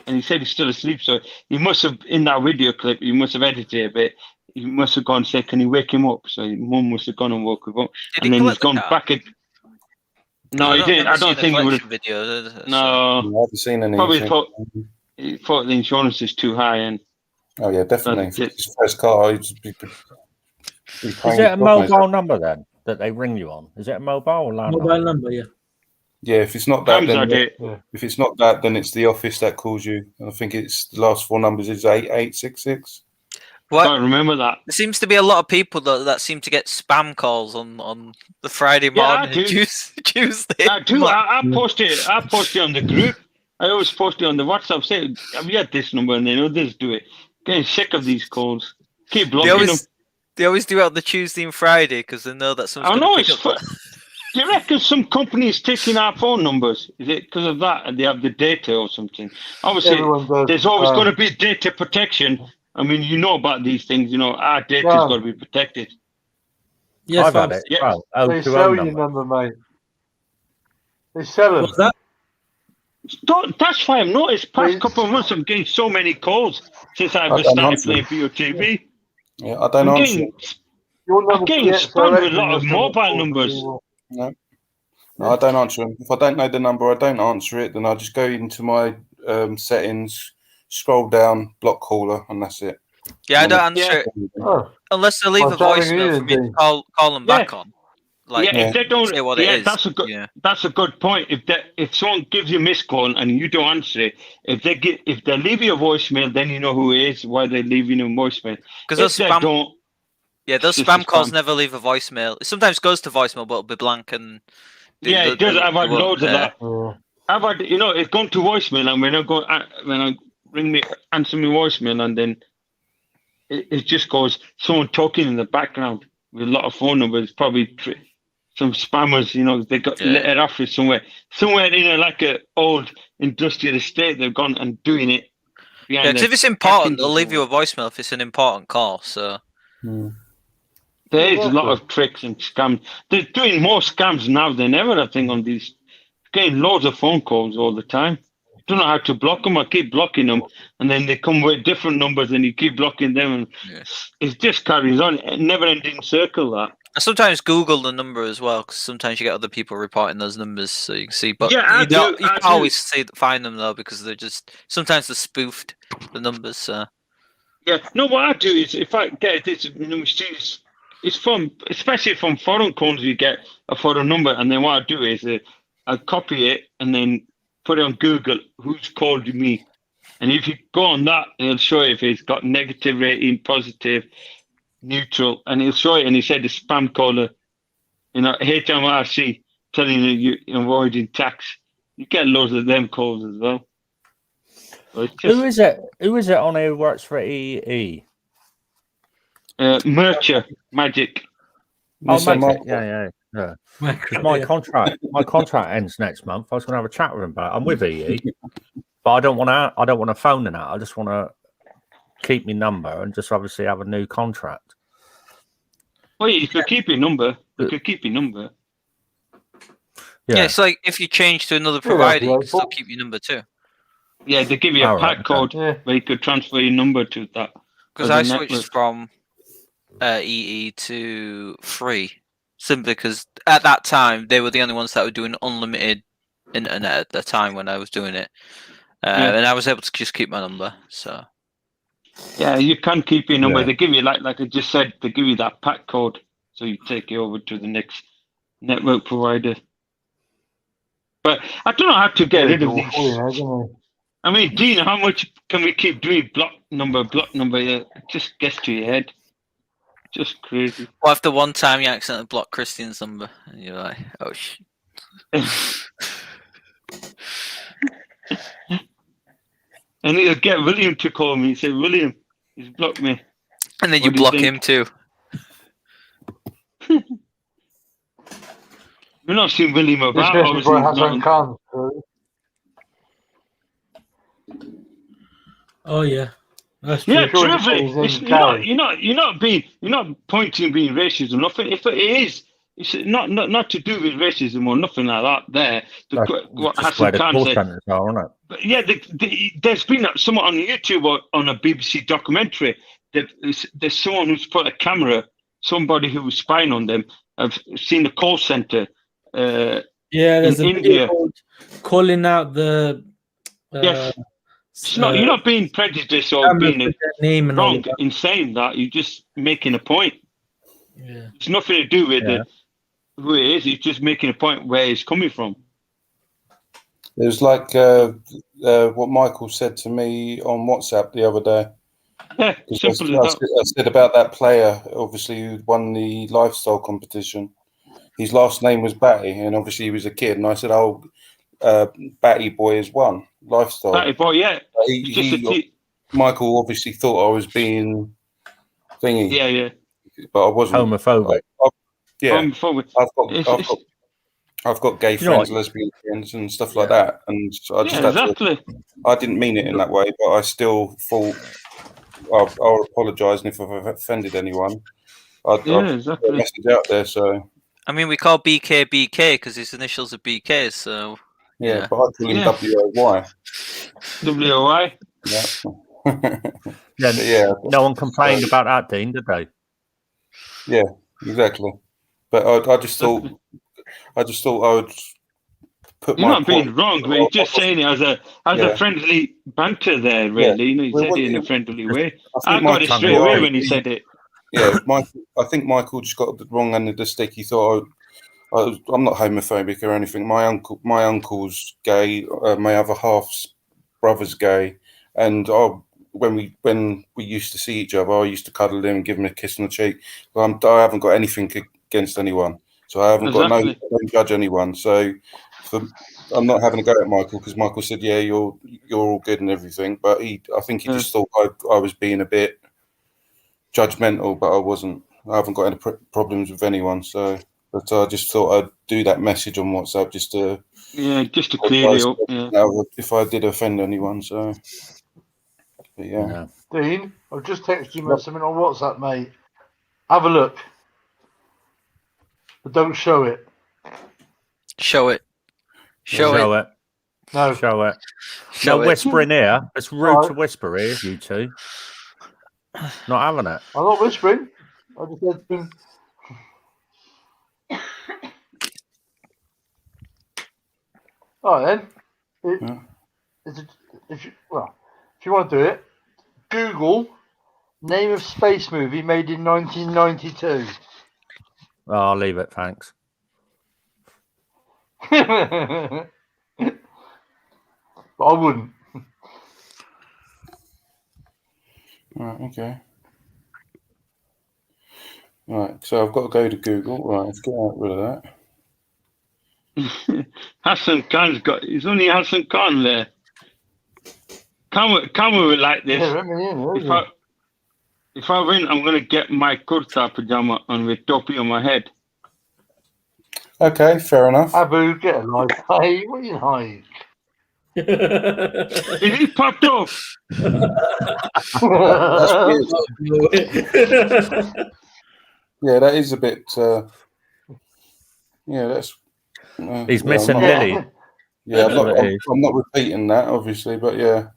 S5: and he said he's still asleep. So he must have, in that video clip, he must have edited it a bit. He must have gone and said, "Can you wake him up?" So his mum must have gone and woke him up, and then he's gone back. No, he didn't. I don't think he would have. No,
S3: I haven't seen any.
S5: Probably he thought the insurance is too high, and
S3: oh yeah, definitely. His first car. Is
S2: it a mobile number then that they ring you on? Is it a mobile or landline?
S1: Mobile number, yeah.
S3: Yeah, if it's not that, then it's the office that calls you. And I think it's the last four numbers is 8866.
S5: I don't remember that.
S7: There seems to be a lot of people that seem to get spam calls on the Friday morning and Tuesday.
S5: I do. I post it on the group. I always post it on the WhatsApp. Say, have you had this number? And then others do it. Getting sick of these calls. Keep blocking them.
S7: They always do it on the Tuesday and Friday because they know that someone's going to pick up.
S5: Do you reckon some companies taking our phone numbers? Is it because of that and they have the data or something? Obviously, there's always going to be data protection. I mean, you know about these things. Our data's got to be protected.
S1: Yes,
S2: I've had it.
S5: Yeah.
S6: They sell your number, mate. They sell them.
S1: What's that?
S5: That's why I've noticed past couple of months I'm getting so many calls since I've started playing BOTB.
S3: Yeah, I don't answer.
S5: I'm getting spammed with a lot of mobile numbers.
S3: No. I don't answer them. If I don't know the number, I don't answer it. Then I just go into my settings, scroll down, block caller, and that's it.
S7: Yeah, I don't answer it
S6: Oh,
S7: unless they leave a voicemail for me to call them back on. Like,
S5: if they don't,
S7: say what it is.
S5: That's a good point. If someone gives you a missed call and you don't answer it, if they leave you a voicemail, then you know who it is. Why they're leaving a voicemail?
S7: Because those spam calls never leave a voicemail. It sometimes goes to voicemail, but it'll be blank. And
S5: it does. I've had loads of that. I've had, it's gone to voicemail, and when I answer my voicemail, and then it just goes someone talking in the background with a lot of phone numbers, probably some spammers, they got let it off somewhere in like a old industrial estate. They've gone and doing it.
S7: Yeah, because if it's important, they'll leave you a voicemail if it's an important call. So
S5: there is a lot of tricks and scams. They're doing more scams now than ever. I think on these, getting loads of phone calls all the time. Don't know how to block them. I keep blocking them, and then they come with different numbers, and you keep blocking them, and it just carries on. A never-ending circle. That.
S7: I sometimes Google the number as well, because sometimes you get other people reporting those numbers, so you can see. But you can't always find them though, because they're sometimes they're spoofed, the numbers. So.
S5: Yeah. No, what I do is if I get this, it's from, especially from foreign calls, you get a foreign number, and then what I do is I copy it and then put it on Google, who's called me. And if you go on that, it'll show if it's got negative rating, positive, neutral, and it'll show it. And he said the spam caller, HMRC, telling you you're avoiding tax. You get loads of them calls as well. So
S2: Who is it on here who works for EE?
S5: Mercher, Magic.
S2: Magic. Yeah. My contract ends next month. I was going to have a chat with him about it. I'm with EE, but I don't want to phone in out. I just want to keep my number and just obviously have a new contract.
S5: Well, you could keep your number.
S7: Yeah, it's like if you change to another provider, you can still keep your number too.
S5: Yeah, they give you a pack code where you could transfer your number to that.
S7: Because I switched from EE to Free. Simply because at that time they were the only ones that were doing unlimited internet at the time when I was doing it, and I was able to just keep my number. So
S5: yeah, you can keep your number. They give you like I just said, they give you that pack code, so you take it over to the next network provider. But I don't know how to get rid of these. I mean, Dean, how much can we keep doing block number? Yeah, it just gets to your head. Just crazy.
S7: Well, after one time you accidentally block Christian's number, and you're like, oh shit.
S5: And he'll get William to call me. He said, William, he's blocked me.
S7: And then you block him too.
S5: We're not seeing William about.
S6: This where Hasan comes.
S1: Oh yeah. That's
S5: yeah,
S1: true.
S5: terrific. You're not pointing being racism. Nothing. If it is, it's not to do with racism or nothing like that. There, what Hasan Khan said. But yeah, there's been someone on YouTube or on a BBC documentary. There's someone who's put a camera. Somebody who was spying on them. I've seen the call center.
S1: There's
S5: in India
S1: calling out the.
S5: Yes. You're not being prejudiced or being wrong in saying that. You're just making a point.
S1: Yeah.
S5: It's nothing to do with who it is. It's just making a point where it's coming from.
S3: It was like what Michael said to me on WhatsApp the other day.
S5: Yeah, simple as that.
S3: I said about that player, obviously, who won the lifestyle competition. His last name was Batty, and obviously he was a kid. And I said, Batty Boy has won lifestyle.
S5: Batty Boy, yeah.
S3: Michael obviously thought I was being thingy.
S5: Yeah.
S3: But I wasn't.
S2: Homophobic.
S5: Homophobic.
S3: I've got gay friends, lesbian friends, and stuff like that. And I just I didn't mean it in that way, but I still thought I'll apologise, and if I've offended anyone, I'll put a message out there. So
S7: I mean, we call BK because his initials are BK, so
S3: yeah. But I call him WOY.
S5: WOY.
S3: Yeah.
S2: No one complained about that, Dean, did they?
S3: Yeah, exactly. But I just thought I just thought I would put
S5: You're
S3: my
S5: not being wrong, but you're just saying it as a friendly banter there, really. You know, you said it in a friendly way. I got it straight away when he said it.
S3: Yeah, I think Michael just got the wrong end of the stick. He thought I'm not homophobic or anything. My uncle's gay. My other half's brother's gay, and when we used to see each other, I used to cuddle him and give him a kiss on the cheek. I haven't got anything against anyone, so I haven't got I don't judge anyone. So I'm not having a go at Michael because Michael said, "Yeah, you're all good and everything," but I think he just thought I was being a bit judgmental, but I wasn't. I haven't got any problems with anyone, so. But I just thought I'd do that message on WhatsApp just to
S5: clear it up. Yeah.
S3: If I did offend anyone, so. But yeah.
S6: Dean, I've just texted you something on WhatsApp, mate. Have a look, but don't show it.
S7: Show it.
S2: Show it.
S6: No.
S2: Show it. No whispering here. It's rude to whisper here, you two. Not having it.
S6: I'm not whispering. I just said. All right then. If you want to do it, Google name of space movie made in 1992.
S2: Oh, I'll leave it, thanks.
S6: But I wouldn't.
S3: Right, okay. Right, so I've got to go to Google. Right, let's get rid of that.
S5: Hasan Khan's it's only Hasan Khan there. Can we like this? If I win, I'm going to get my kurta pajama on with topi on my head.
S3: Okay, fair enough.
S6: Abu, get a life. Hey, what are you like?
S5: Is he popped off?
S3: Yeah, that is a bit. Yeah, that's.
S2: He's missing Lily.
S3: Yeah, I'm not repeating that, obviously, but yeah.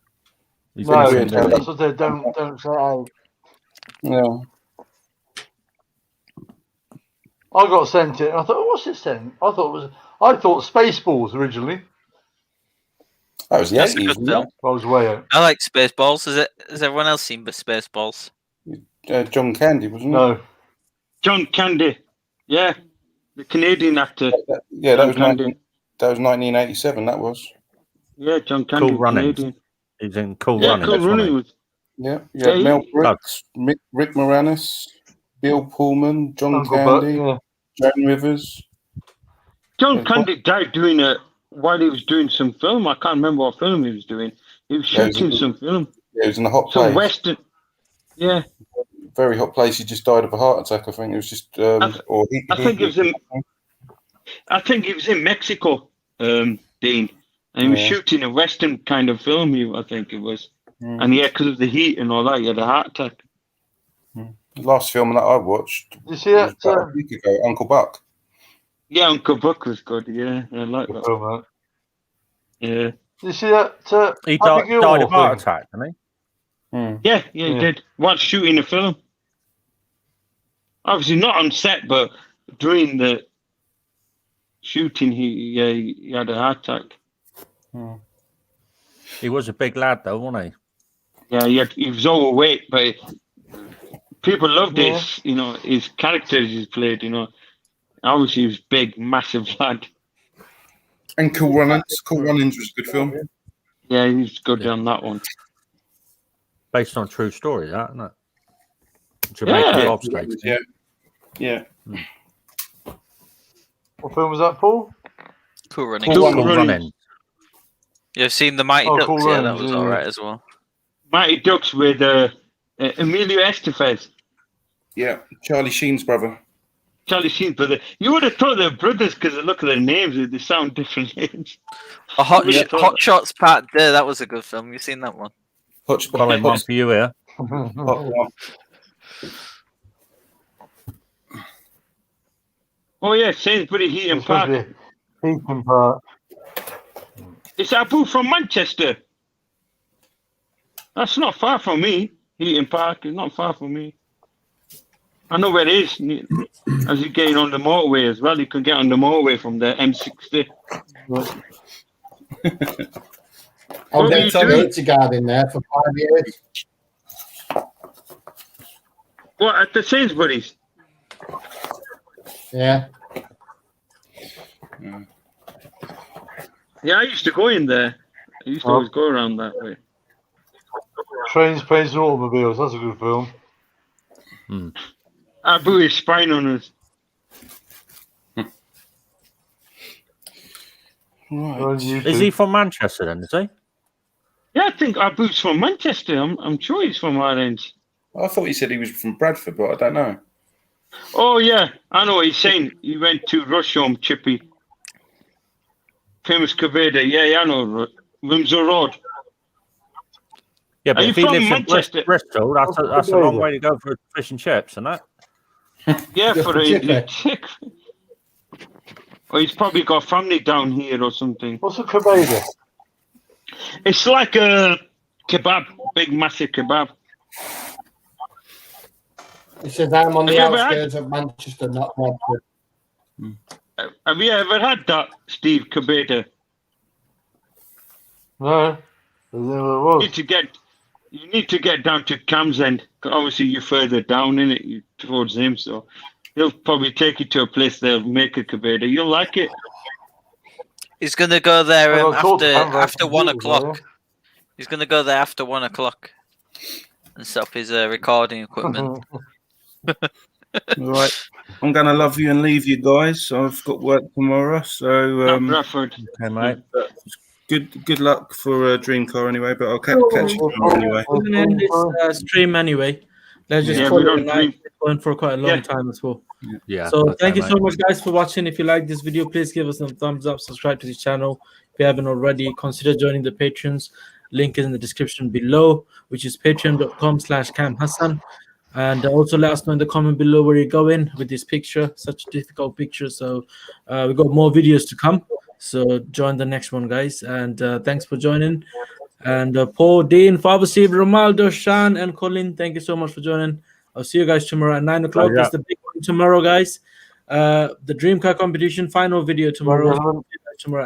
S6: No, that's what they don't say.
S3: Yeah.
S6: I got sent it. And I thought, what's it sent? I thought Spaceballs originally.
S3: That was the 80s.
S6: I was way out.
S7: I like Spaceballs. Has everyone else seen Spaceballs?
S3: John Candy, wasn't it?
S6: No.
S5: John Candy. Yeah. The Canadian actor.
S3: That was 1987. That was.
S5: Yeah, John Candy.
S2: Cool Running.
S5: Canadian.
S2: He's in Cool
S5: Yeah,
S2: Running.
S5: Cool Running.
S3: Yeah. Mel Brooks, Rick Moranis, Bill Pullman, John Candy, Joan Rivers.
S5: John Candy died while he was doing some film. I can't remember what film he was doing. He was shooting some film.
S3: Yeah, he was in a hot place.
S5: Some Western. Yeah.
S3: Very hot place. He just died of a heart attack. I think it was just. I
S5: think he was in Mexico, Dean, and he was shooting a Western kind of film. I think it was, and because of the heat and all that, he had a heart attack.
S3: The last film that I watched.
S6: You see that?
S3: A week ago, Uncle Buck.
S5: Yeah, Uncle Buck was good. Yeah, I like that.
S6: Oh,
S5: yeah.
S6: You see that?
S2: He died of heart attack, didn't
S5: he? Yeah, he did. While shooting a film. Obviously not on set, but during the shooting, he had a heart attack.
S2: He was a big lad, though, wasn't
S5: he? Yeah, he was overweight, but people loved his characters he's played. Obviously he was big, massive lad.
S3: And Cool Runnings was a good film.
S5: Yeah, he's good on that one.
S2: Based on true story, that isn't it? Jamaica
S3: Yeah.
S6: What film was that, Paul?
S7: Cool Running.
S2: Cool Running.
S7: You've seen the Mighty Ducks? Cool that was all right as well.
S5: Mighty Ducks with Emilio Estevez.
S3: Yeah, Charlie Sheen's brother.
S5: Charlie Sheen's brother. You would have thought they're brothers because look at their names; they sound different names.
S7: Hot Shots Part 2. That was a good film. You've seen that one?
S2: Colin, one for you here.
S5: Oh yeah, Sainsbury Heaton Park.
S6: Heaton Park.
S5: It's Abu from Manchester. That's not far from me. Heaton Park is not far from me. I know where it is. As you're getting on the motorway as well, you can get on the motorway from the M60.
S4: I was
S5: What are
S4: at
S5: you doing?
S4: security guard in there for 5 years.
S5: What, at the Sainsbury's?
S4: Yeah.
S5: Yeah, I used to go in there. I used to always go around that way.
S6: Trains, Planes, and Automobiles. That's a good film.
S5: Abu is spying on us.
S3: Right.
S2: Is he from Manchester then, is he?
S5: Yeah, I think Abu's from Manchester. I'm sure he's from our end.
S3: I thought he said he was from Bradford, but I don't know.
S5: Oh, yeah. I know what he's saying. He went to Rusholme, Chippy. Famous Kaveda. Yeah, I know. Windsor Road.
S2: Yeah, but
S5: Are
S2: if
S5: you
S2: he
S5: from
S2: lives in
S5: Manchester?
S2: Bristol, that's a long way to go for fish and chips, and that.
S5: Yeah,
S4: Just
S5: for
S4: a
S5: a
S4: chippy.
S5: Or he's probably got family down here or something.
S6: What's a kebab?
S5: It's like a kebab, big massive kebab.
S4: He says, I'm on
S5: Have
S4: the
S5: you ever
S4: outskirts of Manchester, not Bradford.
S5: Have you ever had that, Steve Kabeda?
S6: No. I never
S5: You
S6: was.
S5: need to get down to Cam's End. Obviously, you're further down in it, you towards him, so he'll probably take you to a place they'll make a Kabeda. You'll like it.
S7: He's gonna go there
S6: Well, I told Cameron
S7: after
S6: to
S7: 1
S6: do it,
S7: o'clock.
S6: yeah.
S7: He's gonna go there after 1 o'clock and set up his recording equipment.
S3: Right. I'm going to love you and leave you guys. I've got work tomorrow, so
S5: Not Bradford.
S2: Okay, mate.
S3: good luck for Dream Car anyway. But I'll catch you tomorrow anyway.
S1: We're gonna end this stream anyway. Let's just
S5: Yeah,
S1: call
S5: we
S1: it a
S5: don't
S1: night.
S5: dream.
S1: It's going for quite a long
S5: Yeah.
S1: time as well.
S2: Yeah.
S1: So
S2: okay,
S1: thank you
S2: mate.
S1: so much, guys, for watching. If you like this video, please give us some thumbs up, subscribe to this channel. If you haven't already, consider joining the patrons. Link is in the description below, which is patreon.com/CamHasan. And also let us know in the comment below where you're going with this picture, such a difficult picture. So we got more videos to come. So join the next one, guys. And thanks for joining. And Paul, Dean, Father Steve, Romaldo, Shan, and Colin, thank you so much for joining. I'll see you guys tomorrow at 9 o'clock.
S2: yeah.
S1: It's the big one tomorrow, guys. The Dream Car competition final video tomorrow.
S6: Well,
S1: Tomorrow